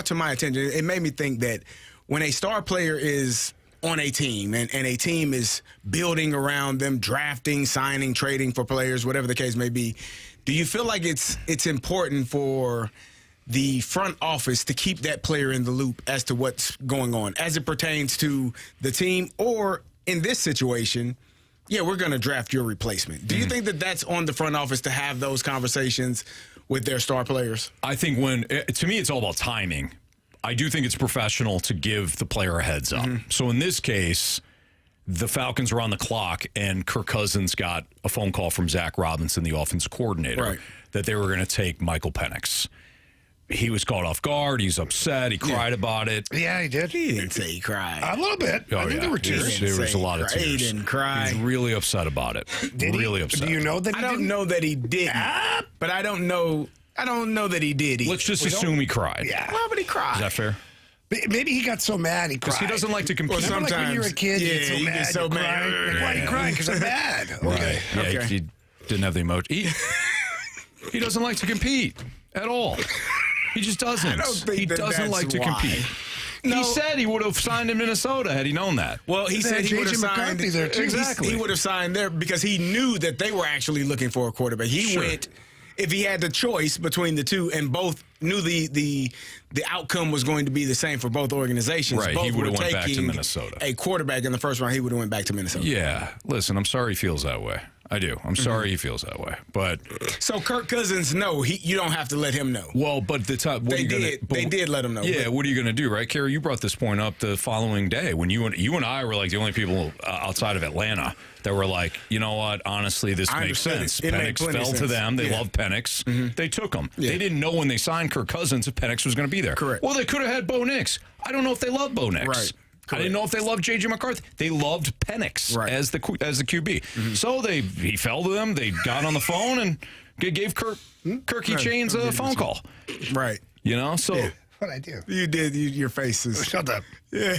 to my attention, it made me think that when a star player is on a team and a team is building around them, drafting, signing, trading for players, whatever the case may be, do you feel like it's important for the front office to keep that player in the loop as to what's going on as it pertains to the team? Or in this situation, we're going to draft your replacement. Do you think that that's on the front office to have those conversations with their star players? I think to me, it's all about timing. I do think it's professional to give the player a heads up. So in this case, the Falcons were on the clock, and Kirk Cousins got a phone call from Zach Robinson, the offensive coordinator, that they were going to take Michael Penix. He was caught off guard. He's upset. He cried about it. Yeah, he did. He didn't say he cried. A little bit. I think there were tears. There was a lot of tears. He didn't cry. He was really upset about it. Really upset. Do you know that he I don't know that he didn't, but I don't know that he did either. Let's just assume he cried. Yeah. Well, but he cried. Is that fair? Maybe he got so mad he cried. Because he doesn't like to compete. Well, Remember, like when you're a kid, you get so mad. Like, why are you crying? Because I'm mad. Right. Yeah, he didn't have the emoji. He doesn't like to compete at all. He just doesn't. I don't think he doesn't like to compete. No. He said he would have signed in Minnesota had he known that. Well, he said he would have signed there too. Exactly. He would have signed there because he knew that they were actually looking for a quarterback. He went if he had the choice between the two, and both knew the outcome was going to be the same for both organizations. Right, both he would have went back to taking Minnesota. A quarterback in the first round, he would have went back to Minnesota. Yeah, listen, I'm sorry he feels that way. I do. I'm sorry he feels that way. But so Kirk Cousins, you don't have to let him know. Well, but the time they did let him know. Yeah, what are you going to do, right, Carey? You brought this point up the following day when you and I were like the only people outside of Atlanta that were like, you know what? Honestly, this makes sense. Penix fell to them. They love Penix. They took him. Yeah. They didn't know when they signed Kirk Cousins if Penix was going to be there. Correct. Well, they could have had Bo Nix. I don't know if they love Bo Nix. Right. I didn't know if they loved J.J. McCarthy. They loved Penix as the QB. So he fell to them. They got on the phone and gave Kirky Chains a phone call. Right. You know, so What'd I do? You did. Your face is. Shut up. Yeah.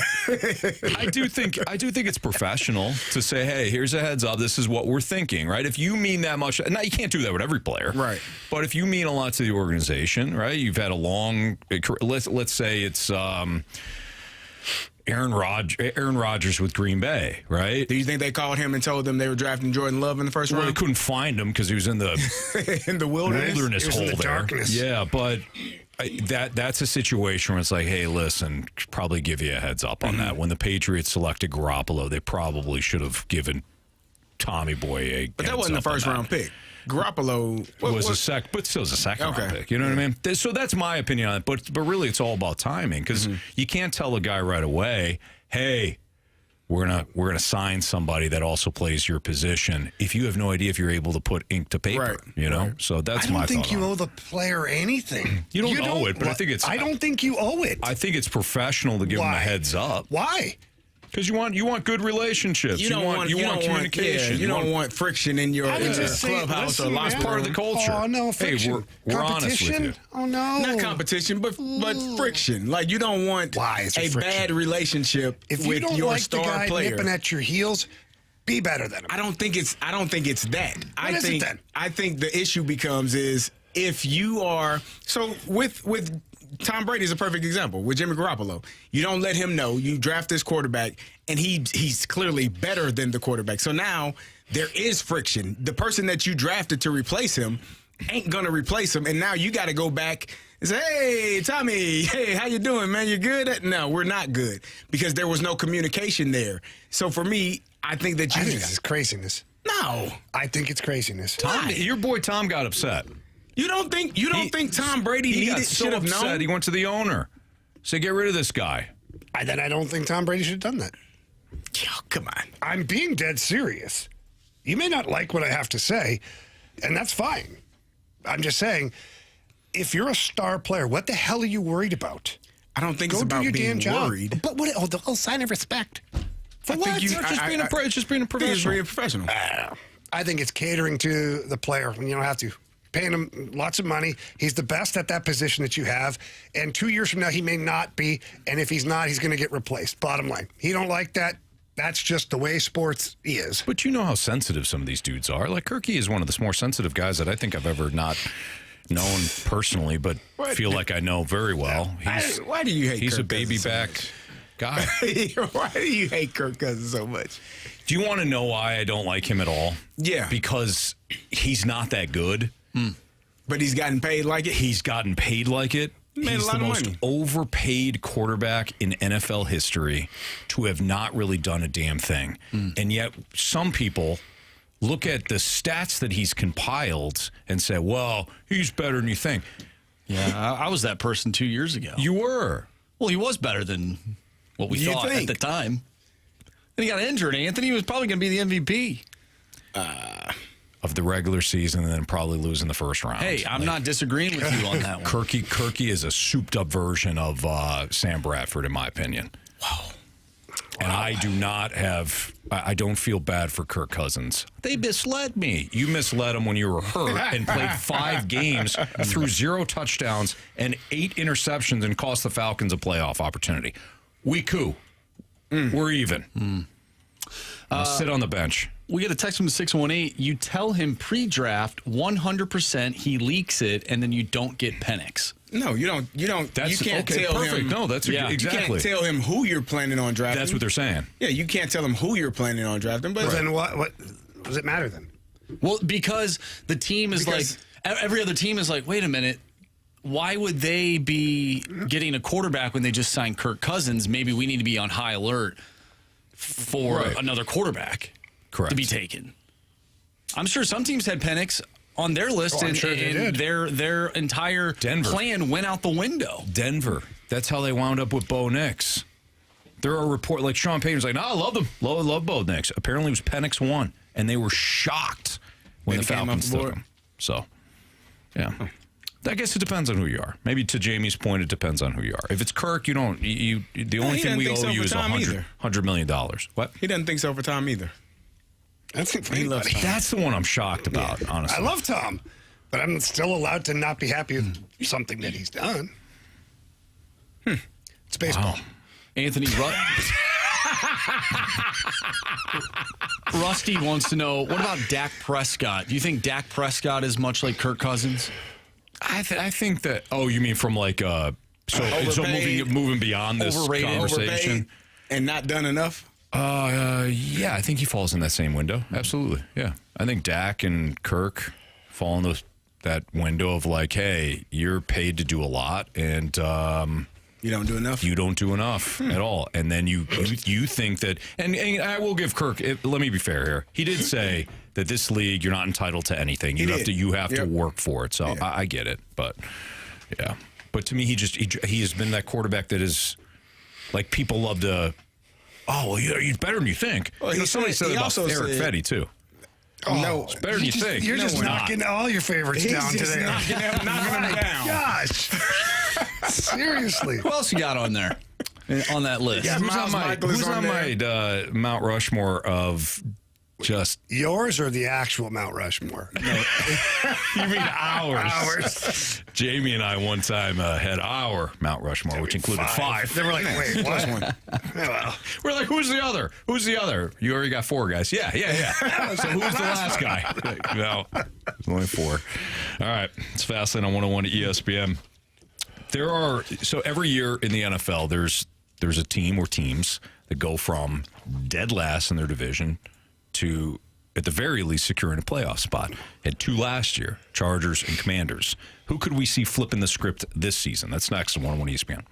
I do think it's professional to say, hey, here's a heads up. This is what we're thinking, right? If you mean that much, now you can't do that with every player, right? But if you mean a lot to the organization, right? You've had a long. Let's say it's Aaron Rodgers with Green Bay, right? Do you think they called him and told them they were drafting Jordan Love in the first round? Well, they couldn't find him because he was in the in the wilderness hole in the there. Darkness. Yeah, but that's a situation where it's like, hey, listen, probably give you a heads up on that. When the Patriots selected Garoppolo, they probably should have given Tommy Boy a. But that wasn't the first round pick. Garoppolo was a but still was a second round pick. You know what I mean? So that's my opinion on it. But really, it's all about timing because you can't tell a guy right away, hey, we're gonna sign somebody that also plays your position if you have no idea if you're able to put ink to paper. Right. You know, so that's my. I don't think you owe the player anything. You don't owe it, but I think it's. I don't think you owe it. I think it's professional to give them a heads up. Why? Because you want good relationships. You want communication. You don't want friction in your clubhouse or locker room. Part of the culture. Oh no, friction. Hey, we're honest with you. Oh no, not competition, but friction. Like you don't want a bad relationship with your star player. If you don't like the guy nipping at your heels, be better than him. I don't think it's that. What is it then? I think the issue becomes is if you are with Tom Brady is a perfect example with Jimmy Garoppolo. You don't let him know. You draft this quarterback, and he's clearly better than the quarterback. So now there is friction. The person that you drafted to replace him ain't going to replace him, and now you got to go back and say, hey, Tommy, hey, how you doing, man? You good? No, we're not good because there was no communication there. So for me, I think that I think this is craziness. No. I think it's craziness. Tom, your boy Tom got upset. You don't think Tom Brady should have known? He went to the owner. Said, get rid of this guy. I don't think Tom Brady should have done that. Oh, come on. I'm being dead serious. You may not like what I have to say, and that's fine. I'm just saying, if you're a star player, what the hell are you worried about? I don't think it's about being worried. But what? Oh, the whole sign of respect. For what? It's just being a professional. I think it's catering to the player when you don't have to. Paying him lots of money. He's the best at that position that you have. And 2 years from now, he may not be. And if he's not, he's going to get replaced. Bottom line. He don't like that. That's just the way sports is. But you know how sensitive some of these dudes are. Like Kirky is one of the more sensitive guys that I think I've ever not known personally, but feel like I know very well. Why do you hate He's Kirk a baby back guy. Why do you hate Kirk Cousins so much? Do you want to know why I don't like him at all? Yeah. Because he's not that good. But he's gotten paid like it? He's gotten paid like it. He's the most overpaid quarterback in NFL history to have not really done a damn thing. And yet some people look at the stats that he's compiled and say, well, he's better than you think. Yeah, I was that person 2 years ago. You were. Well, he was better than what we thought at the time. Then he got injured, Anthony. He was probably going to be the MVP. Of the regular season and then probably lose in the first round. Hey, I'm not disagreeing with you on that one. Kirky is a souped-up version of Sam Bradford, in my opinion. Wow. And I don't feel bad for Kirk Cousins. They misled me. You misled him when you were hurt and played 5 games, threw 0 touchdowns and 8 interceptions and cost the Falcons a playoff opportunity. We coup. We're even. Sit on the bench. We get a text from 618. You tell him pre-draft 100% he leaks it, and then you don't get Penix. No, you don't. You can't tell perfect. him. No, that's exactly. You can't tell him who you're planning on drafting. That's what they're saying. Yeah, you can't tell him who you're planning on drafting. But then what does it matter then? Well, because the team is every other team is like, wait a minute. Why would they be getting a quarterback when they just signed Kirk Cousins? Maybe we need to be on high alert for another quarterback to be taken. I'm sure some teams had Penix on their list, and their entire plan went out the window. Denver. That's how they wound up with Bo Nix. There are reports, like Sean Payton's like, no, I love them. Love Bo Nix. Apparently it was Penix 1, and they were shocked when the Falcons took him. So, yeah. I guess it depends on who you are. Maybe to Jamie's point, it depends on who you are. If it's Kirk, you don't. The only thing we owe you is $100 million. What? He doesn't think so for Tom either. That's the one I'm shocked about, honestly. I love Tom, but I'm still allowed to not be happy with something that he's done. It's baseball. Wow. Anthony Rusty wants to know, what about Dak Prescott? Do you think Dak Prescott is much like Kirk Cousins? I think that. Oh, you mean from like so moving beyond this conversation overpaid, and not done enough? Yeah, I think he falls in that same window. Absolutely. Yeah, I think Dak and Kirk fall in that window of like, hey, you're paid to do a lot, and you don't do enough. You don't do enough at all, and then you think that. And I will give Kirk. Let me be fair here. He did say that this league, you're not entitled to anything. You have to work for it. So I get it, but yeah. But to me, he has been that quarterback that is like people love to. Oh, well, he's better than you think. Well, somebody said that about Eric Fetty too. Oh, no, it's better than you think. You're just knocking all your favorites down today. Knocking them down. Gosh. Seriously. Who else you got on there? On that list? Yeah, Who's on my Mount Rushmore of just yours or the actual Mount Rushmore? No. You mean ours? Jamie and I one time had our Mount Rushmore, which included five. They were like, wait, what? Well, we're like, who's the other? Who's the other? You already got four guys. Yeah. So who's the last guy? No, there's only four. All right, it's Fastlane on 101 at ESPN. So every year in the NFL, there's a team or teams that go from dead last in their division to, at the very least, securing a playoff spot. Had two last year, Chargers and Commanders. Who could we see flipping the script this season? That's next on 101 ESPN.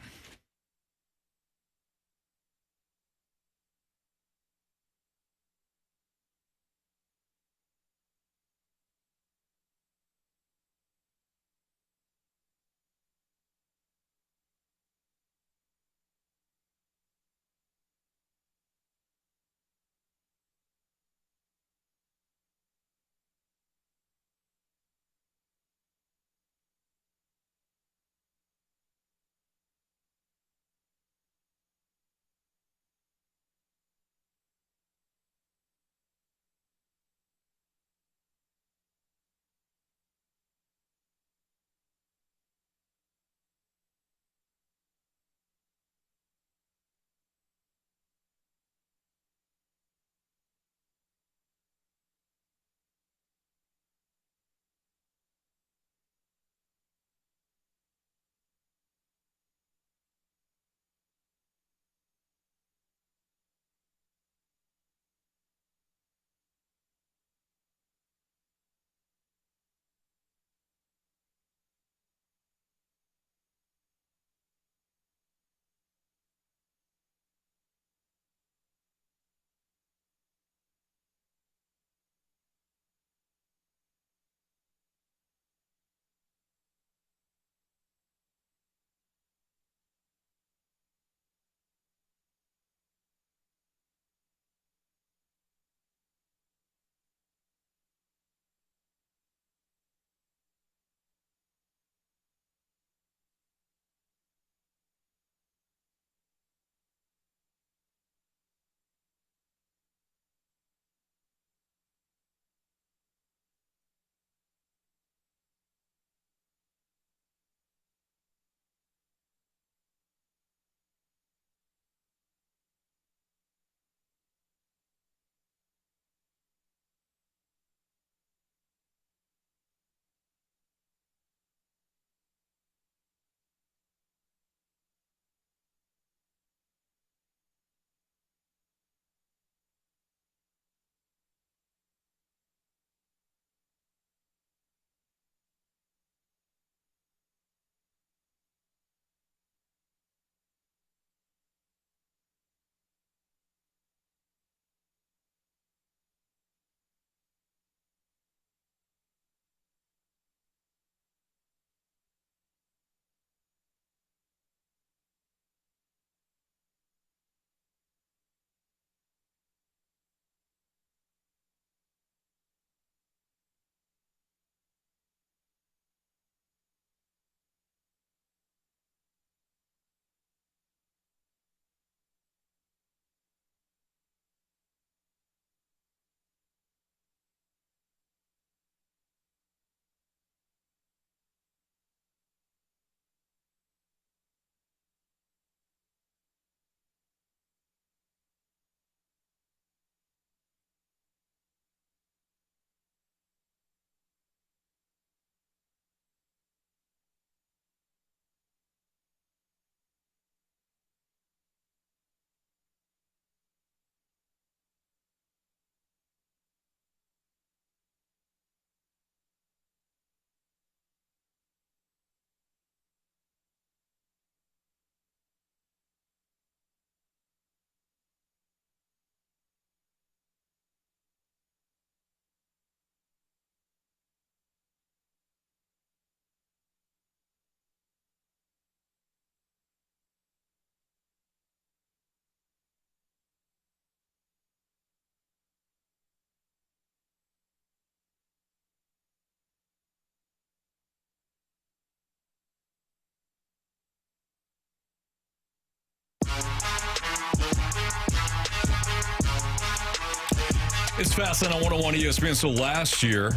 It's Fast on 101 ESPN. So last year,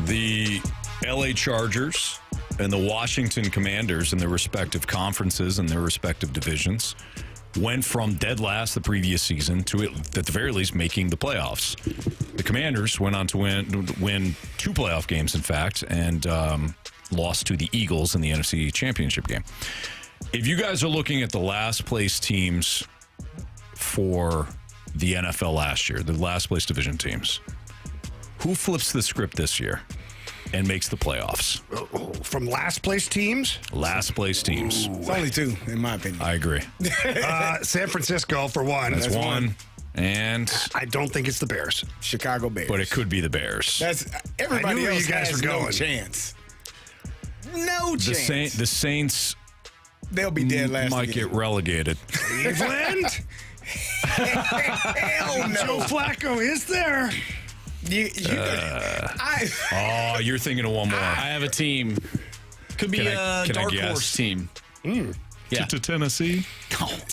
the LA Chargers and the Washington Commanders in their respective conferences and their respective divisions went from dead last the previous season to, at the very least, making the playoffs. The Commanders went on to win 2 playoff games, in fact, and lost to the Eagles in the NFC Championship game. If you guys are looking at the last place teams for the NFL last year, the last place division teams, who flips the script this year and makes the playoffs? From last place teams? Last place teams. It's only 2, in my opinion. I agree. San Francisco, for one. That's one. And I don't think it's the Bears. Chicago Bears. But it could be the Bears. That's everybody else you guys has were going. no chance. No chance. The Saints they'll be dead last might again. get relegated. Cleveland? Hell no. Joe Flacco is there. You're thinking of one more. I have a team. Could be a dark horse team. Yeah. To Tennessee?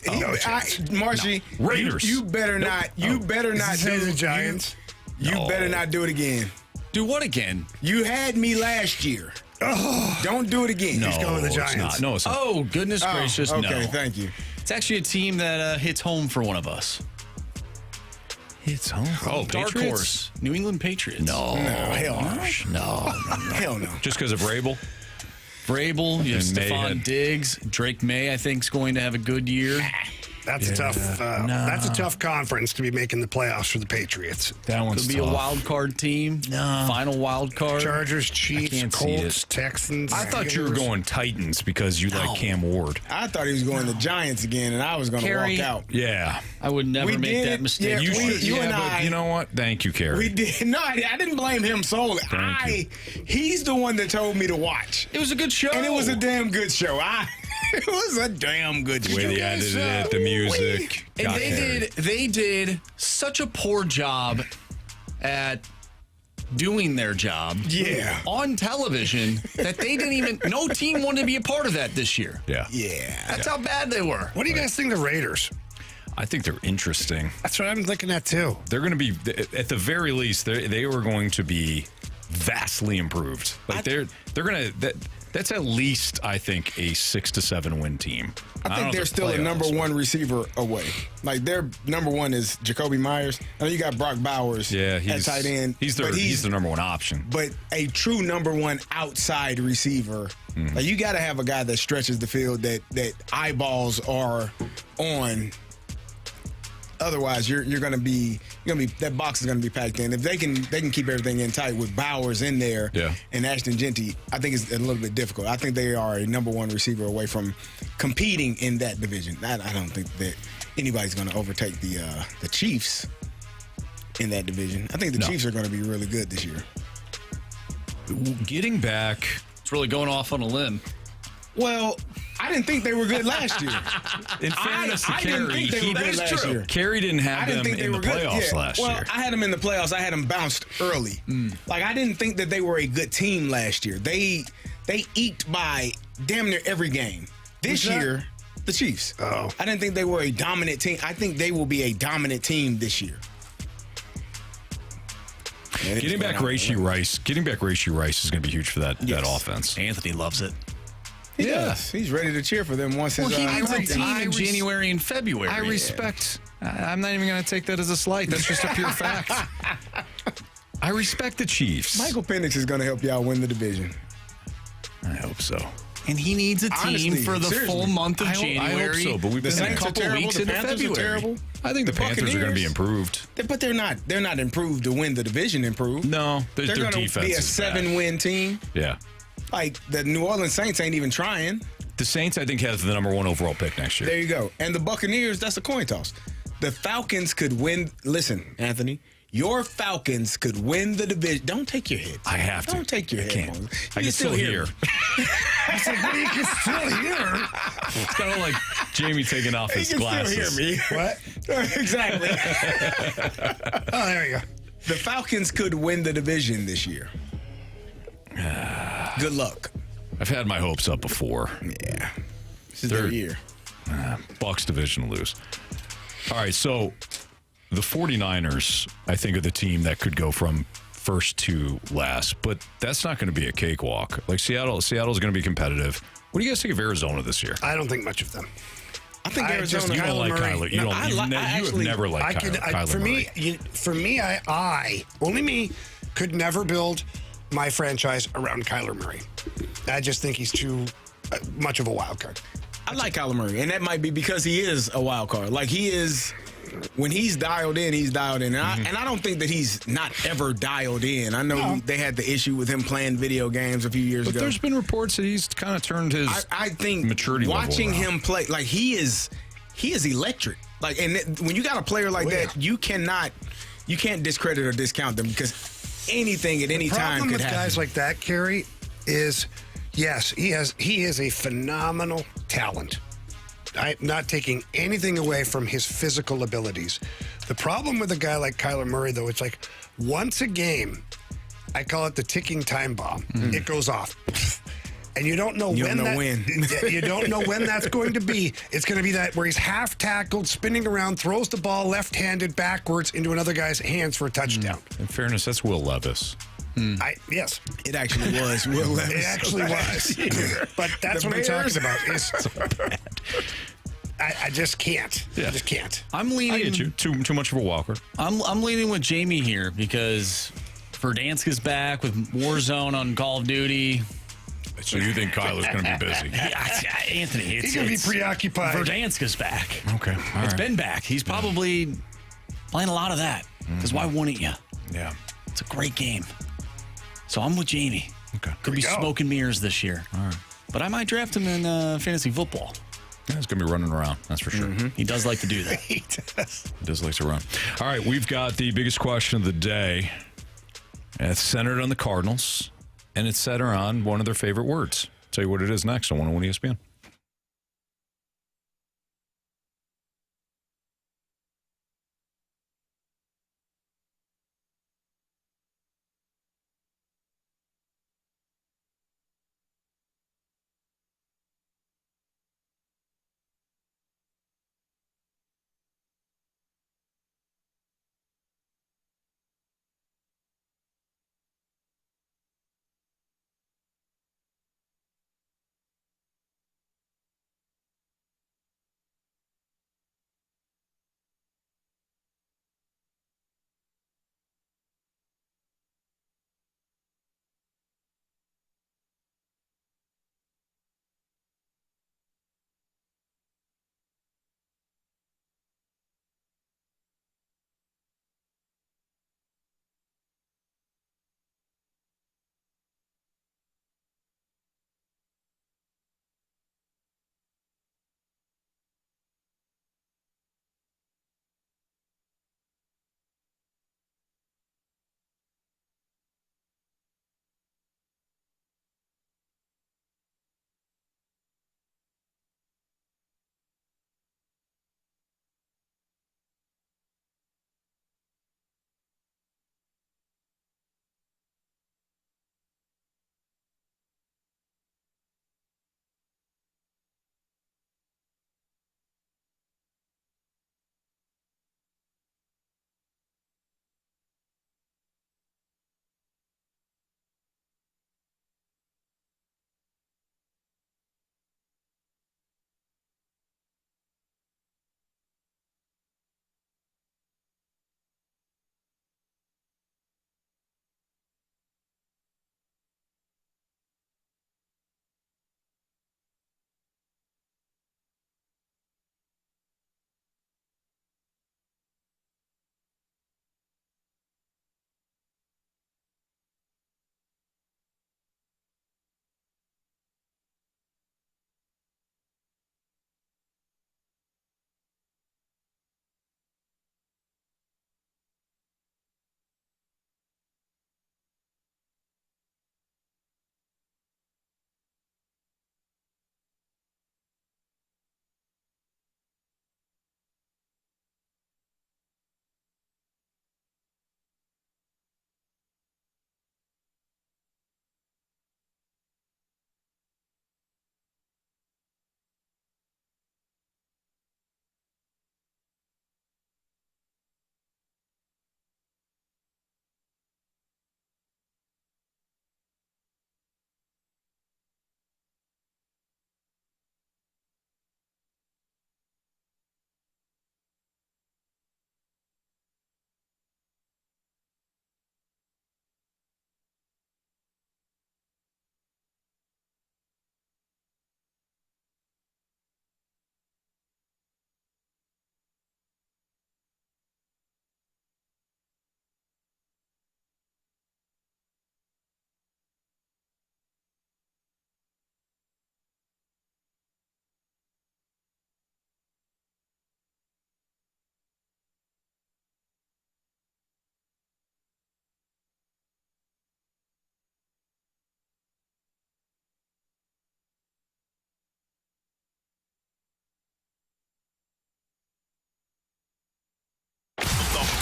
No chance. Marshy, No. Raiders. You better not. You better not do the Giants. You better not do it again. Do what again? You had me last year. Don't do it again. No, He's going with the it's Giants. not. No, it's not. Oh, goodness gracious, no. Okay, thank you. It's actually a team that hits home for one of us. It's home. Oh, Dark Patriots? horse. New England Patriots. No. Hell no. No. Hell no. Just because of Vrabel? Vrabel, you have And May Stephon had- Diggs. Drake May, I think, is going to have a good year. That's a tough. That's a tough conference to be making the playoffs for the Patriots. That one's Could be tough. a wild card team. No. Final wild card. Chargers, Chiefs, can't see Colts, it. Texans. I thought you were going Titans because you like Cam Ward. I thought he was going the Giants again, and I was going to Carey. walk out. Yeah. I would never We make did. that mistake. Yeah, you and but I- you know what? Thank you, Carey. We did. No, I didn't blame him solely. He's the one that told me to watch. It was a good show. And it was a damn good show. It was a damn good The show. way they edited it, the music. And got Carey. they did such a poor job at doing their job on television that they didn't even, no team wanted to be a part of that this year. Yeah. That's how bad they were. What do you guys think of the Raiders? I think they're interesting. That's what I'm looking at too. They're going to be, at the very least, they were going to be vastly improved. Like they're going to. That's at least, I think, a 6 to 7 win team. I don't think know they're if still a playoffs, number one receiver away. Like their number one is Jacoby Myers. I know you got Brock Bowers at tight end. He's the number one option. But a true number one outside receiver. Like you got to have a guy that stretches the field, that eyeballs are on. Otherwise, you're going to be that box is going to be packed in. If they can keep everything in tight with Bowers in there and Ashton Genty, I think it's a little bit difficult. I think they are a number one receiver away from competing in that division. I don't think that anybody's going to overtake the Chiefs in that division. I think the Chiefs are going to be really good this year. Getting back, it's really going off on a limb. Well, I didn't think they were good last year. In fairness to I didn't Carey, think they were good last year. Carey didn't have them in the playoffs last well, year. I had them in the playoffs. I had them bounced early. Like I didn't think that they were a good team last year. They eked by damn near every game. This year, the Chiefs. I didn't think they were a dominant team. I think they will be a dominant team this year. Getting back Rashee Rice is going to be huge for that offense. Anthony loves it. He does. He's ready to cheer for them once his he needs a team in January and February. I respect. I'm not even going to take that as a slight. That's just a pure fact. I respect the Chiefs. Michael Penix is going to help y'all win the division. I hope so. And he needs a team for the full month of January. I hope so, but we've been a couple weeks into February. I think the Panthers are going to be improved. But they're not. They're not improved to win the division. Improved. No, they're their going to defense be a is 7-win team. Yeah. Like the New Orleans Saints ain't even trying. The Saints, I think, has the number one overall pick next year. There you go. And the Buccaneers, that's a coin toss. The Falcons could win. Listen, Anthony, your Falcons could win the division. Don't take your head. I have to. Don't take your head. I can still hear. I said, but he can still hear. It's kind of like Jamie taking off his glasses. He can still hear me. What? Exactly. Oh, there you go. The Falcons could win the division this year. Good luck. I've had my hopes up before. Yeah. This is their year. Bucks division lose. All right, so the 49ers, I think, are the team that could go from first to last, but that's not going to be a cakewalk. Like Seattle's going to be competitive. What do you guys think of Arizona this year? I don't think much of them. I think Arizona. You don't like Kyler. You have never liked Kyler Murray. For me, only me could never build my franchise around Kyler Murray. I just think he's too much of a wild card. I like Kyler Murray, and that might be because he is a wild card. Like, he is, when he's dialed in, he's dialed in. And I don't think that he's not ever dialed in. I know they had the issue with him playing video games a few years ago. But there's been reports that he's kind of turned his I think maturity watching level him play, like, he is electric. Like, and when you got a player like that, you can't discredit or discount them, because anything at any time could happen. The problem with guys like that, Carey, is yes, he is a phenomenal talent. I'm not taking anything away from his physical abilities. The problem with a guy like Kyler Murray, though, it's like once a game, I call it the ticking time bomb. It goes off. And you don't know when you don't know when that's going to be. It's going to be that where he's half tackled, spinning around, throws the ball left-handed backwards into another guy's hands for a touchdown. In fairness, that's Will Levis. Yes. It actually was Will Levis. It actually was. But that's what I'm talking about. I just can't. Yeah. I just can't. I'm leaning. Too much of a walker. I'm leaning with Jamie here because Verdanska's back with Warzone on Call of Duty. So you think Kyler's going to be busy? Anthony, he's going to be preoccupied. Verdanska's back. Okay. It's been back. He's probably playing a lot of that. Because why wouldn't you? Yeah. It's a great game. So I'm with Jamie. Okay. Could be smoke and mirrors this year. All right. But I might draft him in fantasy football. Yeah, he's going to be running around. That's for sure. He does like to do that. He does. He does like to run. All right. We've got the biggest question of the day. It's centered on the Cardinals, and it's centered on one of their favorite words. Tell you what it is next on 101 ESPN.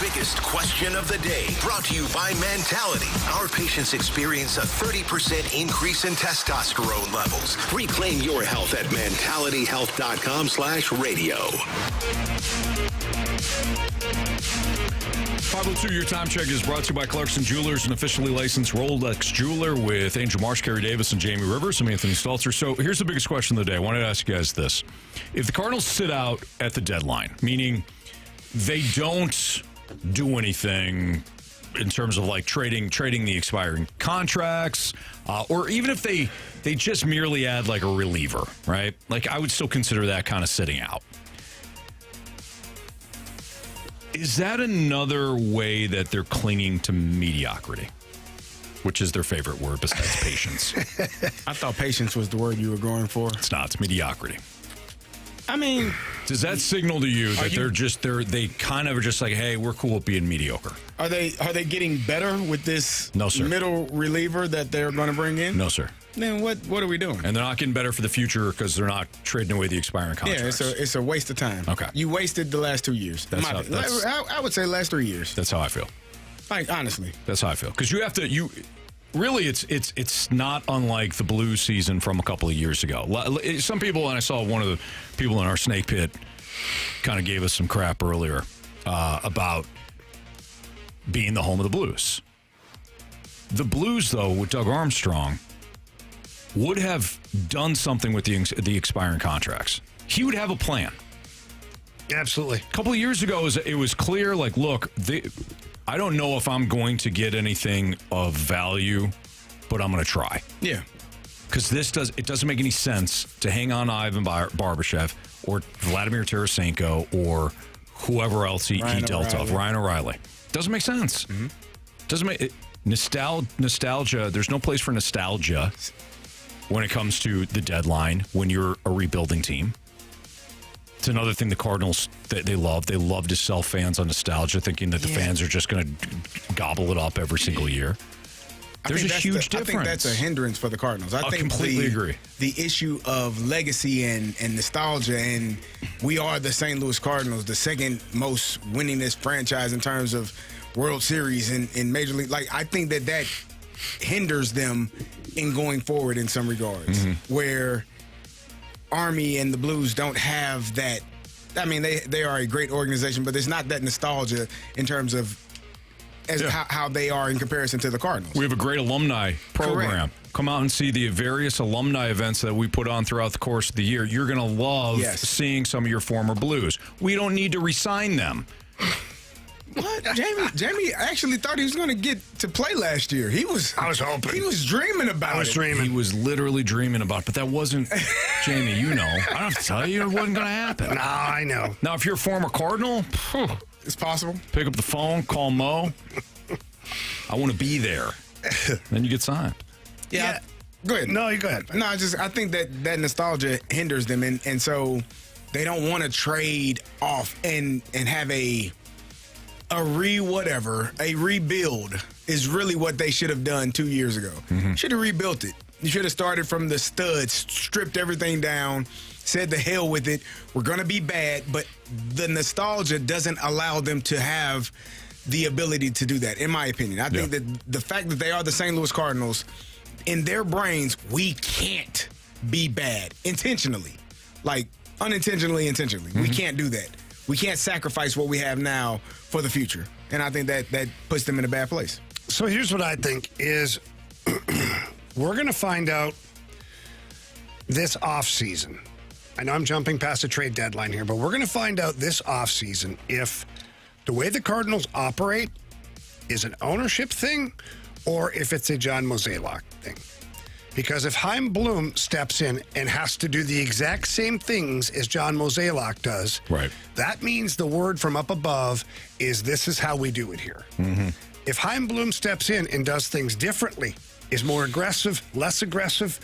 biggest question of the day, brought to you by Mentality. Our patients experience a 30% increase in testosterone levels. Reclaim your health at mentalityhealth.com/radio. 502, your time check is brought to you by Clarkson Jewelers, an officially licensed Rolex jeweler with Angel Marsh, Carey Davis, and Jamie Rivers. I'm Anthony Stalter. So here's the biggest question of the day. I wanted to ask you guys this. If the Cardinals sit out at the deadline, meaning they don't do anything in terms of like trading the expiring contracts, or even if they just merely add like a reliever, right? Like I would still consider that kind of sitting out. Is that another way that they're clinging to mediocrity, which is their favorite word besides patience? I thought patience was the word you were going for. It's not. It's mediocrity. I mean, does that signal to you that they kind of are just like, hey, we're cool with being mediocre? Are they getting better with this middle reliever that they're going to bring in? No, sir. Then what are we doing? And they're not getting better for the future because they're not trading away the expiring contracts. Yeah, it's a waste of time. Okay. You wasted the last 2 years. I would say last 3 years. That's how I feel. Like, honestly. That's how I feel. Because really, it's not unlike the Blues season from a couple of years ago. Some people, and I saw one of the people in our snake pit kind of gave us some crap earlier about being the home of the Blues. The Blues, though, with Doug Armstrong, would have done something with the expiring contracts. He would have a plan. Absolutely. A couple of years ago, it was clear, like, look, I don't know if I'm going to get anything of value, but I'm going to try. Yeah. Because it doesn't make any sense to hang on to Ivan Barbashev or Vladimir Tarasenko or whoever else he dealt off, Ryan O'Reilly. Doesn't make sense. Mm-hmm. Doesn't make it, nostalgia. There's no place for nostalgia when it comes to the deadline when you're a rebuilding team. It's another thing the Cardinals, they love. They love to sell fans on nostalgia, thinking that the fans are just going to gobble it up every single year. There's a huge difference. I think that's a hindrance for the Cardinals. I completely agree. The issue of legacy and nostalgia, and we are the St. Louis Cardinals, the second most winningest franchise in terms of World Series in Major League. Like, I think that hinders them in going forward in some regards, where Army and the Blues don't have that. I mean, they are a great organization, but there's not that nostalgia in terms of how they are in comparison to the Cardinals. We have a great alumni program. Correct. Come out and see the various alumni events that we put on throughout the course of the year. You're going to love seeing some of your former Blues. We don't need to re-sign them. What? Jamie actually thought he was going to get to play last year. I was hoping. He was dreaming about it. He was literally dreaming about it, but that wasn't, Jamie, you know. I don't have to tell you, it wasn't going to happen. No, I know. Now, if you're a former Cardinal, it's possible. Pick up the phone, call Mo. I want to be there. Then you get signed. Yeah. Go ahead. No, you go ahead. No, I think that nostalgia hinders them, and so they don't want to trade off and have a rebuild is really what they should have done 2 years ago. Should have rebuilt it. You should have started from the studs, stripped everything down, said the hell with it. We're going to be bad, but the nostalgia doesn't allow them to have the ability to do that, in my opinion. I think that the fact that they are the St. Louis Cardinals, in their brains, we can't be bad intentionally. Like, unintentionally, intentionally. We can't do that. We can't sacrifice what we have now for the future. And I think that puts them in a bad place. So here's what I think is we're going to find out this offseason. I know I'm jumping past the trade deadline here, but we're going to find out this offseason if the way the Cardinals operate is an ownership thing or if it's a John Mozeliak thing. Because if Chaim Bloom steps in and has to do the exact same things as John Mozeliak does, that means the word from up above is this is how we do it here. If Chaim Bloom steps in and does things differently, is more aggressive, less aggressive,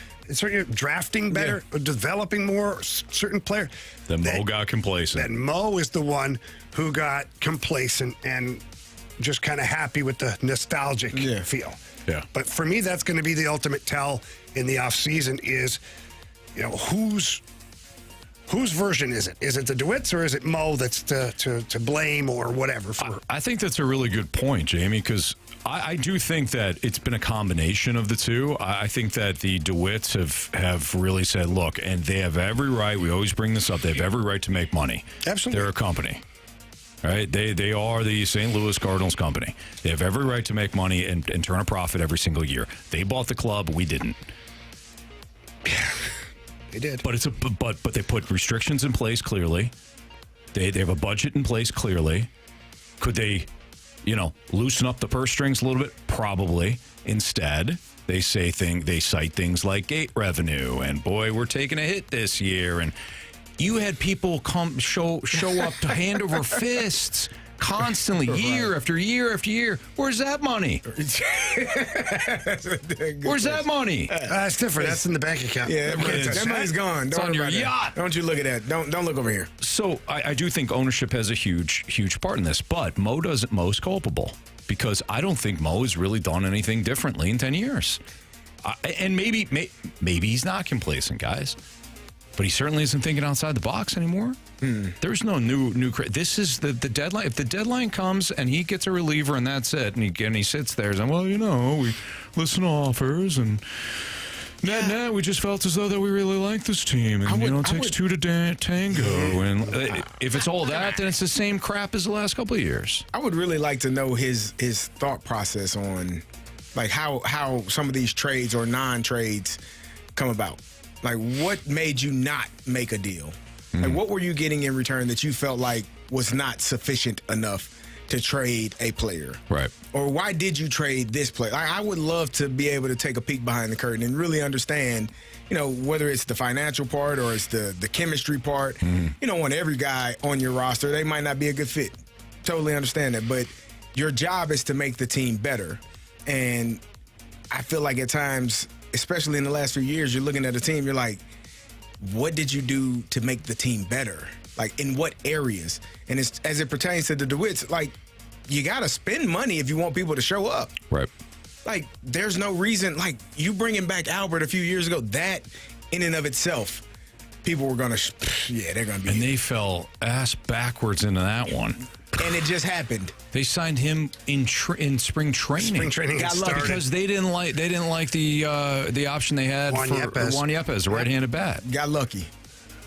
drafting better, developing more certain player. Then Mo got complacent. Then Mo is the one who got complacent and just kind of happy with the nostalgic feel. Yeah. But for me, that's going to be the ultimate tell in the offseason is, who's Whose version is it? Is it the DeWitt's or is it Mo that's to blame or whatever? I think that's a really good point, Jamie, because I do think that it's been a combination of the two. I think that the DeWitts have really said, look, and they have every right. We always bring this up. They have every right to make money. Absolutely. They're a company. Right? They are the St. Louis Cardinals company. They have every right to make money and turn a profit every single year. They bought the club. We didn't. They did. But but they put restrictions in place clearly. They have a budget in place clearly. Could they, loosen up the purse strings a little bit? Probably. Instead, they cite things like gate revenue and boy, we're taking a hit this year. And you had people come show up to hand over fists constantly, year after year after year. Where's that money? Where's that money? It's different. That's in the bank account. Yeah, that money's gone. It's Don't on worry your about that. yacht. Don't you look at that. Don't look over here. So I do think ownership has a huge part in this, but Mo's culpable because I don't think Mo has really done anything differently in 10 years. And maybe he's not complacent, guys. But he certainly isn't thinking outside the box anymore. There's no new. This is the deadline. If the deadline comes and he gets a reliever and that's it, and he sits there and we listen to offers and we just felt as though that we really like this team and it takes two to tango. And if it's all that, then it's the same crap as the last couple of years. I would really like to know his thought process on like how some of these trades or non-trades come about. Like, what made you not make a deal? Like, what were you getting in return that you felt like was not sufficient enough to trade a player? Right. Or why did you trade this player? I would love to be able to take a peek behind the curtain and really understand, whether it's the financial part or it's the chemistry part. You don't want every guy on your roster. They might not be a good fit. Totally understand that. But your job is to make the team better. And I feel like at times, especially in the last few years, you're looking at a team, you're like, what did you do to make the team better? Like, in what areas? And as it pertains to the DeWitts, like, you got to spend money if you want people to show up. Right. Like, there's no reason, like, you bringing back Albert a few years ago, that in and of itself, people were going to, they're going to be. And they fell ass backwards into that one. And it just happened. They signed him in spring training. Spring training got lucky because they didn't like the option they had Juan for Yepes. Juan Yepes, a right-handed bat. Got lucky,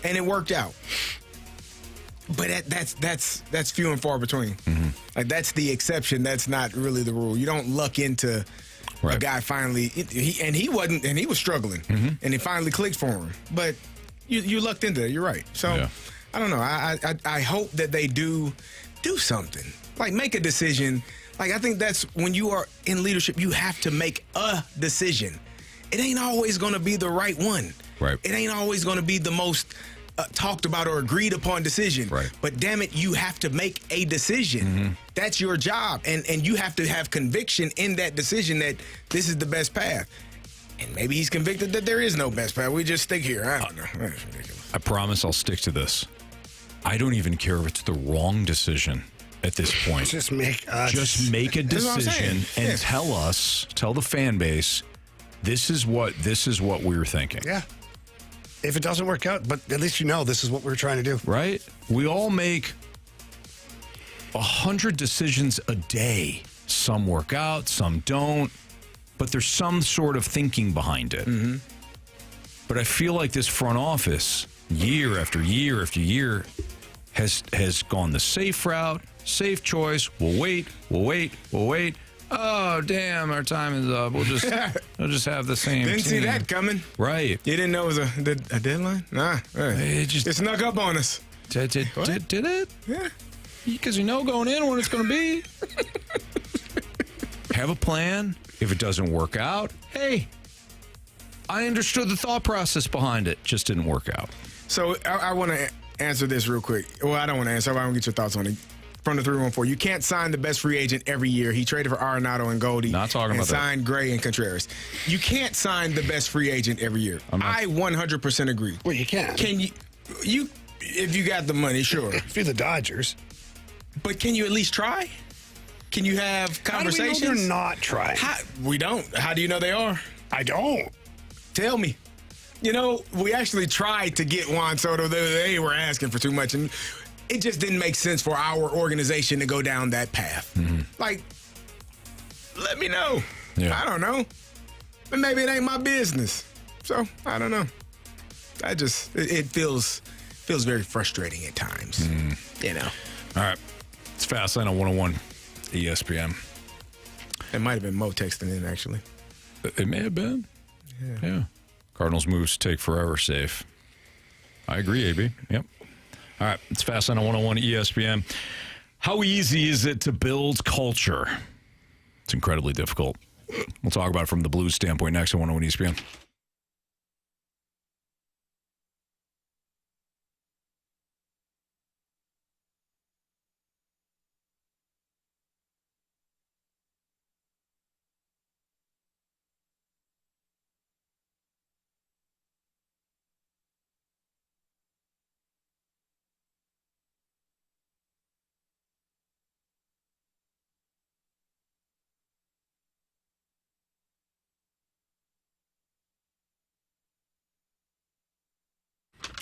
and it worked out. But that's few and far between. Like, that's the exception. That's not really the rule. You don't luck into a guy finally. He was struggling, and it finally clicked for him. But you lucked into it. You're right. So I don't know. I hope that they do something. Like, make a decision. Like, I think that's when you are in leadership, you have to make a decision. It ain't always going to be the right one. Right. It ain't always going to be the most talked about or agreed upon decision. Right. But damn it, you have to make a decision. That's your job. And you have to have conviction in that decision that this is the best path. And maybe he's convicted that there is no best path. We just stick here. I don't know. That's ridiculous. I promise I'll stick to this. I don't even care if it's the wrong decision at this point. Just make a decision and tell the fan base, this is what we were thinking. Yeah. If it doesn't work out, but at least this is what we're trying to do. Right? We all make 100 decisions a day. Some work out, some don't, but there's some sort of thinking behind it. But I feel like this front office, year after year after year, has gone the safe route, safe choice. We'll wait. Oh, damn, our time is up. We'll just have the same Didn't team. see that coming. Right. You didn't know it was a deadline? Nah. It snuck up on us. Did it? Yeah. Because going in when it's going to be. Have a plan. If it doesn't work out, hey, I understood the thought process behind it. Just didn't work out. So I want to answer this real quick. Well, I don't want to answer. I want to get your thoughts on it. From the 314, you can't sign the best free agent every year. He traded for Arenado and Goldie. Not talking about that. And signed Gray and Contreras. You can't sign the best free agent every year. I 100% agree. Well, you can. Can you if you got the money, sure. If you're the Dodgers. But can you at least try? Can you have conversations? How do we know they're not trying? We don't. How do you know they are? I don't. Tell me. We actually tried to get Juan Soto. They were asking for too much, and it just didn't make sense for our organization to go down that path. Like, let me know. Yeah. I don't know. But maybe it ain't my business. So, I don't know. It feels very frustrating at times. All right. It's Fastlane on 101 ESPN. It might have been Mo texting in, actually. It may have been. Yeah. Cardinals moves take forever safe. I agree, AB. Yep. All right. It's Fastlane on 101 ESPN. How easy is it to build culture? It's incredibly difficult. We'll talk about it from the Blues standpoint next on 101 ESPN.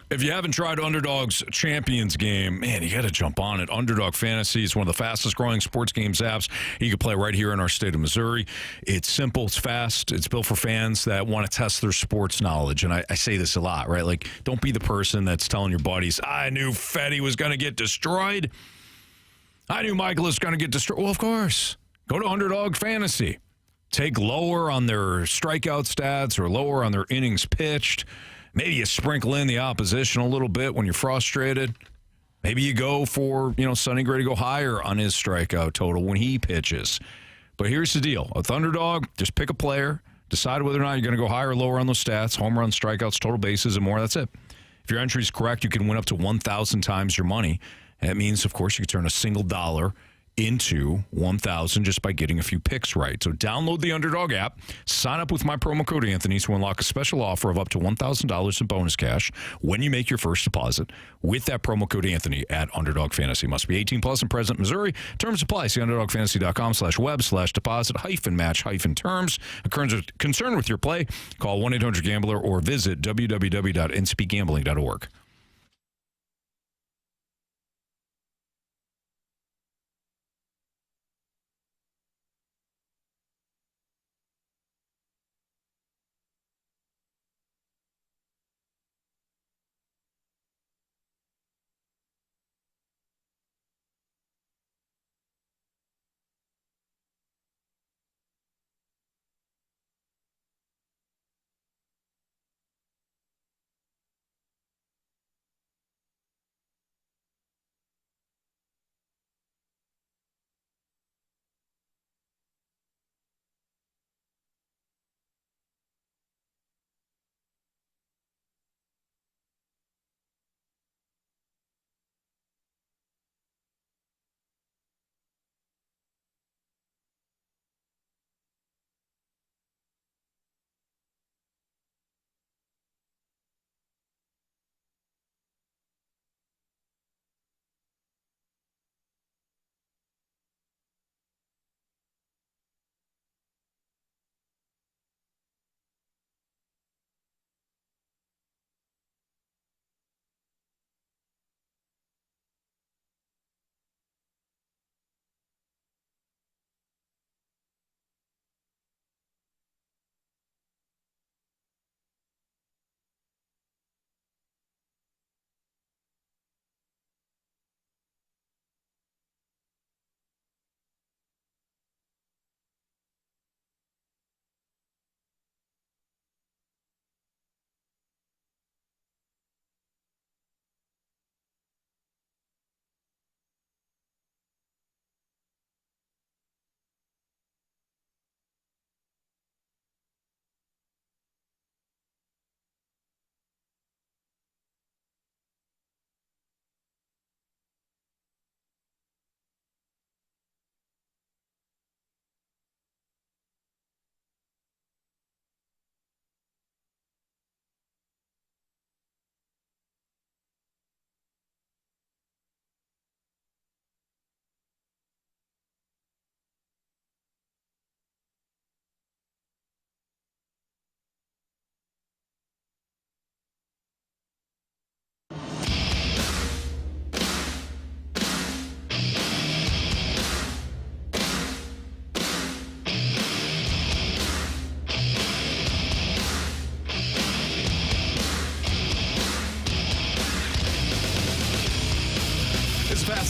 If you haven't tried Underdog's Champions game, man, you got to jump on it. Underdog Fantasy is one of the fastest growing sports games apps. You can play right here in our state of Missouri. It's simple. It's fast. It's built for fans that want to test their sports knowledge. And I say this a lot, right? Like, don't be the person that's telling your buddies, I knew Fetty was going to get destroyed. I knew Michael was going to get destroyed. Well, of course. Go to Underdog Fantasy. Take lower on their strikeout stats or lower on their innings pitched. Maybe you sprinkle in the opposition a little bit when you're frustrated. Maybe you go for, Sonny Gray to go higher on his strikeout total when he pitches. But here's the deal. With Underdog, just pick a player, decide whether or not you're going to go higher or lower on those stats, home runs, strikeouts, total bases, and more. That's it. If your entry is correct, you can win up to 1,000 times your money. And that means, of course, you can turn a single dollar into 1,000 just by getting a few picks right. So download the Underdog app, sign up with my promo code Anthony to unlock a special offer of up to $1,000 in bonus cash when you make your first deposit with that promo code Anthony at Underdog Fantasy. Must be 18 plus and present in Missouri. Terms apply. See underdogfantasy.com/web/deposit-terms. Concerned with your play? Call 1-800-GAMBLER or visit www.nspeakgambling.org.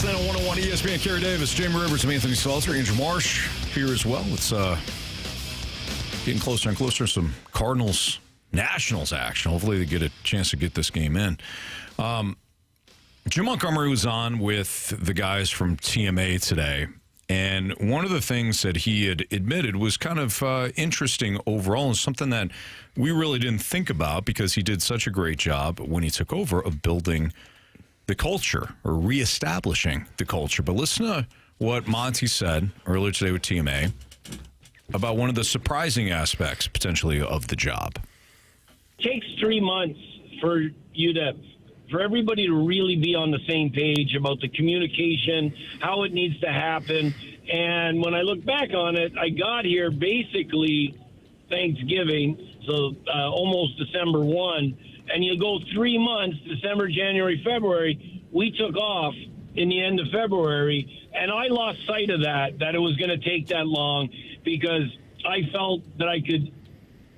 Then on 101 ESPN, Carey Davis, Jamie Rivers, and Anthony Stalter, Andrew Marsh here as well. It's getting closer and closer. Some Cardinals Nationals action. Hopefully they get a chance to get this game in. Jim Montgomery was on with the guys from TMA today, and one of the things that he had admitted was kind of interesting overall, and something that we really didn't think about because he did such a great job when he took over of building the culture or reestablishing the culture. But listen to what Monty said earlier today with TMA about one of the surprising aspects potentially of the job. It takes 3 months for everybody to really be on the same page about the communication, how it needs to happen. And when I look back on it, I got here basically Thanksgiving, so almost December 1. And you go 3 months, December, January, February, we took off in the end of February, and I lost sight of that it was going to take that long because I felt that I could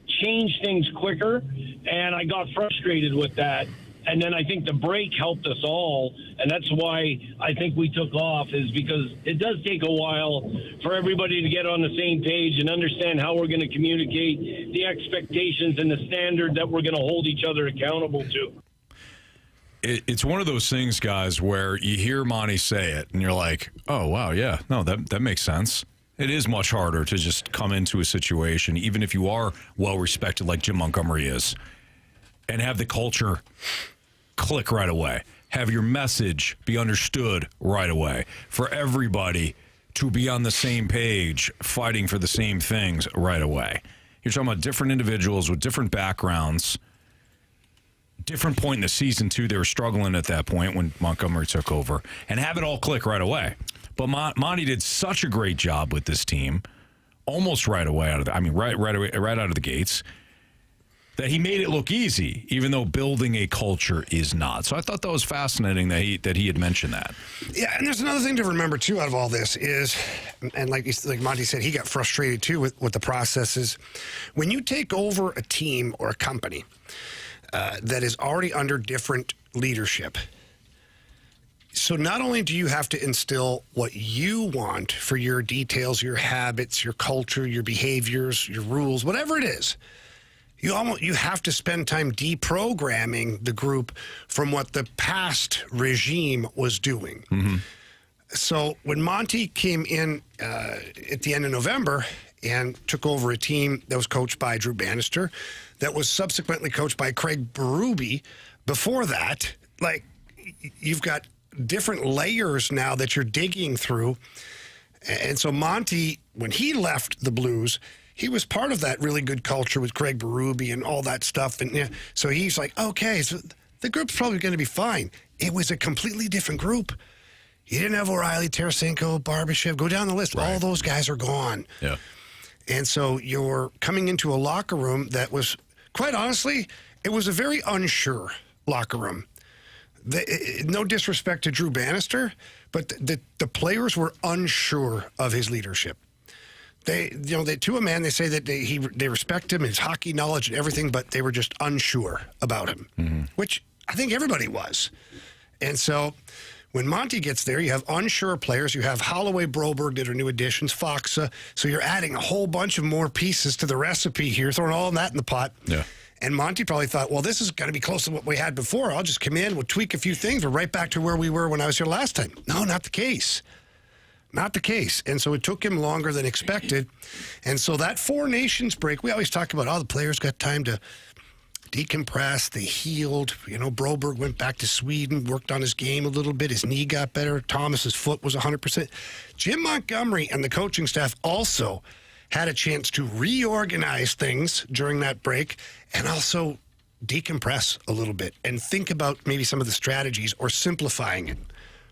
change things quicker, and I got frustrated with that. And then I think the break helped us all, and that's why I think we took off, is because it does take a while for everybody to get on the same page and understand how we're going to communicate the expectations and the standard that we're going to hold each other accountable to. It's one of those things, guys, where you hear Monty say it, and you're like, oh, wow, yeah, no, that makes sense. It is much harder to just come into a situation, even if you are well-respected like Jim Montgomery is, and have the culture click right away. Have your message be understood right away. For everybody to be on the same page, fighting for the same things right away. You're talking about different individuals with different backgrounds. Different point in the season, too. They were struggling at that point when Montgomery took over. And have it all click right away. But Monty did such a great job with this team, almost right away right out of the gates, that he made it look easy, even though building a culture is not. So I thought that was fascinating that he had mentioned that. Yeah, and there's another thing to remember, too, out of all this is, and like Monty said, he got frustrated, too, with the processes. When you take over a team or a company that is already under different leadership, so not only do you have to instill what you want for your details, your habits, your culture, your behaviors, your rules, whatever it is, you have to spend time deprogramming the group from what the past regime was doing. Mm-hmm. So when Monty came in at the end of November and took over a team that was coached by Drew Bannister, that was subsequently coached by Craig Berube, before that, like, you've got different layers now that you're digging through. And so Monty, when he left the Blues, he was part of that really good culture with Craig Berube and all that stuff. And so he's like, okay, so the group's probably going to be fine. It was a completely different group. You didn't have O'Reilly, Tarasenko, Barbashev. Go down the list. Right. All those guys are gone. Yeah. And so you're coming into a locker room that was, quite honestly, it was a very unsure locker room. No disrespect to Drew Bannister, but the players were unsure of his leadership. To a man, they say that they respect him, his hockey knowledge and everything, but they were just unsure about him, which I think everybody was. And so when Monty gets there, you have unsure players. You have Holloway, Broberg that are new additions, Foxa. So you're adding a whole bunch of more pieces to the recipe here, throwing all that in the pot. Yeah. And Monty probably thought, well, this is going to be close to what we had before. I'll just come in, we'll tweak a few things. We're right back to where we were when I was here last time. No, not the case. Not the case. And so it took him longer than expected. And so that Four Nations break, we always talk about, the players got time to decompress. They healed. Broberg went back to Sweden, worked on his game a little bit. His knee got better. Thomas's foot was 100%. Jim Montgomery and the coaching staff also had a chance to reorganize things during that break and also decompress a little bit and think about maybe some of the strategies or simplifying it,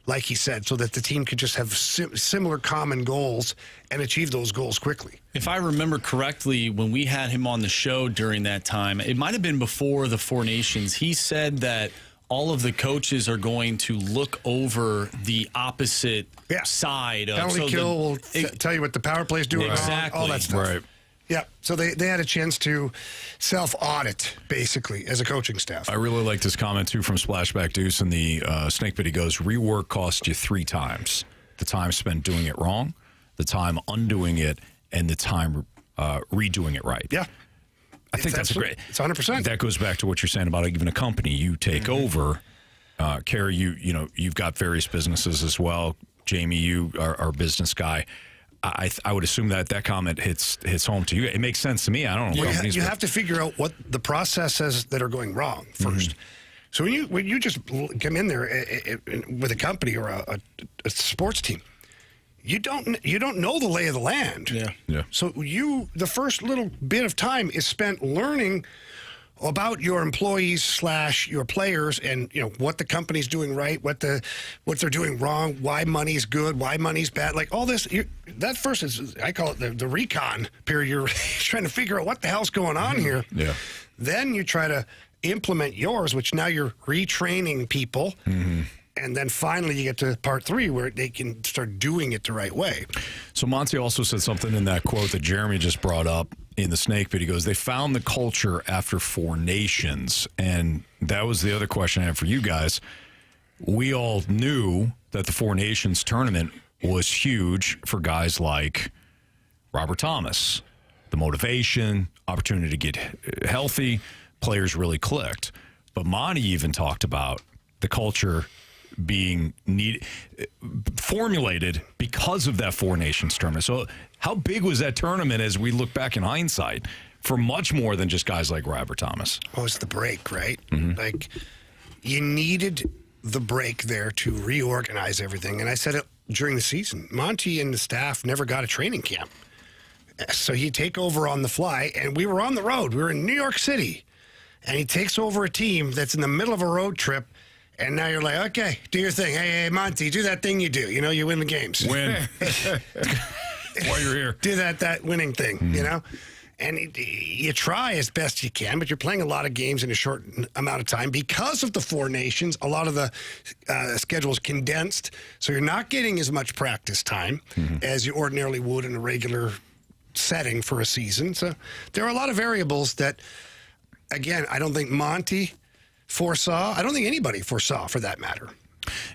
like he said, so that the team could just have similar common goals and achieve those goals quickly. If I remember correctly, when we had him on the show during that time, it might have been before the Four Nations, he said that all of the coaches are going to look over the opposite side. Penalty kill will tell you what the power play is doing. Exactly. All that stuff. Right. Yeah, so they had a chance to self-audit, basically, as a coaching staff. I really like this comment, too, from Splashback Deuce in the Snake Pit. He goes, rework costs you 3 times. The time spent doing it wrong, the time undoing it, and the time redoing it right. Yeah. I think that's great. It's 100%. That goes back to what you're saying about even a company. You take over. Carey, you've got various businesses as well. Jamie, you are a business guy. I would assume that comment hits home to you. It makes sense to me. I don't know. You have to figure out what the processes that are going wrong first. So when you just come in there with a company or a sports team, you don't know the lay of the land. Yeah. So the first little bit of time is spent learning about your employees / your players, and what the company's doing right, what they're doing wrong, why money's good, why money's bad, like all this. That first is, I call it the recon period. You're trying to figure out what the hell's going on here. Yeah. Then you try to implement yours, which now you're retraining people. And then finally you get to part 3 where they can start doing it the right way. So Monty also said something in that quote that Jeremy just brought up in the Snake Pit. He goes, they found the culture after 4 nations. And that was the other question I had for you guys. We all knew that the 4 Nations tournament was huge for guys like Robert Thomas. The motivation, opportunity to get healthy, players really clicked. But Monty even talked about the culture being formulated because of that 4 Nations tournament. So how big was that tournament as we look back in hindsight for much more than just guys like Robert Thomas? Oh, it's the break, right? Like, you needed the break there to reorganize everything. And I said it during the season. Monty and the staff never got a training camp. So he'd take over on the fly, and we were on the road. We were in New York City. And he takes over a team that's in the middle of a road trip. And now you're like, okay, do your thing. Hey, Monty, do that thing you do. You win the games. Win. While you're here. Do that winning thing, And you try as best you can, but you're playing a lot of games in a short amount of time. Because of the 4 nations, a lot of the schedule's condensed, so you're not getting as much practice time as you ordinarily would in a regular setting for a season. So there are a lot of variables that, again, I don't think Monty foresaw. I don't think anybody foresaw, for that matter.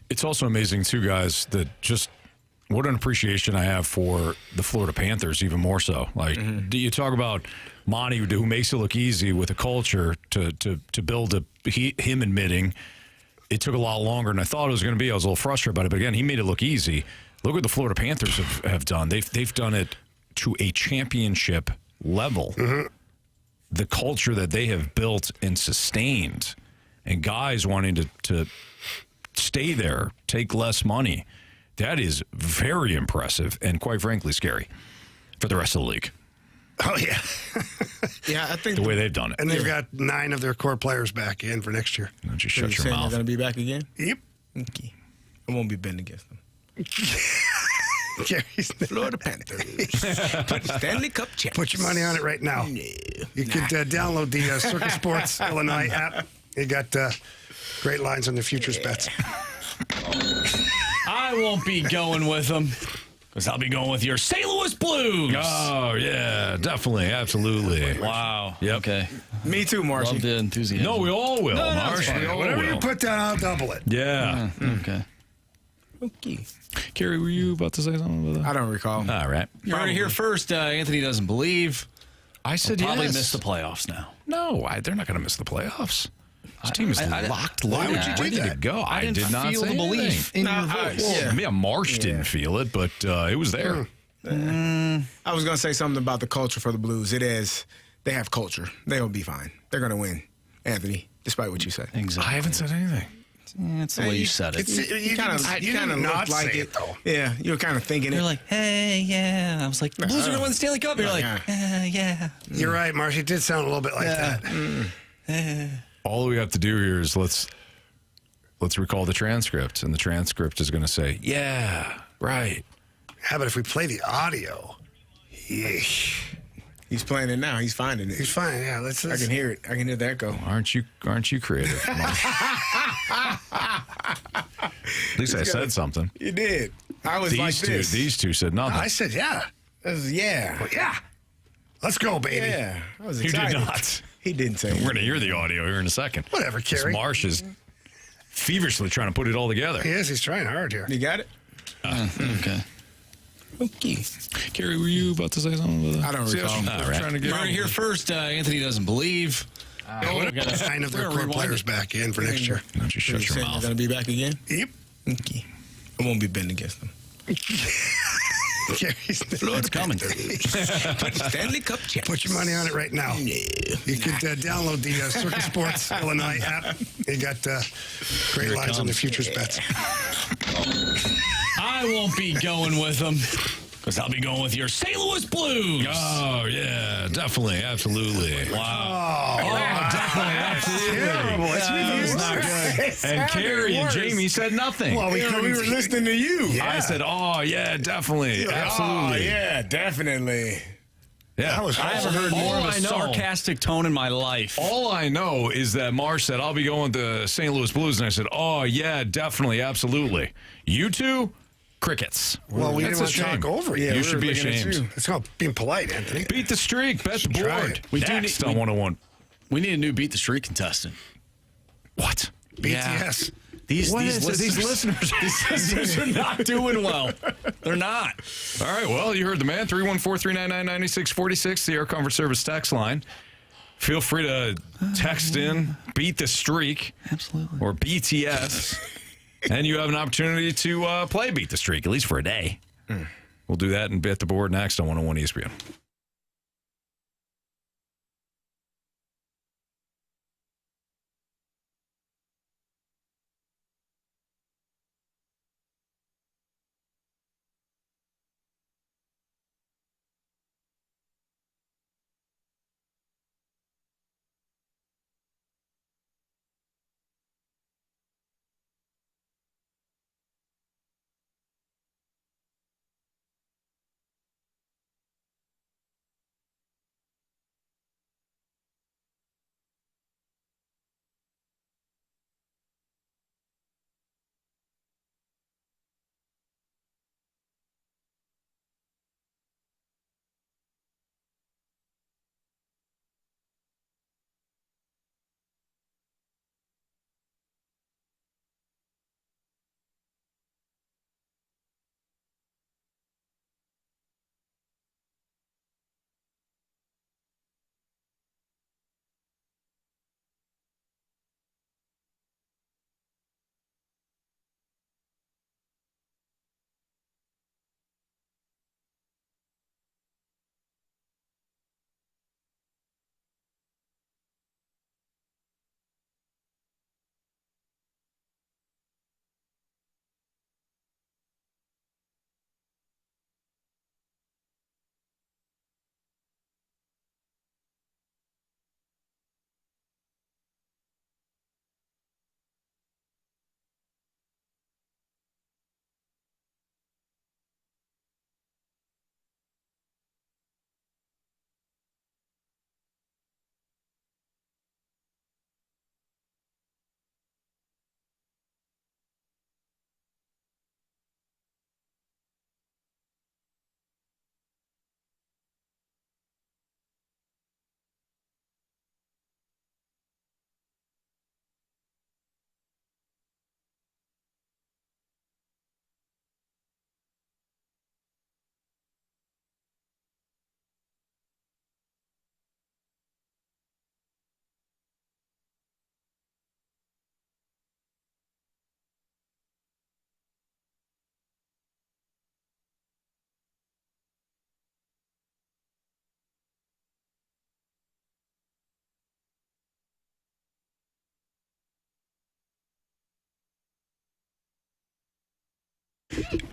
It's also amazing, too, guys, that just what an appreciation I have for the Florida Panthers, even more so. Like, do you talk about Monty, who makes it look easy with a culture to build him admitting it took a lot longer than I thought it was going to be. I was a little frustrated about it, but again, he made it look easy. Look what the Florida Panthers have done. They've done it to a championship level. The culture that they have built and sustained, and guys wanting to stay there, take less money, that is very impressive and, quite frankly, scary for the rest of the league. Oh, yeah. Yeah, I think the way they've done it. And they've got 9 of their core players back in for next year. Don't you shut your mouth. They're going to be back again? Yep. Okay. I won't be betting against them. Florida Panthers. Stanley Cup champs. Put your money on it right now. No, you could download the Circus Sports Illinois app. You got great lines on the futures bets. I won't be going with them because I'll be going with your St. Louis Blues. Oh, yeah, definitely. Absolutely. Wow. Yep. Okay. Me too, Marshy. Love the enthusiasm. No, we all will, Marsh. We all Whatever will. you put down, I'll double it. Yeah. Okay. Okay. Carey, were you about to say something about that? I don't recall. All right. You heard it here first. Anthony doesn't believe. I said Probably yes. miss the playoffs now. No, they're not going to miss the playoffs. This team is locked, Why would you do ready that? to go. I did not feel say the belief in your voice. Yeah, Marsh didn't feel it, but it was there. I was going to say something about the culture for the Blues. It is. They have culture. They'll be fine. They're going to win, Anthony, despite what you say. Exactly. I haven't said anything. That's the way you said it. You kind of not like say it. it, though. Yeah, you were kind of thinking You're it. like, hey, yeah. I was like, the Blues are going to win the Stanley Cup. You're like, yeah. You're right, Marsh. It did sound a little bit like that. All we have to do here is let's recall the transcript, and the transcript is going to say, yeah, right. Yeah, but if we play the audio, He's playing it now. He's finding it. he's fine. Yeah, let's. I can hear it. I can hear that go. Aren't you creative? Marsh? At least I said something. You did. I was like this. These two said nothing. I said, yeah. Yeah. Well, yeah. Let's go, baby. Yeah, I was You excited. did not. He didn't say We're going to anything. hear the audio here in a second. Whatever, This Carey. Marsh is feverishly trying to put it all together. He is. He's trying hard here. You got it? Okay. Okay. Carey, were you about to say something? I don't recall. All right. We're going to hear first, Anthony doesn't believe. Sign of their core players back in for next year. Why don't you shut your They're mouth? going to be back again? Yep. Okay. I won't be betting against them. It's coming. Stanley Cup champs. Put your money on it right now. You could download the Circle Sports Illinois app. You got great lines on the futures bets. I won't be going with them because I'll be going with your St. Louis Blues. Oh, yeah, definitely. Absolutely. Wow. Oh, definitely. Absolutely. Terrible. That was not good. And Carey and Jamie said nothing. Well, we were listening to you. Yeah. I said, oh, yeah, definitely. Absolutely. Oh, yeah, definitely. Yeah. I haven't heard more of a sarcastic tone in my life. All I know is that Marsh said, I'll be going to St. Louis Blues. And I said, oh, yeah, definitely, absolutely. You two, crickets. Well, we That's didn't want a to talk shame. over you. You should be ashamed. It's called being polite, Anthony. Beat the streak. Bet the Try board. it. We do Next need- on 101. We need a new Beat the Streak contestant. What? BTS. These These listeners are not doing well. They're not. All right, well, you heard the man. 314-399-9646, the Air Comfort Service text line. Feel free to text in, beat the streak, Absolutely. or BTS, and you have an opportunity to play Beat the Streak, at least for a day. We'll do that and bet the board next on 101 ESPN.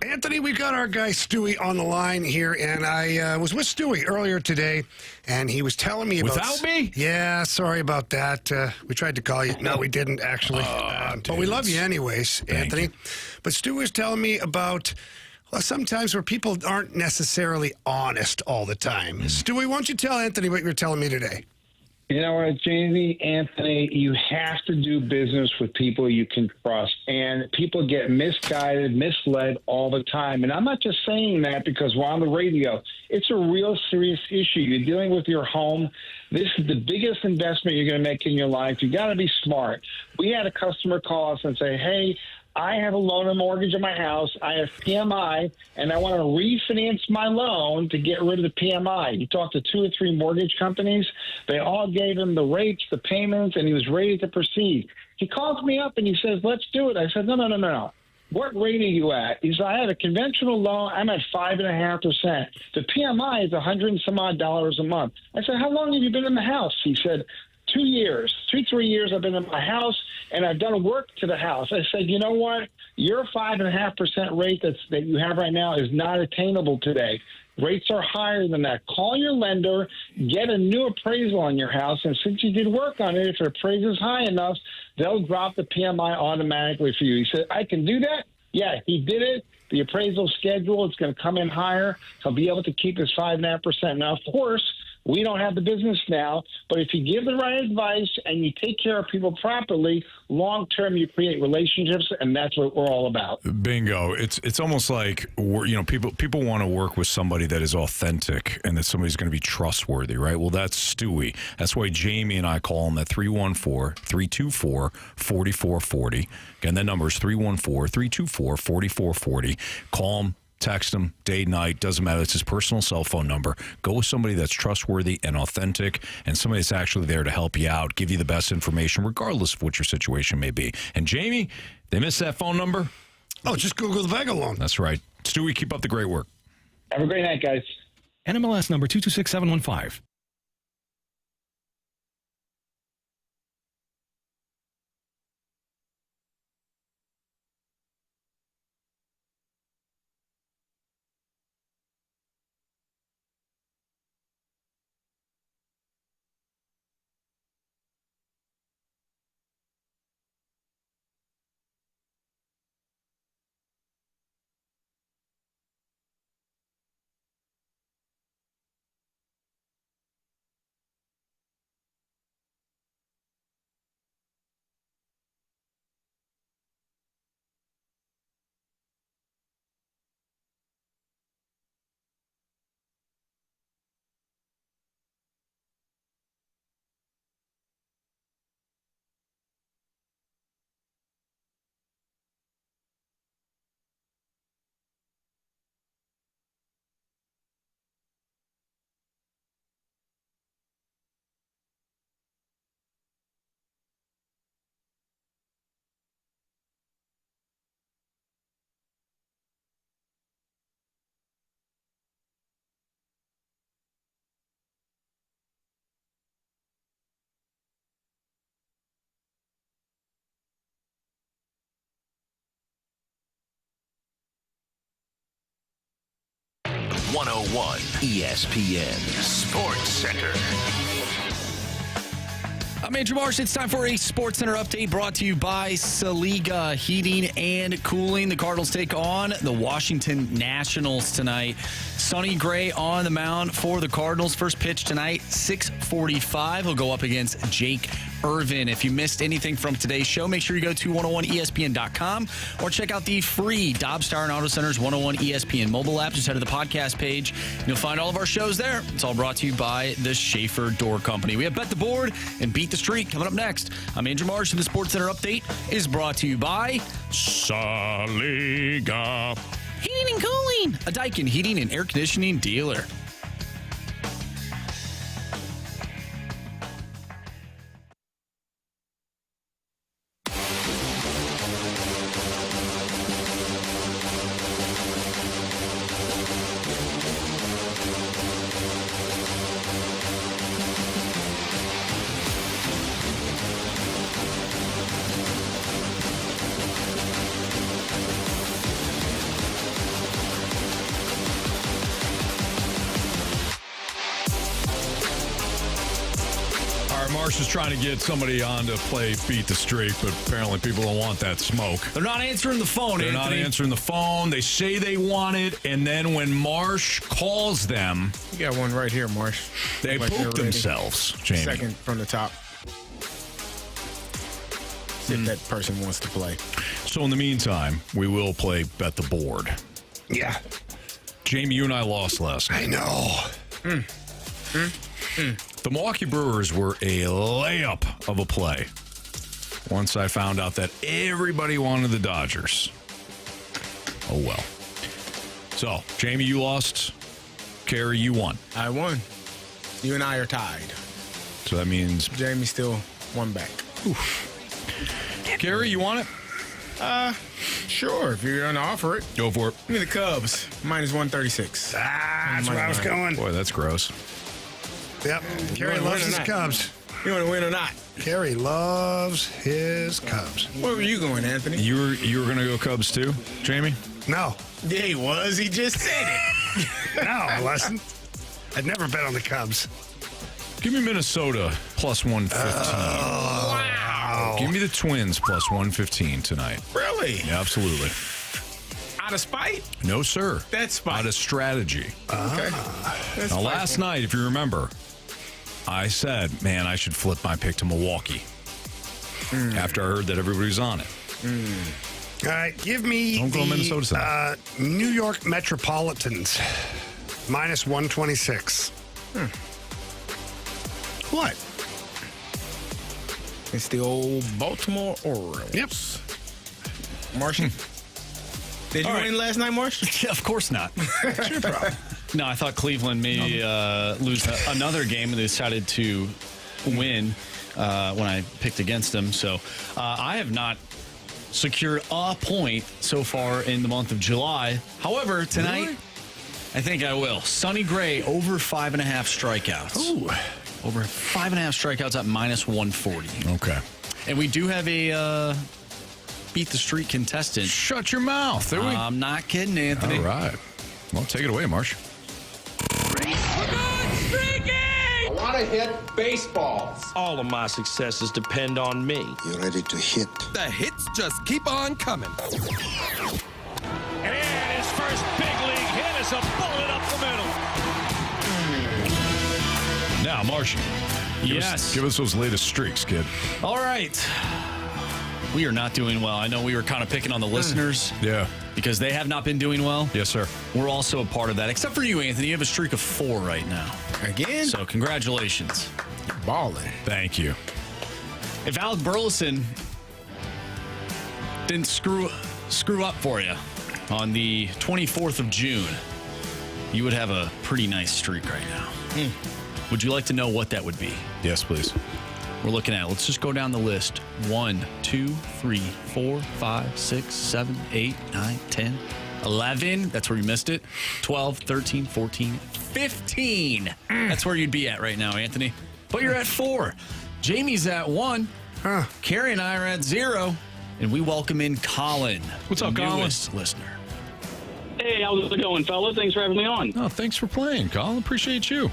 Anthony, we've got our guy Stewie on the line here, and I was with Stewie earlier today, and he was telling me about... Without me? Yeah, sorry about that. We tried to call you. No, we didn't, actually. But we love you anyways, Anthony. You. But Stewie was telling me about... Well, sometimes where people aren't necessarily honest all the time. Stewie, why don't you tell Anthony what you were telling me today? You know what, Jamie, Anthony, you have to do business with people you can trust. And people get misguided, misled all the time. And I'm not just saying that because we're on the radio. It's a real serious issue. You're dealing with your home. This is the biggest investment you're going to make in your life. You got to be smart. We had a customer call us and say, hey, I have a loan and mortgage on my house. I have PMI, and I want to refinance my loan to get rid of the PMI. He talked to 2 or 3 mortgage companies. They all gave him the rates, the payments, and he was ready to proceed. He calls me up and he says, let's do it. I said, no. What rate are you at? He said, I have a conventional loan. I'm at 5.5%. The PMI is $100 and some odd a month. I said, how long have you been in the house? He said, 2 years, 3 years I've been in my house, and I've done work to the house. I said, you know what? Your 5.5% rate that you have right now is not attainable today. Rates are higher than that. Call your lender, get a new appraisal on your house, and since you did work on it, if it appraises high enough, they'll drop the PMI automatically for you. He said, I can do that? Yeah, he did it. The appraisal schedule, it's going to come in higher. He'll be able to keep his 5.5%. Now, of course, we don't have the business now, but if you give the right advice and you take care of people properly, long term you create relationships, and that's what we're all about. Bingo. It's almost like people want to work with somebody that is authentic and that somebody's going to be trustworthy, right? Well, that's Stewie. That's why Jamie and I call him at 314-324-4440. Again, that number is 314-324-4440. Call him. Text him, day, night, doesn't matter. It's his personal cell phone number. Go with somebody that's trustworthy and authentic and somebody that's actually there to help you out, give you the best information, regardless of what your situation may be. And Jamie, they missed that phone number? Oh, just Google the Vega loan. That's right. Stewie, keep up the great work. Have a great night, guys. NMLS number 226715. ESPN Sports Center. I'm Andrew Marsh. It's time for a Sports Center update brought to you by Saliga Heating and Cooling. The Cardinals take on the Washington Nationals tonight. Sonny Gray on the mound for the Cardinals. First pitch tonight, 6:45. He'll go up against Jake Irvin. If you missed anything from today's show, make sure you go to 101ESPN.com or check out the free Dobbs Tire and Auto Center's 101 ESPN mobile app. Just head to the podcast page. You'll find all of our shows there. It's all brought to you by the Schaefer Door Company. We have Bet the Board and Beat the Streak coming up next. I'm Andrew Marsh, and the Sports Center update is brought to you by Saliga Heating and Cooling, a Daikin heating and air conditioning dealer. right, Marsh is trying to get somebody on to play Beat the Streak, but apparently people don't want that smoke. They're not answering the phone, They're Anthony. not answering the phone. They say they want it, and then when Marsh calls them, You got one right here, Marsh. they Like they're poop ready. themselves, Jamie. Second from the top. See if that person wants to play. So in the meantime, we will play Bet the Board. Yeah. Jamie, you and I lost last night. I know. The Milwaukee Brewers were a layup of a play once I found out that everybody wanted the Dodgers. Oh, well. So, Jamie, you lost. Carey, you won. I won. You and I are tied. So that means... Jamie still one back. Carey, you want it? Sure, if you're going to offer it. Go for it. Give me the Cubs. Minus 136. That's where I was going. Boy, that's gross. Yep. Carey loves his Cubs. You want to win or not? Carey loves his Cubs. Where were you going, Anthony? You were going to go Cubs too, Jamie? No. Yeah, he was. He just said it. No, I wasn't. I'd never bet on the Cubs. Give me Minnesota plus 115. Wow. Give me the Twins plus 115 tonight. Really? Yeah, absolutely. Out of spite? No, sir. That's spite. Out of strategy. Okay. That's Now, last spiteful. night, if you remember, I said, man, I should flip my pick to Milwaukee after I heard that everybody was on it. All right, give me Don't go Minnesota tonight. New York Metropolitans minus 126. What? It's the old Baltimore Orioles. Yep. Martian. Did you win last night, Marsh? Yeah, of course not. What's your problem? No, I thought Cleveland may lose another game, and they decided to win when I picked against them. So I have not secured a point so far in the month of July. However, tonight, Really? I think I will. Sonny Gray over 5.5 strikeouts. Ooh. Over 5.5 strikeouts at minus 140. Okay. And we do have a Beat the Street contestant. Shut your mouth. There we I'm not kidding, Anthony. All right. Well, take it away, Marsh. I want to hit baseballs. All of my successes depend on me. You ready to hit? The hits just keep on coming. And his first big league hit is a bullet up the middle. Now, Marsh. Give us those latest streaks, kid. All right. We are not doing well. I know we were kind of picking on the listeners. Yeah. Because they have not been doing well. Yes, sir. We're also a part of that. Except for you, Anthony. You have a streak of 4 right now. Again? So congratulations. Balling. Thank you. If Alec Burleson didn't screw up for you on the 24th of June, you would have a pretty nice streak right now. Would you like to know what that would be? Yes, please. We're looking at, let's just go down the list. 1, 2, 3, 4, 5, 6, 7, 8, 9, 10, 11. That's where you missed it. 12, 13, 14, 15. That's where you'd be at right now, Anthony. But you're at 4. Jamie's at 1. Carey and I are at 0. And we welcome in Colin. What's up, Colin? Newest listener. Hey, how's it going, fellas? Thanks for having me on. Oh, thanks for playing, Colin. Appreciate you.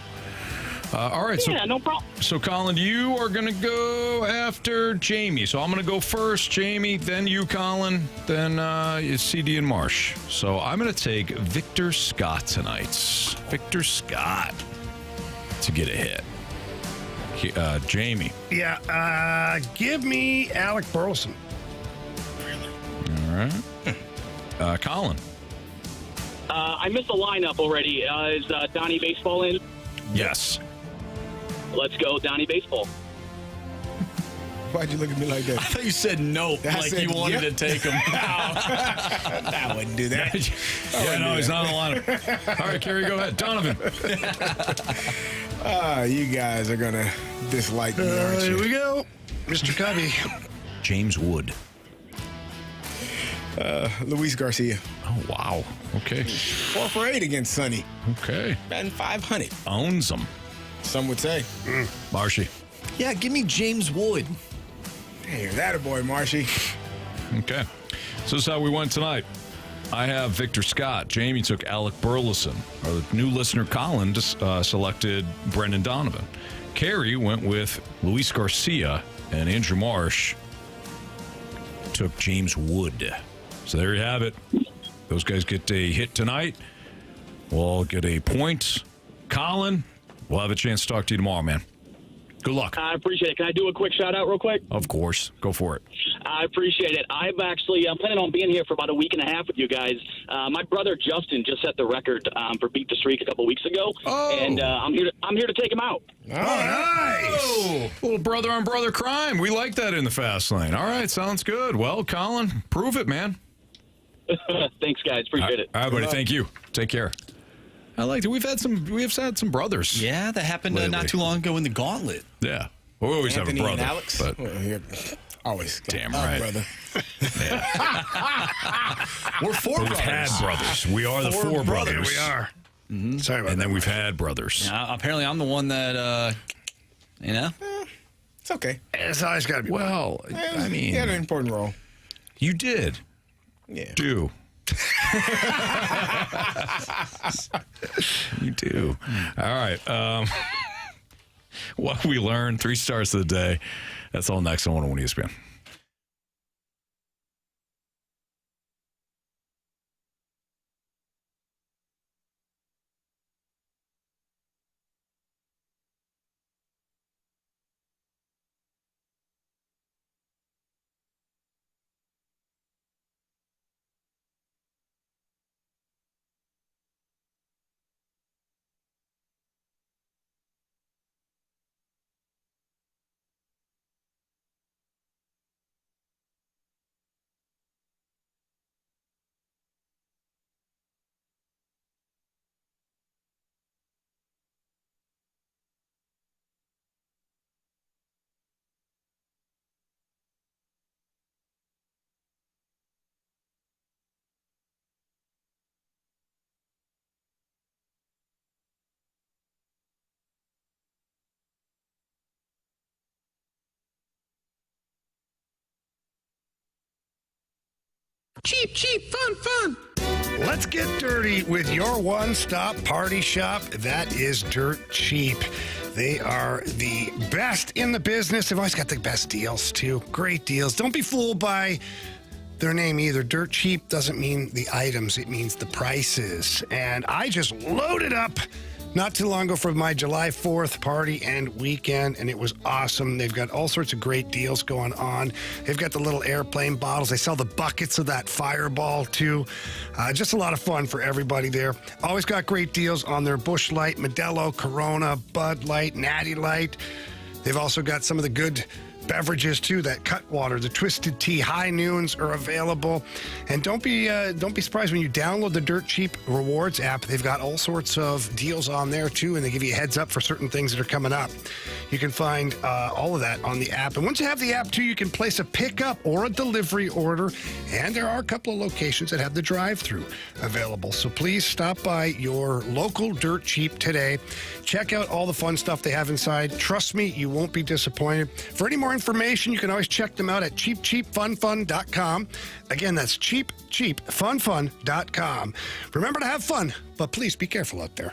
All right. Yeah, no problem. So, Colin, you are going to go after Jamie. So I'm going to go first, Jamie, then you, Colin, then it's CD and Marsh. So I'm going to take Victor Scott tonight. Victor Scott to get a hit. Jamie. Yeah, give me Alec Burleson. All right. Colin. I missed the lineup already. Is Donnie Baseball in? Yes. Let's go, Donnie Baseball. Why'd you look at me like that? I thought you said no, like you wanted to take him. I wouldn't do that. Yeah, no, he's not on the lineup. All right, Carey, go ahead. Donovan. You guys are going to dislike me, aren't Here you? we go. Mr. Cubby. James Wood. Luis Garcia. Oh, wow. Okay. 4 for 8 against Sonny. Okay. Batting 500. Owns them. Some would say. Marshy. Yeah, give me James Wood. Hey, that a boy, Marshy. Okay. So this is how we went tonight. I have Victor Scott. Jamie took Alec Burleson. Our new listener, Colin, selected Brendan Donovan. Carey went with Luis Garcia, and Andrew Marsh took James Wood. So there you have it. Those guys get a hit tonight. We'll get a point. Colin, we'll have a chance to talk to you tomorrow, man. Good luck. I appreciate it. Can I do a quick shout out real quick? Of course. Go for it. I appreciate it. I'm planning on being here for about a week and a half with you guys. My brother Justin just set the record for Beat the Streak a couple weeks ago. Oh. And I'm here to take him out. Oh, nice. Little brother on brother crime. We like that in the fast lane. All right, sounds good. Well, Colin, prove it, man. Thanks, guys. Appreciate it. All right, buddy. Thank you. Take care. I like it. We've had some brothers. Yeah, that happened not too long ago in the Gauntlet. Yeah. Well, we always Anthony have a brother. and Alex? But always. Damn right. Brother. We're four brothers. We've had brothers. We are the four brothers. We are. Mm-hmm. Sorry about And that. then we've had brothers. Yeah, apparently, I'm the one that, It's okay. It's always got to be. Well, I mean, he had an important role. You did. Yeah. Do. You do. All right. What we learned, 3 stars of the day. That's all next on 101 ESPN. Cheap, cheap, fun, fun. Let's get dirty with your one-stop party shop. That is Dirt Cheap. They are the best in the business. They've always got the best deals, too. Great deals. Don't be fooled by their name either. Dirt Cheap doesn't mean the items. It means the prices. And I just loaded up not too long ago for my July 4th party and weekend, and it was awesome. They've got all sorts of great deals going on. They've got the little airplane bottles. They sell the buckets of that Fireball, too. Just a lot of fun for everybody there. Always got great deals on their Busch Light, Modelo, Corona, Bud Light, Natty Light. They've also got some of the good beverages too. That Cutwater, the Twisted Tea, High Noons are available. And don't be surprised when you download the Dirt Cheap Rewards app. They've got all sorts of deals on there too, and they give you a heads up for certain things that are coming up. You can find all of that on the app. And once you have the app too, you can place a pickup or a delivery order. And there are a couple of locations that have the drive-through available. So please stop by your local Dirt Cheap today. Check out all the fun stuff they have inside. Trust me, you won't be disappointed. For any more information, you can always check them out at cheapcheapfunfun.com. Again, that's cheapcheapfunfun.com. Remember to have fun, but please be careful out there.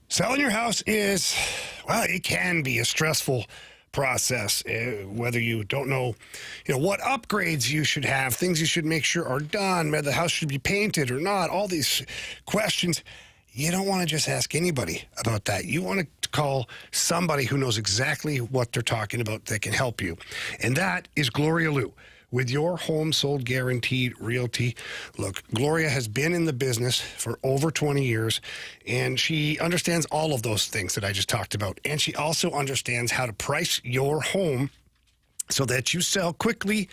Selling your house is, well, it can be a stressful process, whether you don't know, what upgrades you should have, things you should make sure are done, whether the house should be painted or not, all these questions. You don't want to just ask anybody about that. You want to call somebody who knows exactly what they're talking about that can help you. And that is Gloria Liu. With your home sold guaranteed realty. Look, Gloria has been in the business for over 20 years, and she understands all of those things that I just talked about. And she also understands how to price your home so that you sell quickly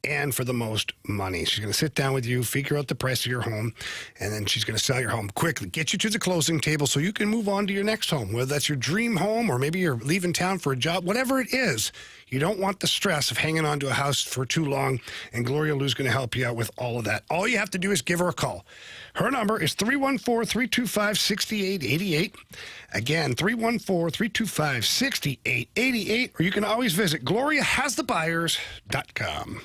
and for the most money. She's going to sit down with you, figure out the price of your home, and then she's going to sell your home quickly, get you to the closing table so you can move on to your next home, whether that's your dream home or maybe you're leaving town for a job, whatever it is. You don't want the stress of hanging on to a house for too long, and Gloria Lou's going to help you out with all of that. All you have to do is give her a call. Her number is 314-325-6888. Again, 314-325-6888, or you can always visit GloriaHasTheBuyers.com.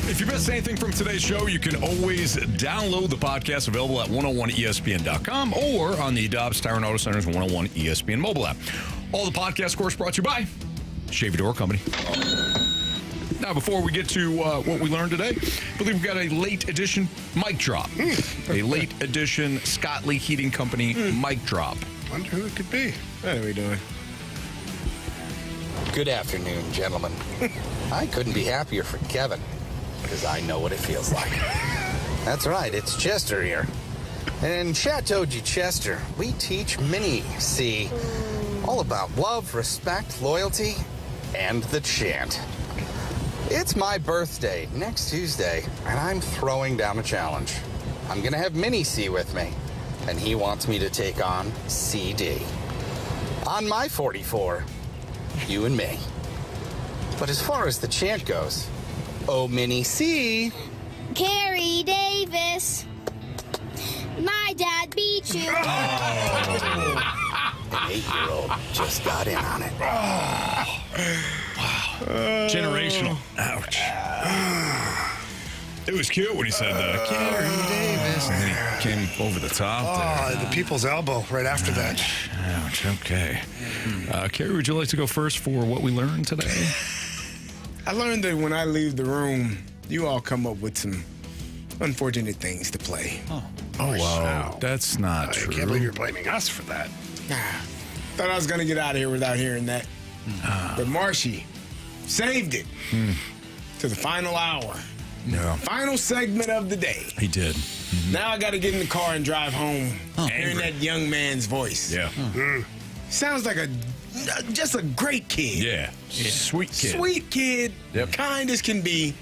If you missed anything from today's show, you can always download the podcast available at 101ESPN.com or on the Dobbs Tire and Auto Center's 101 ESPN mobile app. All the podcast, of course, brought to you by Chevy Door Company. Now, before we get to what we learned today, I believe we've got a late edition mic drop. A late edition Scott Lee Heating Company mic drop. Wonder who it could be. What are we doing? Good afternoon, gentlemen. I couldn't be happier for Kevin, because I know what it feels like. That's right, it's Chester here. And in Chateau de Chester, we teach Mini C all about love, respect, loyalty, and the chant. It's my birthday next Tuesday, and I'm throwing down a challenge. I'm going to have Mini C with me, and he wants me to take on CD. On my 44, you and me. But as far as the chant goes, oh, Mini C. Carey Davis. My dad beat you. An 8-year-old just got in on it. Generational. Ouch. It was cute when he said Carey Davis. And then he came over the top. The people's elbow right after that. Ouch. Okay. Carey, would you like to go first for what we learned today? I learned that when I leave the room, you all come up with some unfortunate things to play. Oh wow. That's not true. I can't believe you're blaming us for that. Thought I was going to get out of here without hearing that. But Marshy saved it to the final hour. Yeah. Final segment of the day. He did. Now I got to get in the car and drive home hearing that young man's voice. Yeah. Sounds like just a great kid. Yeah. Sweet kid. Sweet kid. Yep. Kind as can be.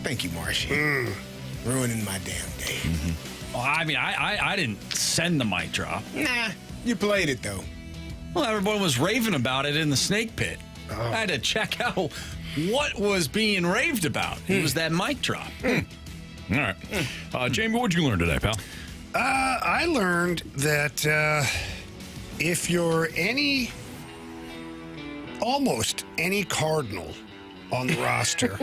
Thank you, Marshy. Ruining my damn day. Well, I mean, I didn't send the mic drop. Nah, you played it, though. Well, everyone was raving about it in the snake pit. I had to check out what was being raved about. It was that mic drop. All right. Jamie, what did you learn today, pal? I learned that if you're almost any Cardinal on the roster,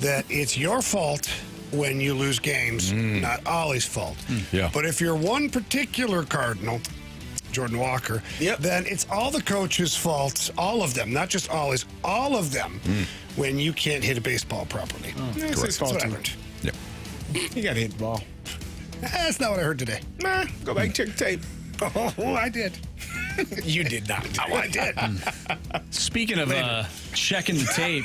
that it's your fault when you lose games, not Ollie's fault. Yeah. But if you're one particular Cardinal, Jordan Walker, then it's all the coaches' faults, all of them, not just Ollie's, all of them, when you can't hit a baseball properly. It's his fault, That's what I too. learned. Yep. You got to hit the ball. That's not what I heard today. Nah, go back and check the tape. Oh, I did. You did not. Oh, I did. Speaking of checking the tape,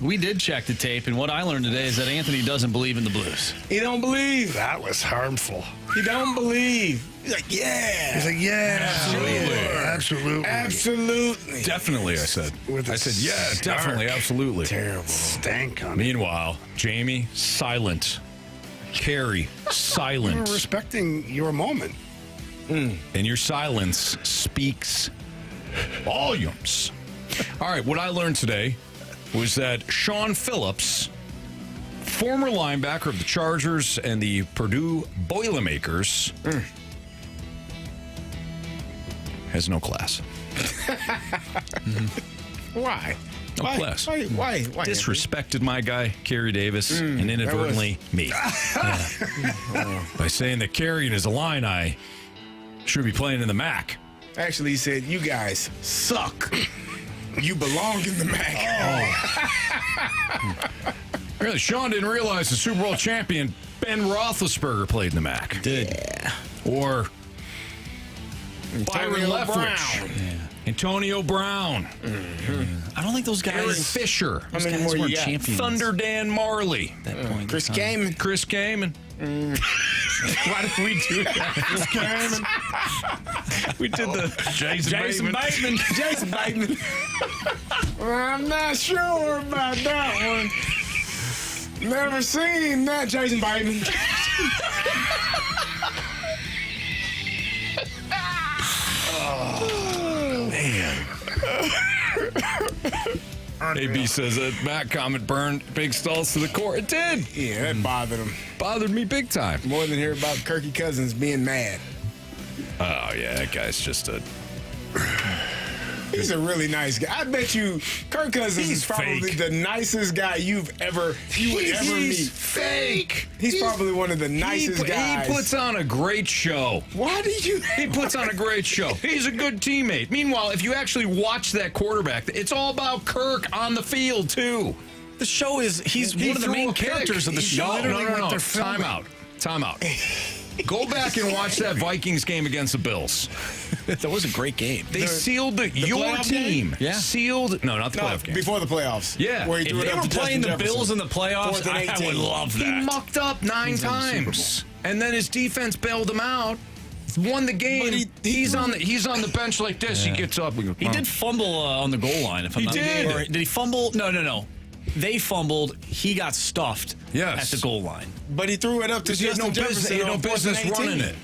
we did check the tape, and what I learned today is that Anthony doesn't believe in the Blues. He don't believe. That was harmful. He don't believe. He's like, yeah. He's like, yeah. Absolutely. Absolutely. Definitely, I said. I said, yeah, definitely, absolutely. Terrible. Stank on it. Meanwhile, Jamie, silent. Carey, silent. We're respecting your moment. And your silence speaks volumes. All right, what I learned today was that Sean Phillips, former linebacker of the Chargers and the Purdue Boilermakers, has no class. Why? No class. Why? Disrespected my guy, Carey Davis, and inadvertently me. By saying that Carey and his Illini should be playing in the MAC. Actually, he said, you guys suck. You belong in the MAC. Really, Sean didn't realize the Super Bowl champion Ben Roethlisberger played in the MAC. Yeah. Or Byron Antonio Leftwich. Brown. Yeah. Antonio Brown. I don't Unk guys. Aaron Fisher. How many more you got? champions. Thunder Dan Marley. At that point, Chris Kaman. Chris Kaman. Why did we do that? Chris Kaman. We did the Jason Bateman. Jason Bateman. Well, I'm not sure about that one. Never seen that, Jason Bateman. Oh, man. AB says that Matt comment burned Big Stalls to the core. It did. Yeah, that bothered him. Bothered me big time. More than hear about Kirky Cousins being mad. Oh, yeah, that guy's just a... He's a really nice guy. I bet you Kirk Cousins is probably fake. the nicest guy you would ever meet. Fake. He's probably one of the nicest guys. He puts on a great show. Why do you? He puts on a great show. He's a good teammate. Meanwhile, if you actually watch that quarterback, it's all about Kirk on the field, too. The show is, he's one of the main characters of the show. No. Time out. Go back and watch that Vikings game against the Bills. That was a great game. They sealed your playoff team. game? Yeah. Sealed. No, not the playoff game. Before the playoffs. Yeah. Where he If threw it They up were to playing Justin the Bills in the playoffs. Fourth and I 18. would love He that. mucked up 9 times, and then his defense bailed him out. Won the game. But he's on the bench like this. Yeah. He gets up. He did fumble on the goal line. If I'm not did. Or did he fumble? No. They fumbled. He got stuffed at the goal line. But he threw it up to He had Justin Jefferson. he had no on fourth and business 18. running it.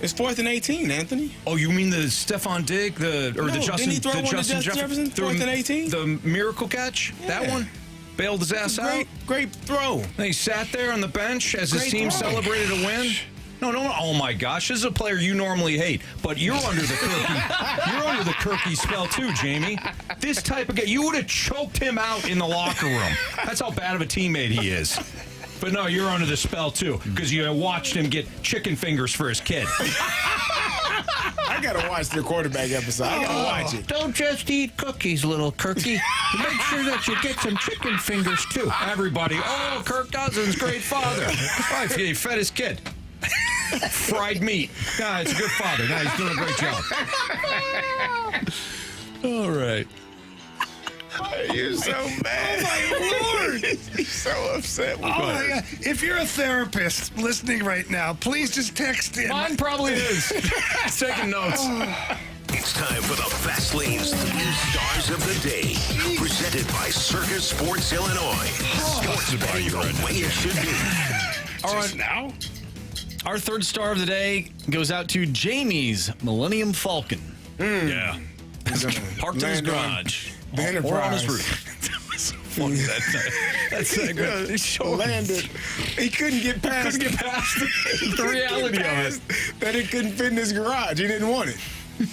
It's 4th and 18, Anthony. Oh, you mean the Stephon Diggs, the Justin, didn't he throw the one to Justin Jefferson? 4th and 18. the miracle catch? That Yeah. one bailed his ass out. Great throw. And he sat there on the bench as his Great team throw. celebrated a win. No. Oh my gosh, this is a player you normally hate, but you're under the Kirky. You're under the Kirky spell too, Jamie. This type of guy, you would have choked him out in the locker room. That's how bad of a teammate he is. But no, you're under the spell too, because you watched him get chicken fingers for his kid. I gotta watch the quarterback episode. I gotta watch it. Don't just eat cookies, little Kirky. Make sure that you get some chicken fingers too. Everybody, oh, Kirk Cousins, great father. Right, he fed his kid. Fried meat. Yeah, it's a good father. Yeah, he's doing a great job. All right. You're so mad. Oh, my Lord. He's so upset. Oh, my God. If you're a therapist listening right now, please just text in. Mine probably is. He's taking notes. It's time for the Fast Lane's 3 Stars of the Day. Presented by Circus Sports Illinois. Sports betting the way it should be. All right, now. Our third star of the day goes out to Jamie's Millennium Falcon. Yeah. Parked in his garage. The Enterprise. Or on his roof. That was so funny that segment. He landed. He couldn't get past the reality of it. That it couldn't fit in his garage. He didn't want it.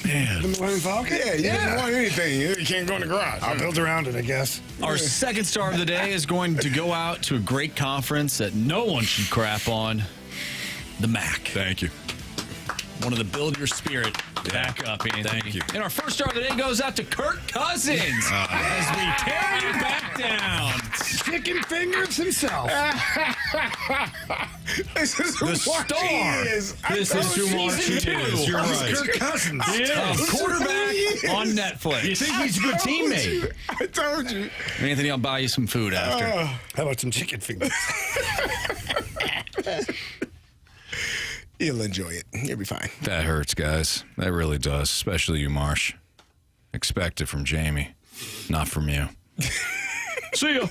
Man. The Millennium Falcon? Yeah, he didn't want anything. You can't go in the garage. I'll build around it, I guess. Our second star of the day is going to go out to a great conference that no one should crap on, the MAC. Thank you. One of the build your spirit back up, Anthony. Thank you. And our first star of the day goes out to Kirk Cousins as we carry you back down. Chicken fingers himself. This is The star. This is who Season 2. You're right. Kirk Cousins. Quarterback on Netflix. You think he's a good teammate? I told you. Anthony, I'll buy you some food after. How about some chicken fingers? You'll enjoy it. You'll be fine. That hurts, guys. That really does, especially you, Marsh. Expect it from Jamie, not from you. See ya.